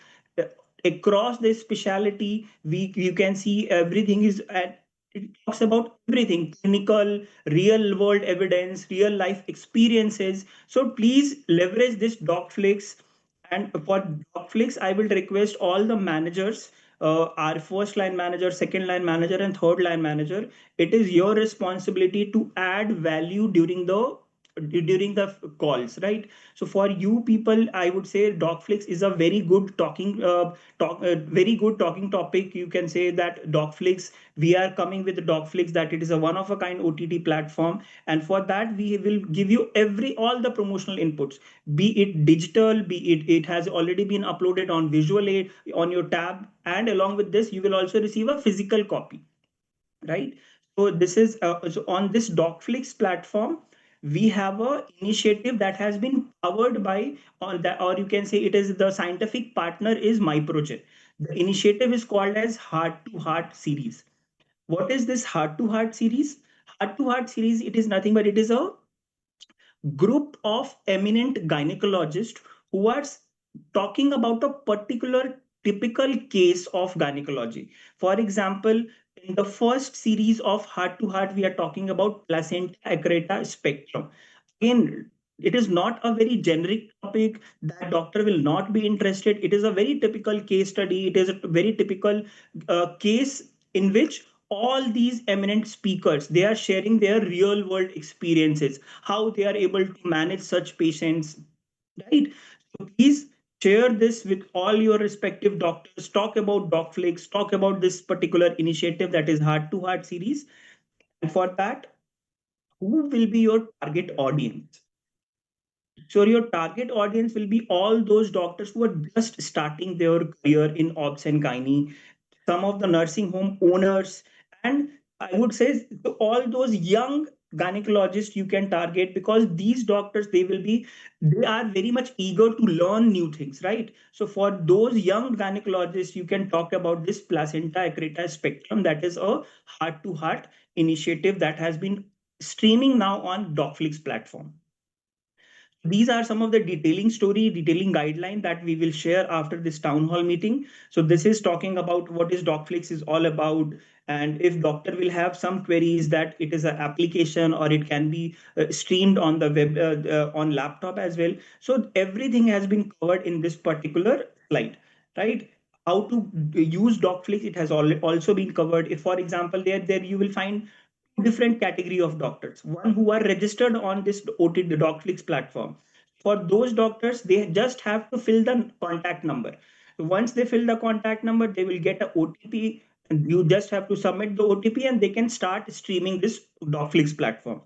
across the specialty. You can see everything is at, it talks about everything clinical, real world evidence, real life experiences. So please leverage this Docflix. And for Docflix, I will request all the managers, our first line manager, second line manager, and third line manager. It is your responsibility to add value during the during the calls, right? So for you people, I would say Docflix is a very good very good talking topic. You can say that Docflix, we are coming with Docflix, that it is a one of a kind OTT platform, and for that we will give you all the promotional inputs, be it digital, be it has already been uploaded on visual aid on your tab, and along with this you will also receive a physical copy, right? So this is so on this Docflix platform, we have a initiative that has been powered by, or you can say it is the scientific partner is my project. The initiative is called as Heart to Heart series. What is this Heart to Heart series? Heart to Heart series, it is nothing but it is a group of eminent gynecologists who are talking about a particular typical case of gynecology. For example, in the first series of Heart to Heart, we are talking about placenta accreta spectrum. Again, it is not a very generic topic that doctor will not be interested. It is a very typical case study. It is a very typical case in which all these eminent speakers, they are sharing their real world experiences, how they are able to manage such patients, right? So please share this with all your respective doctors. Talk about Docflix, talk about this particular initiative that is Heart to Heart series. And for that, who will be your target audience? So your target audience will be all those doctors who are just starting their career in obs and gynae, some of the nursing home owners, and I would say all those young gynecologists you can target, because these doctors, they are very much eager to learn new things, right? So for those young gynecologists, you can talk about this placenta accreta spectrum, that is a heart to heart initiative that has been streaming now on Docflix platform. These are some of the detailing guideline that we will share after this town hall meeting. So this is talking about what is Docflix is all about, and if doctor will have some queries, that it is an application or it can be streamed on the web, on laptop as well. So everything has been covered in this particular slide, right? How to use Docflix, it has also been covered. If, for example, there you will find different category of doctors. One who are registered on this OTT Docflix platform. For those doctors, they just have to fill the contact number. Once they fill the contact number, they will get a OTP. And you just have to submit the OTP and they can start streaming this Docflix platform.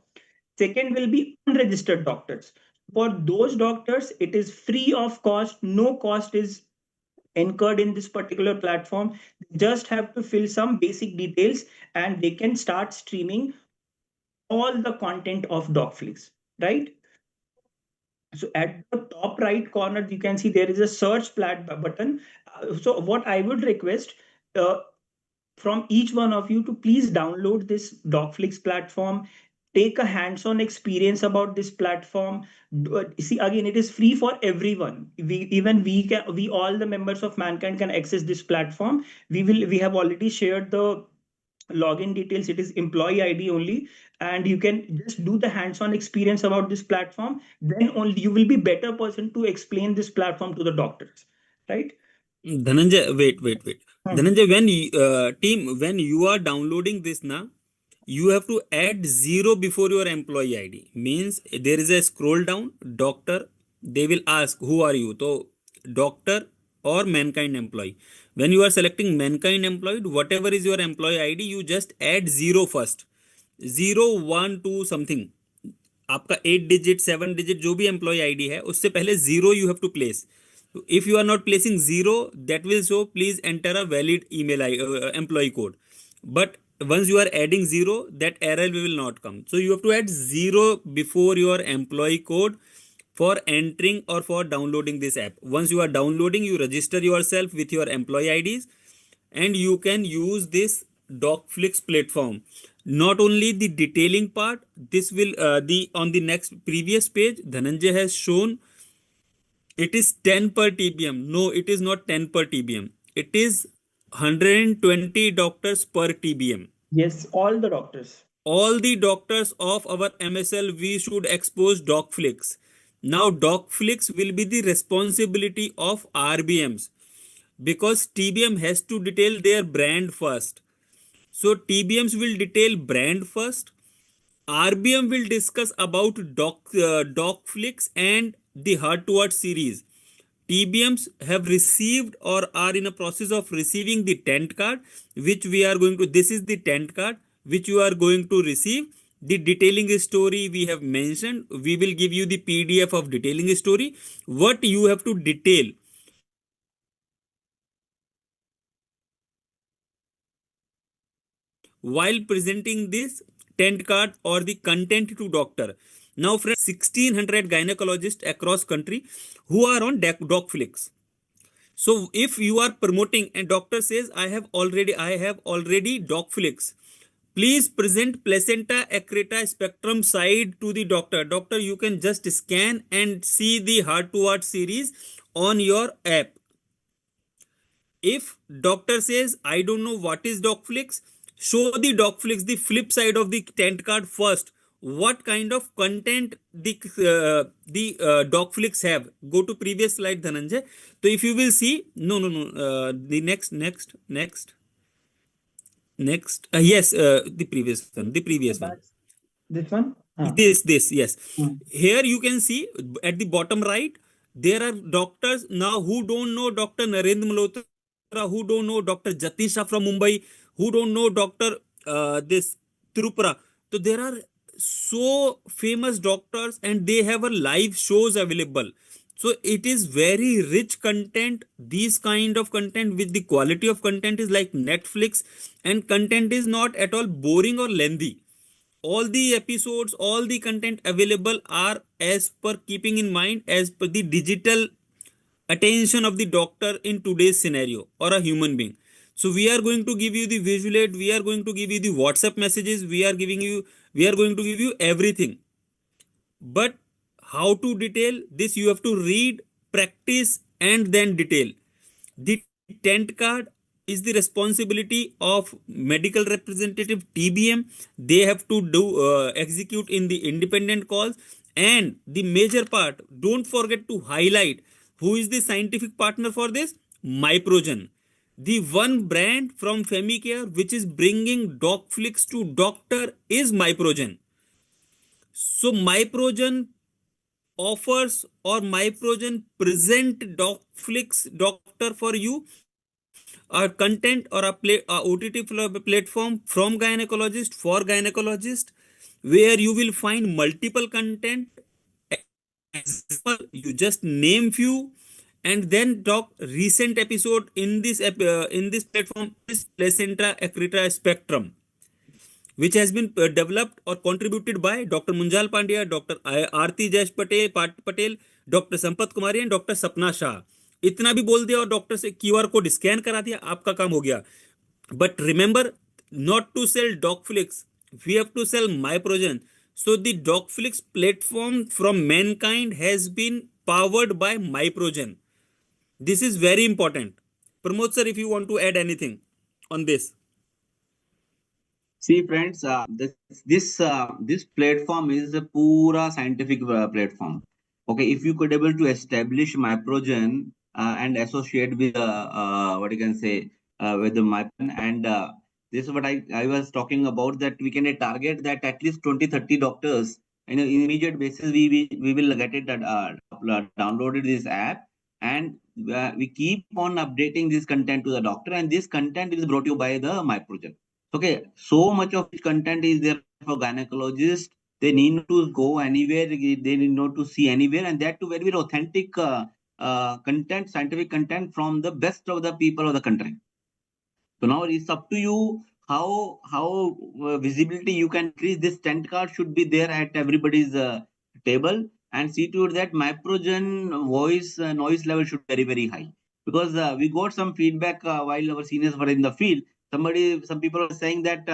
Second will be unregistered doctors. For those doctors, it is free of cost. No cost is incurred in this particular platform. They just have to fill some basic details and they can start streaming all the content of Docflix, right? So at the top right corner, you can see there is a search button. So what I would request uh, from each one of you to please download this Docflix platform, take a hands-on experience about this platform. See, again, it is free for everyone. We all the members of mankind can access this platform. We have already shared the login details. It is employee ID only, and you can just do the hands-on experience about this platform. Then only you will be better person to explain this platform to the doctors, right? Dhananjay, wait. Dhananjay, when you are downloading this now, you have to add 0 before your employee ID. Means there is a scroll down, doctor, they will ask, who are you? So doctor or mankind employee. When you are selecting mankind employee, whatever is your employee ID, you just add 0 first. 0, 1, 2 something. आपका 8 digit 7 digit जो भी employ ID है उससे पहले 0 you have to place. If you are not placing 0, that will show please enter a valid email employee code. But once you are adding 0, that error will not come. So you have to add 0 before your employee code for entering or for downloading this app. Once you are downloading, you register yourself with your employee IDs and you can use this Docflix platform. Not only the detailing part, this will the on the next previous page Dhananjay has shown it is 10 per TBM. No, it is not 10 per TBM. It is 120 doctors per TBM. Yes, all the doctors. All the doctors of our MSL, we should expose Docflix. Now, Docflix will be the responsibility of RBMs because TBM has to detail their brand first. So, TBMs will detail brand first. RBM will discuss about Docflix and the Heart to Heart series. TBMs have received or are in a process of receiving the tent card, which we are going to, this is the tent card, which you are going to receive. The detailing story we have mentioned, we will give you the PDF of detailing story. What you have to detail. While presenting this tent card or the content to doctor. Now friends, 1600 gynecologists across country who are on Docflix. So if you are promoting and doctor says I have already Docflix, please present placenta accreta spectrum side to the doctor. Doctor, you can just scan and see the heart to heart series on your app. If doctor says I don't know what is Docflix, show the Docflix, the flip side of the tent card first. What kind of content the Docflix have? Go to previous slide, Dhananjay. So if you will see, the next. Yes, the previous one, This one? This, yes. Here you can see at the bottom right, there are doctors now who don't know Dr. Narendra Malhotra, who don't know Dr. Jatisha from Mumbai, who don't know Dr. This Tripura. So there are so famous doctors and they have a live shows available. So it is very rich content. These kind of content with the quality of content is like Netflix, and content is not at all boring or lengthy. All the episodes, all the content available are as per keeping in mind as per the digital attention of the doctor in today's scenario or a human being. So we are going to give you the visual aid, we are going to give you the WhatsApp messages, we are going to give you everything. But how to detail this, you have to read, practice and then detail. The tent card is the responsibility of medical representative TBM. They have to do execute in the independent calls. And the major part, don't forget to highlight who is the scientific partner for this. Myprogen, the one brand from Femicare which is bringing Docflix to doctor is Myprogen. So Myprogen offers or Myprogen present Docflix doctor for you a content or a OTT platform from gynecologist for gynecologist, where you will find multiple content. Example, you just name few and then talk recent episode in this platform is placenta accreta spectrum, which has been developed or contributed by Dr. Munjal Pandya, Dr. Aarti Jash Patel, Dr. Sampat Kumari and Dr. Sapna Shah. इतना भी बोल दिया और doctor से QR code scan करा दिया, आपका काम हो गया. But remember not to sell Docflix. We have to sell Myprogen. So the Docflix platform from Mankind has been powered by Myprogen. This is very important. Pramod sir, if you want to add anything on this. See, friends, this platform is a pura scientific platform. Okay, if you could able to establish Myprogen and associate with what you can say with the Myprogen, and this is what I was talking about, that we can target that at least 20-30 doctors in an immediate basis. We will get it downloaded this app, and we keep on updating this content to the doctor, and this content is brought to you by the Myprogen. Okay, so much of content is there for gynecologists. They need to go anywhere. They need not to see anywhere, and that too very, very authentic content, scientific content from the best of the people of the country. So now it's up to you how visibility you can increase. This tent card should be there at everybody's table, and see to it that Myprogen voice noise level should be very, very high, because we got some feedback while our seniors were in the field. Some people are saying that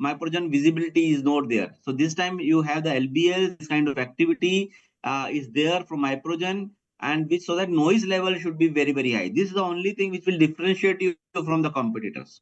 Myprogen visibility is not there. So this time you have the LBL, this kind of activity is there from Myprogen, and which so that noise level should be very, very high. This is the only thing which will differentiate you from the competitors.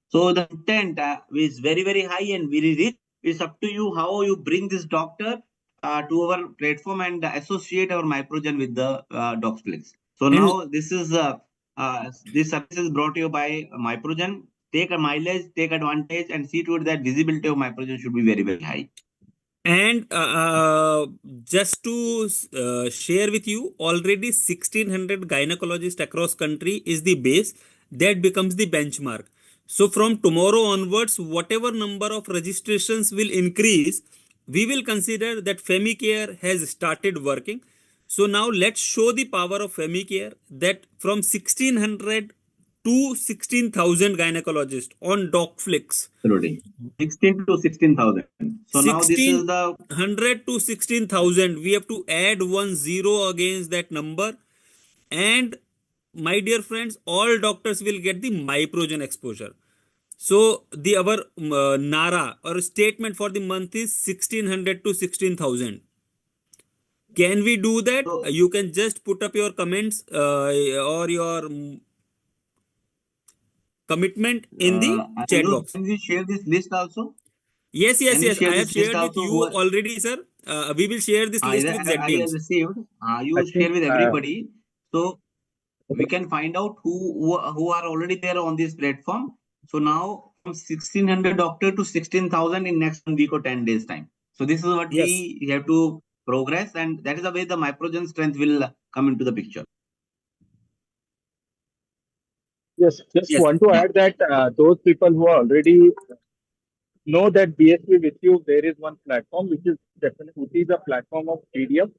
So the content is very, very high and very rich. It's up to you how you bring this doctor to our platform and associate our Myprogen with the Docflix. So now this service is brought to you by Myprogen. Take a mileage, take advantage, and see to it that visibility of Myprogen should be very, very high. And just to share with you, already 1600 gynecologists across country is the base that becomes the benchmark. So from tomorrow onwards, whatever number of registrations will increase, we will consider that Femicare has started working. So now let's show the power of Femicare, that from 1600 to 16,000 gynecologists on Docflix. Absolutely. 16 to 16,000. So now this is the 1600 to 16,000. We have to add 10 against that number. And my dear friends, all doctors will get the Myprogen exposure. So the our Nara or statement for the month is 1600 to 16,000. Can we do that? So- You can just put up your comments or your commitment in the chat Anirudh, box. can we share this list also? Yes, yes, Can we yes. share I have this list shared with also? you already, sir. We will share this list with I have ZBMs. received. You I share think, with everybody. So we can find out who are already there on this platform. So now from 1600 doctor to 16,000 in next 1 week or 10 days time. So this is what Yes. we have to progress, and that is the way the Myprogen strength will come into the picture. Yes, just Yes. want to add that those people who are already know that BSP with you, there is one platform which is definitely a platform of PDF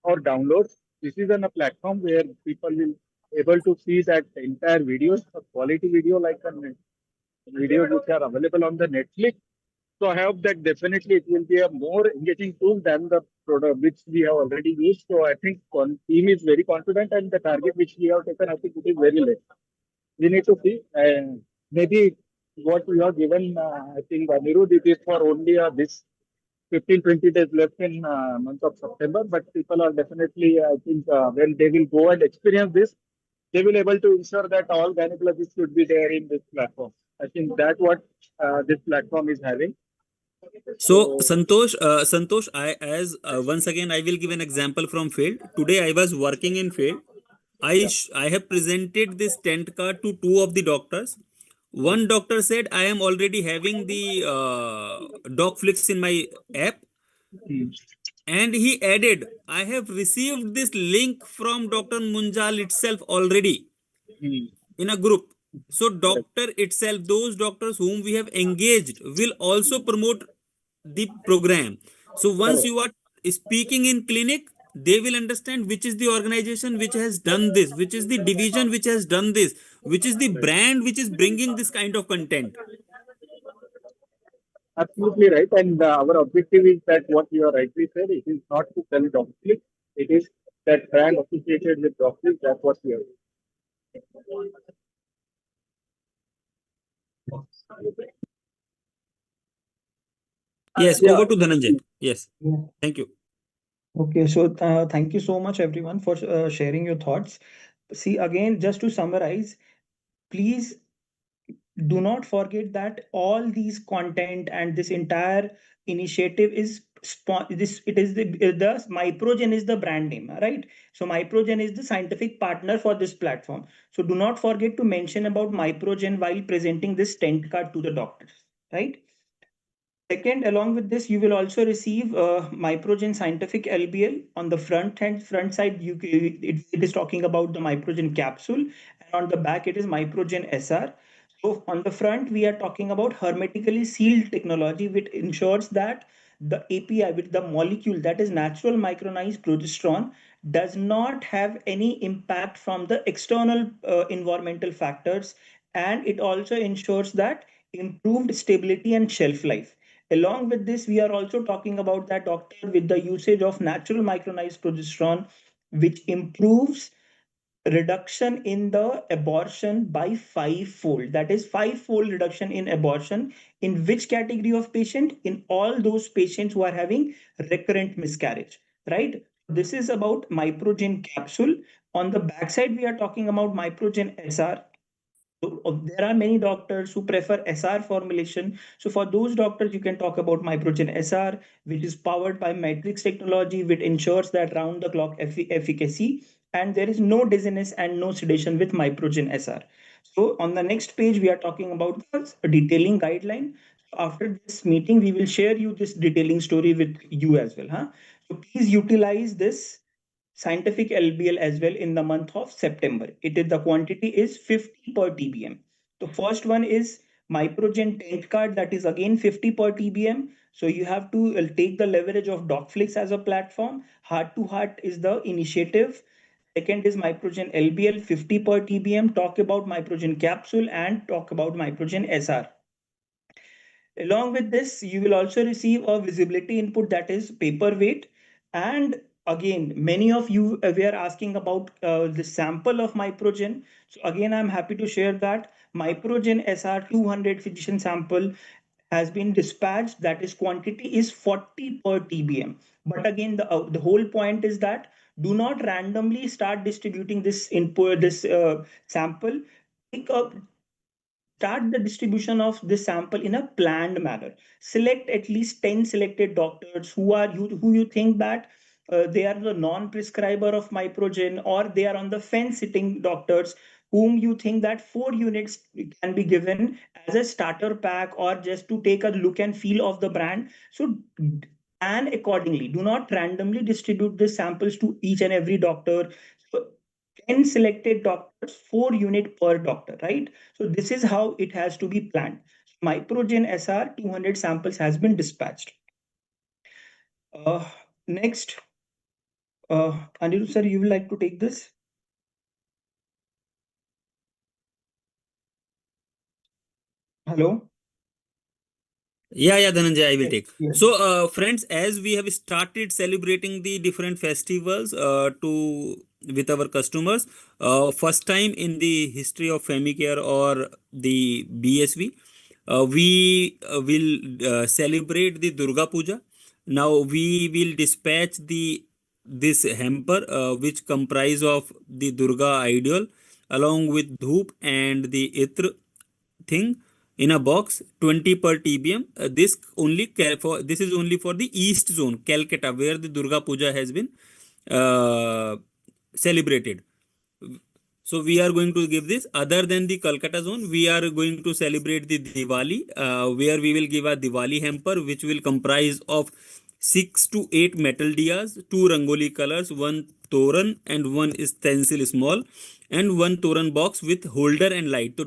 or downloads. This is a platform where people will able to see that entire videos, a quality video like a videos which are available on the Netflix. So I hope that definitely it will be a more engaging tool than the product which we have already used. So I think team is very confident, and the target which we have taken, I think it is very less. We need to see, and maybe what we have given, I think Anirudh, it is for only this 15-20 days left in month of September, but people are definitely, I think, when they will go and experience this, they will able to ensure that all gynecologists should be there in this platform. I think that what this platform is having. So Santosh, I as once again I will give an example from field. Today I was working in field. I have presented this tent card to two of the doctors. One doctor said I am already having the Docflix in my app, and he added I have received this link from Dr. Munjal itself already in a group. So doctor itself, those doctors whom we have engaged will also promote the program. So once you are speaking in clinic, they will understand which is the organization which has done this, which is the division which has done this, which is the brand which is bringing this kind of content. Absolutely right. And our objective is that what you are rightly said, it is not to sell Docflick. It is that brand associated with Docflick. That's what we are doing. Yes, Yeah. over to Dhananjay. Yes, Yeah. thank you. Okay, so thank you so much, everyone, for sharing your thoughts. See, again, just to summarize, please do not forget that all these content and this entire initiative is this it is the Myprogen is the brand name, right? So Myprogen is the scientific partner for this platform. So do not forget to mention about Myprogen while presenting this tent card to the doctors, right? Second, along with this, you will also receive Myprogen Scientific LBL on the front side. It is talking about the Myprogen capsule, and on the back it is Myprogen SR. So on the front, we are talking about hermetically sealed technology, which ensures that the API with the molecule that is natural micronized progesterone does not have any impact from the external environmental factors, and it also ensures that improved stability and shelf life. Along with this, we are also talking about that doctor with the usage of natural micronized progesterone, which improves reduction in the abortion by fivefold. That is fivefold reduction in abortion. In which category of patient? In all those patients who are having recurrent miscarriage, right? This is about Myprogen capsule. On the backside, we are talking about Myprogen SR. So, there are many doctors who prefer SR formulation. So for those doctors, you can talk about Myprogen SR, which is powered by Matrix technology, which ensures that round the clock efficacy, and there is no dizziness and no sedation with Myprogen SR. So on the next page, we are talking about the detailing guideline. After this meeting, we will share you this detailing story with you as well. So please utilize this scientific LBL as well in the month of September. The quantity is 50 per TBM. The first one is Myprogen tent card, that is again 50 per TBM. So you have to take the leverage of Docflick as a platform. Heart to Heart is the initiative. Second is Myprogen LBL 50 per TBM. Talk about Myprogen capsule and talk about Myprogen SR. Along with this, you will also receive a visibility input, that is paperweight. And again, many of you were asking about the sample of Myprogen. So again, I'm happy to share that Myprogen SR 200 physician sample has been dispatched. That is quantity is 40 per TBM. But again, the whole point is that do not randomly start distributing this input, this sample. Take up Start the distribution of this sample in a planned manner. Select at least 10 selected doctors who you think that they are the non-prescriber of Myprogen, or they are on the fence sitting doctors whom you think that 4 units can be given as a starter pack or just to take a look and feel of the brand. So and accordingly, do not randomly distribute the samples to each and every doctor. So 10 selected doctors, 4 unit per doctor, right? So this is how it has to be planned. Myprogen SR 200 samples has been dispatched. Next, Anirudh sir, you would like to take this? Hello? Yeah, Dhananjay, I will Yes, take. yes. So, friends, as we have started celebrating the different festivals with our customers, first time in the history of Femicare or the BSV, we will celebrate the Durga Puja. Now we will dispatch this hamper, which comprise of the Durga idol along with dhoop and the itr thing in a box, 20 per TBM. This is only for the east zone, Calcutta, where the Durga Puja has been uh, celebrated. So we are going to give this. Other than the Calcutta zone, we are going to celebrate the Diwali, where we will give a Diwali hamper, which will comprise of 6 to 8 metal diyas, 2 rangoli colors, 1 toran and 1 stencil small, and 1 toran box with holder and light. So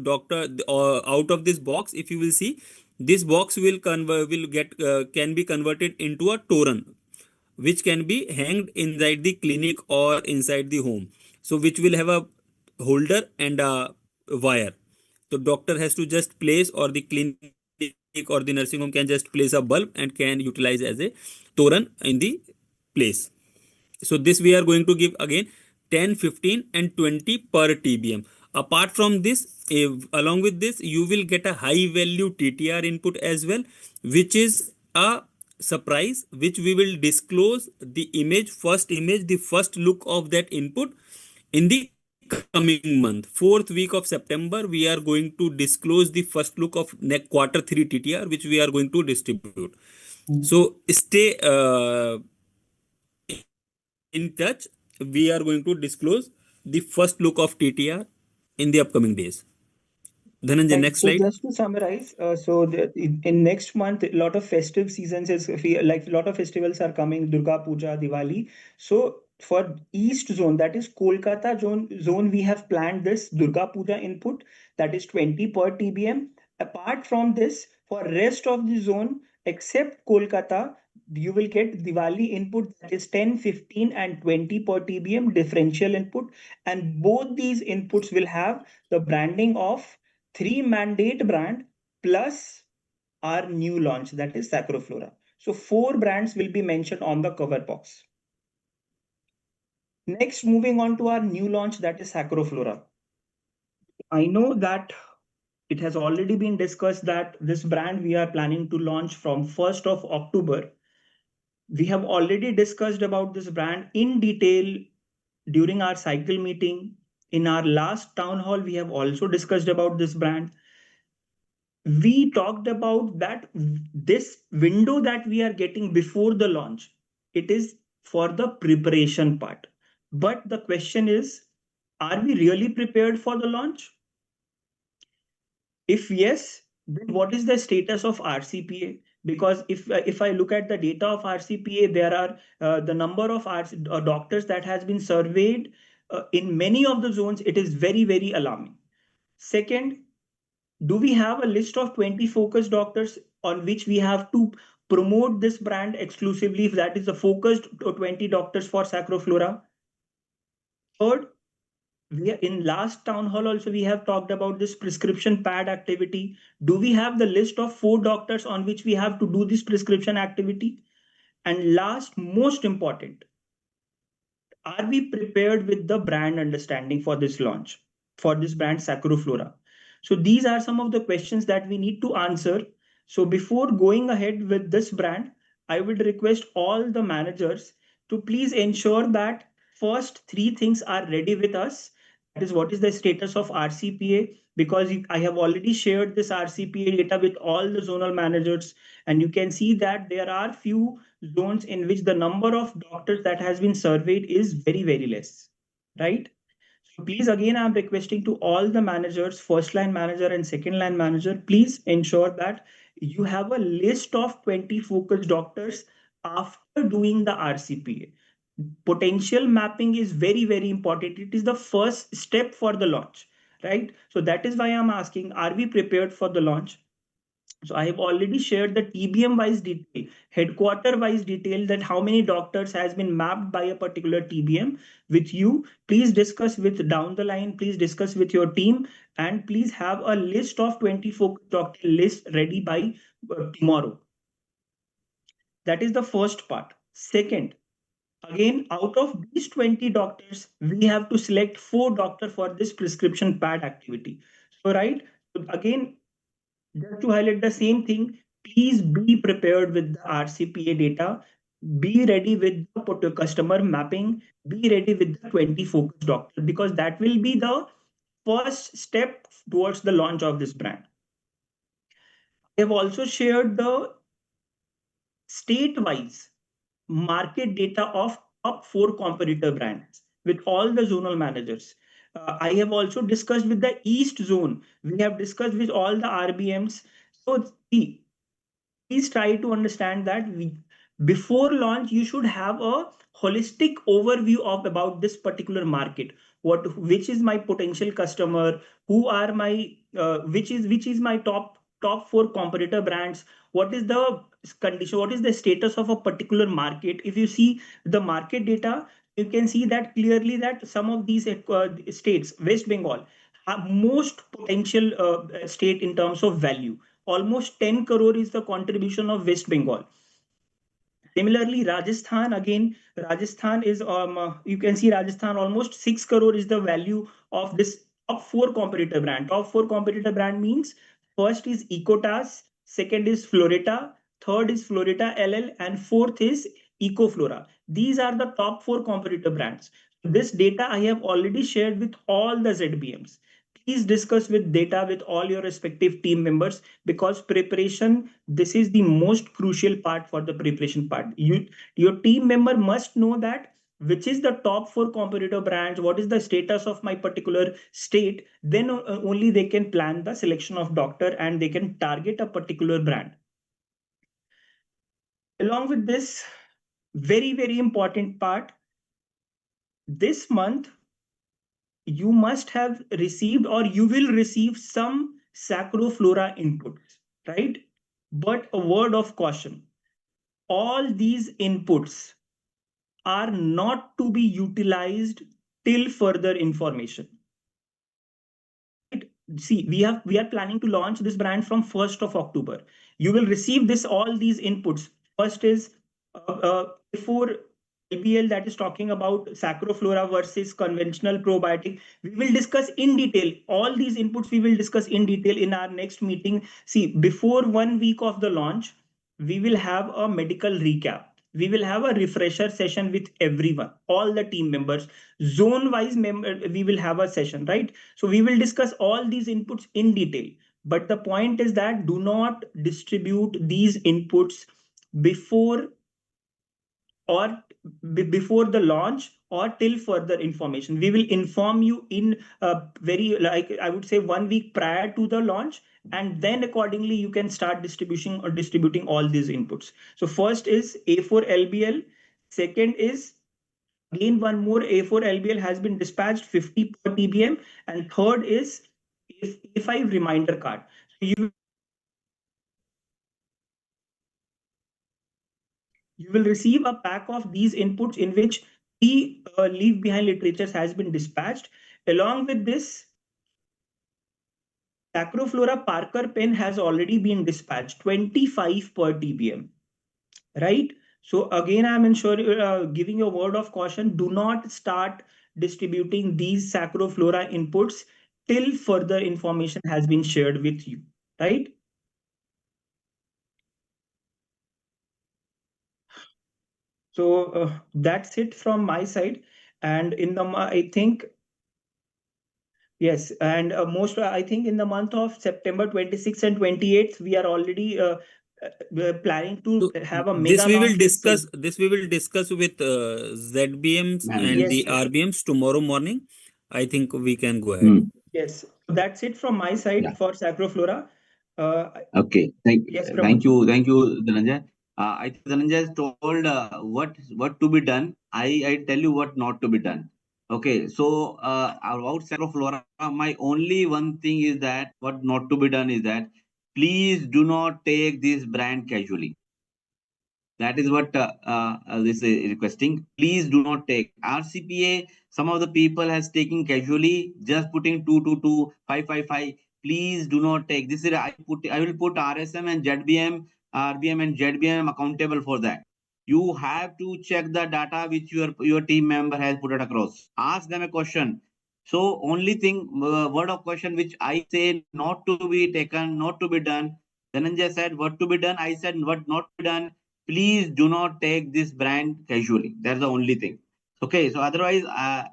out of this box, if you will see, this box can be converted into a toran, which can be hanged inside the clinic or inside the home. So which will have a holder and a wire. So doctor has to just place, or the clinic or the nursing home can just place a bulb and can utilize as a toran in the place. So this we are going to give again 10, 15 and 20 per TBM. Apart from this, along with this, you will get a high value TTR input as well, which is a surprise, which we will disclose the first image, the first look of that input in the coming month. 4th week of September, we are going to disclose the first look of quarter 3 TTR, which we are going to distribute. So stay in touch. We are going to disclose the first look of TTR in the upcoming days. Dhananjay, Right. next So slide. just to summarize, in next month, a lot of festive seasons like a lot of festivals are coming, Durga Puja, Diwali. So for East zone, that is Kolkata zone, we have planned this Durga Puja input, that is 20 per TBM. Apart from this, for rest of the zone, except Kolkata, you will get Diwali input, that is 10, 15 and 20 per TBM differential input. And both these inputs will have the branding of 3 mandate brand plus our new launch, that is Sacroullora. So 4 brands will be mentioned on the cover box. Next, moving on to our new launch, that is Sacroullora. I know that it has already been discussed that this brand we are planning to launch from 1st of October. We have already discussed about this brand in detail during our cycle meeting. In our last town hall, we have also discussed about this brand. We talked about that this window that we are getting before the launch, it is for the preparation part. But the question is, are we really prepared for the launch? If yes, then what is the status of RCPA? Because if I look at the data of RCPA, there are the number of doctors that has been surveyed in many of the zones. It is very, very alarming. Second, do we have a list of 20 focused doctors on which we have to promote this brand exclusively, if that is the focused 20 doctors for Sacroullora? Third, in last town hall also we have talked about this prescription pad activity. Do we have the list of 4 doctors on which we have to do this prescription activity? And last, most important, are we prepared with the brand understanding for this launch, for this brand Sacroullora? So these are some of the questions that we need to answer. So before going ahead with this brand, I would request all the managers to please ensure that first 3 things are ready with us. That is, what is the status of RCPA? Because I have already shared this RCPA data with all the zonal managers, and you can see that there are few zones in which the number of doctors that has been surveyed is very, very less, right? So please, again, I'm requesting to all the managers, first line manager and second line manager, please ensure that you have a list of 20 focused doctors after doing the RCPA. Potential mapping is very, very important. It is the first step for the launch, right? So that is why I'm asking, are we prepared for the launch? So I have already shared the TBM wise detail, headquarter wise detail, that how many doctors has been mapped by a particular TBM with you. Please discuss with down the line, please discuss with your team, and please have a list of 24 doctor list ready by tomorrow. That is the first part. Second, again, out of these 20 doctors, we have to select 4 doctors for this prescription pad activity. So, right, again, just to highlight the same thing, please be prepared with the RCPA data, be ready with the customer mapping, be ready with the 20 focused doctors, because that will be the first step towards the launch of this brand. I have also shared the state-wise market data of top 4 competitor brands with all the zonal managers. I have also discussed with the East Zone. We have discussed with all the RBMs. So please try to understand that before launch, you should have a holistic overview of about this particular market. Which is my potential customer? Who are my which is my top 4 competitor brands? What is the condition? What is the status of a particular market? If you see the market data, you can see that clearly that some of these states, West Bengal, have most potential state in terms of value. Almost 10 crore is the contribution of West Bengal. Similarly, Rajasthan, again, Rajasthan is, you can see Rajasthan almost 6 crore is the value of this top 4 competitor brand. Top 4 competitor brand means first is Ecotas, second is Floretta, third is Floretta LL, and fourth is Ecoflora. These are the top 4 competitor brands. This data I have already shared with all the ZBMs. Please discuss with data with all your respective team members, because preparation, this is the most crucial part for the preparation part. Your team member must know that which is the top 4 competitor brands, what is the status of my particular state, then only they can plan the selection of doctor and they can target a particular brand. Along with this, very, very important part, this month, you must have received or you will receive some Sacroullora inputs, right? But a word of caution, all these inputs are not to be utilized till further information. See, we are planning to launch this brand from 1st of October. You will receive all these inputs. First is before LBL, that is talking about Sacroullora versus conventional probiotic. We will discuss in detail all these inputs. We will discuss in detail in our next meeting. See, before 1 week of the launch, we will have a medical recap. We will have a refresher session with everyone, all the team members, zone wise we will have a session, right? So we will discuss all these inputs in detail. But the point is that do not distribute these inputs before the launch or till further information. We will inform you in very, like I would say, 1 week prior to the launch, and then accordingly you can start distributing all these inputs. So first is A4 LBL, second is again one more A4 LBL has been dispatched 50 per TBM, and third is A5 reminder card. So you will receive a pack of these inputs in which the leave behind literatures has been dispatched. Along with this, Sacroullora Parker pen has already been dispatched 25 per TBM, right? So again, I'm giving you a word of caution. Do not start distributing these Sacroullora inputs till further information has been shared with you, right? So that's it from my side. And in the, I think, yes, and I think in the month of September 26th and 28th, we are already planning to have a mega launch. This we will discuss with ZBMs and Yes, the yes. RBMs tomorrow morning. I think we can go ahead. Yes, that's it from my side for Sacroullora. Okay, Yes, thank you, Dhananjay. I think Dhananjay has told what to be done. I tell you what not to be done. Okay, so about Sacroullora, my only one thing is that what not to be done is that please do not take this brand casually. That is what this is requesting. Please do not take RCPA. Some of the people has taken casually, just putting 222, 555. Please do not take. This is I will put RSM and ZBM, RBM and ZBM accountable for that. You have to check the data which your team member has put it across. Ask them a question. So only thing, word of question which I say not to be taken, not to be done. Dhananjay said what to be done. I said what not to be done. Please do not take this brand casually. That's the only thing. Okay, so otherwise,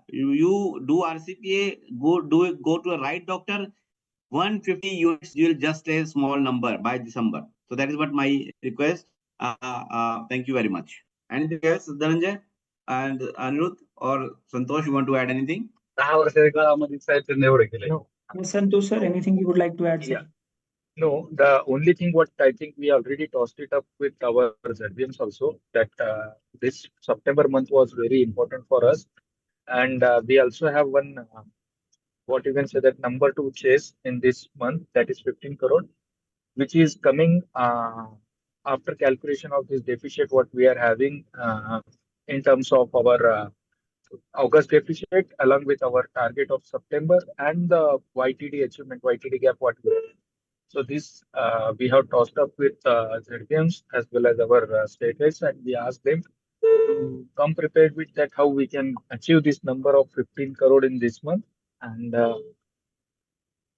you do RCPA, go to a right doctor. 150 units, you'll just a small number by December. So that is what my request. Thank you very much. Anything else, Dhananjay and Anirudh or Santosh? You want to add anything? No. Yes, Santosh sir, anything you would like to add, sir? Yeah. No, the only thing what I think we already tossed it up with our ZBMs also, that this September month was very important for us. And we also have one, what you can say, that number to chase in this month, that is 15 crore, which is coming after calculation of this deficit, what we are having in terms of our August deficit, along with our target of September and the YTD achievement, YTD gap, what we have. So this we have tossed up with ZBMs as well as our state heads, and we asked them to come prepared with that, how we can achieve this number of 15 crore in this month. And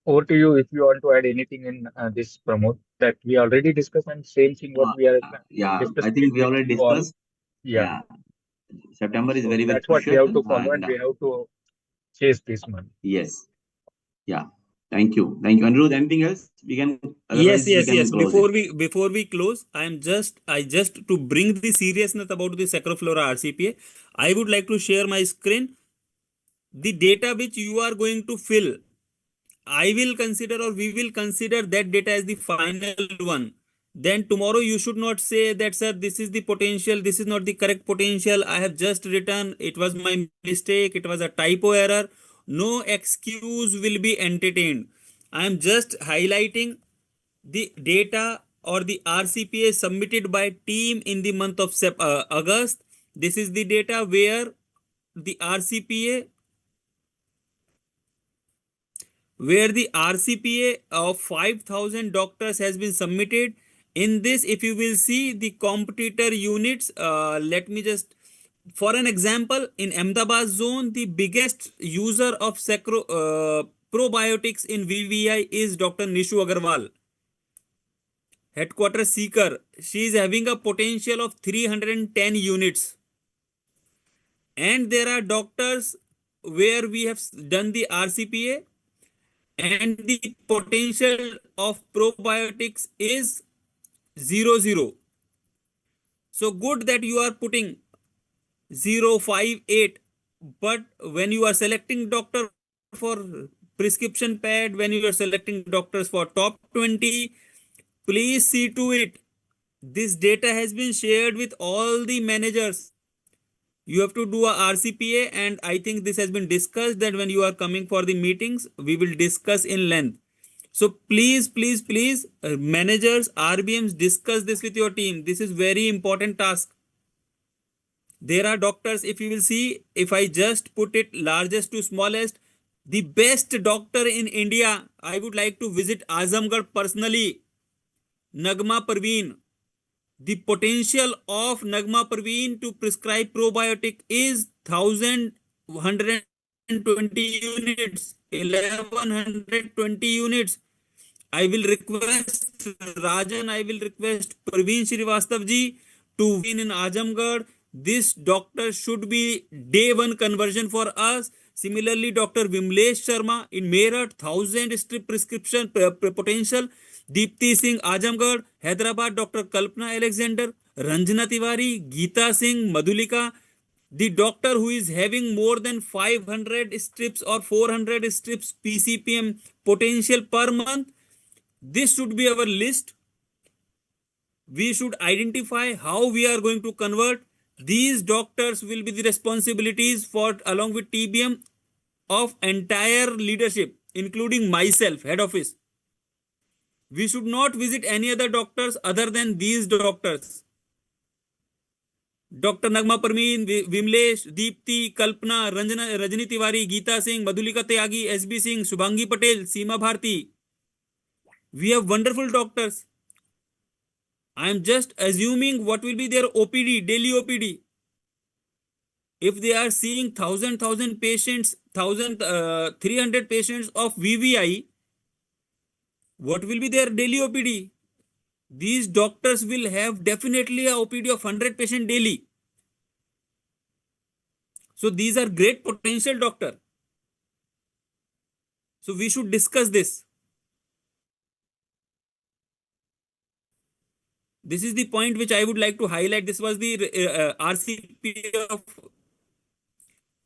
over to you if you want to add anything in this, Pramod, that we already discussed, and same thing what we are Yeah, I discussing think we with already you all. discussed. Yeah. September is So very, very that's what we crucial. have to follow, and we have to chase this month. Yes. Yeah. Thank you. Thank you. Anirudh, anything else? We can Yes. close Before we close, I just to bring the seriousness about the Sacroullora RCPA, I would like to share my screen. The data which you are going to fill, I will consider, or we will consider that data as the final one. Then tomorrow you should not say that, sir, this is the potential, this is not the correct potential, I have just written, it was my mistake, it was a typo error. No excuse will be entertained. I am just highlighting the data or the RCPA submitted by team in the month of August. This is the data where the RCPA of 5,000 doctors has been submitted. In this, if you will see the competitor units, let me just, for an example, in Ahmedabad zone, the biggest user of probiotics in VVI is Dr. Nishu Agarwal, headquarters Seeker. She is having a potential of 310 units. And there are doctors where we have done the RCPA and the potential of probiotics is 0. So good that you are putting 058 But when you are selecting doctor for prescription pad, when you are selecting doctors for top 20, please see to it. This data has been shared with all the managers. You have to do a RCPA, and I think this has been discussed that when you are coming for the meetings, we will discuss in length. So please, managers, RBMs, discuss this with your team. This is very important task. There are doctors, if you will see, if I just put it largest to smallest, the best doctor in India, I would like to visit Azamgarh personally, Nagma Parveen. The potential of Nagma Parveen to prescribe probiotic is 1,120 units, 1,120 units. I will request Rajan, I will request Parveen Srivastav ji to win in Azamgarh. This doctor should be day one conversion for us. Similarly, Dr. Vimlesh Sharma in Meerut, 1,000 strip prescription potential. Deepti Singh Azamgarh, Hyderabad, Dr. Kalpana Alexander, Ranjana Tiwari, Geeta Singh, Madhulika. The doctor who is having more than 500 strips or 400 strips PCPM potential per month. This should be our list. We should identify how we are going to convert. These doctors will be the responsibilities for, along with TBM, of entire leadership, including myself, head office. We should not visit any other doctors other than these doctors. Dr. Nagma Parveen, Vimlesh, Deepti, Kalpana, Rajani Tiwari, Geeta Singh, Madhulika Tyagi, SB Singh, Shubhangi Patel, Seema Bharti. We have wonderful doctors. I am just assuming what will be their OPD, daily OPD. If they are seeing 1,000 patients, 300 patients of VVI, what will be their daily OPD? These doctors will have definitely a OPD of 100 patients daily. So these are great potential doctor. So we should discuss this. This is the point which I would like to highlight. This was the RCP of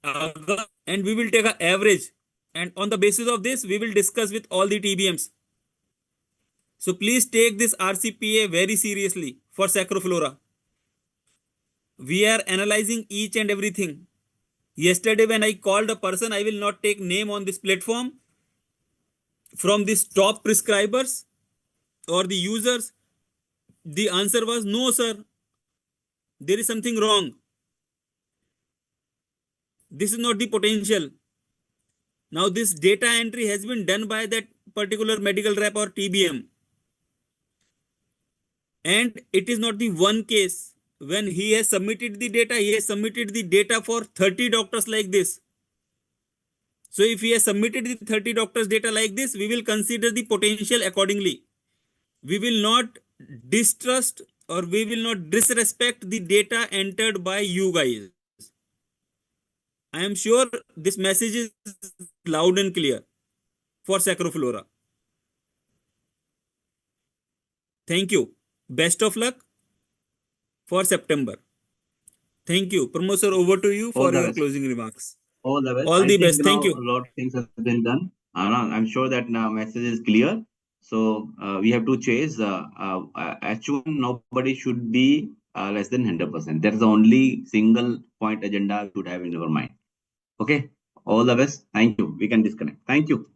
August, and we will take an average. And on the basis of this, we will discuss with all the TBMs. So please take this RCPA very seriously for Sacroullora. We are analyzing each and everything. Yesterday when I called a person, I will not take name on this platform, from these top prescribers or the users, the answer was, no sir, there is something wrong. This is not the potential. Now this data entry has been done by that particular medical rep or TBM. And it is not the one case. When he has submitted the data, he has submitted the data for 30 doctors like this. So if he has submitted the 30 doctors data like this, we will consider the potential accordingly. We will not distrust or we will not disrespect the data entered by you guys. I am sure this message is loud and clear for Sacroullora. Thank you. Best of luck for September. Thank you. Pramod sir, over to you for your closing remarks. All the best. All the best. Thank you. A lot of things have been done. I'm sure that now message is clear. So we have to chase. H1, nobody should be less than 100%. That's the only single point agenda we should have in our mind. Okay. All the best. Thank you. We can disconnect. Thank you.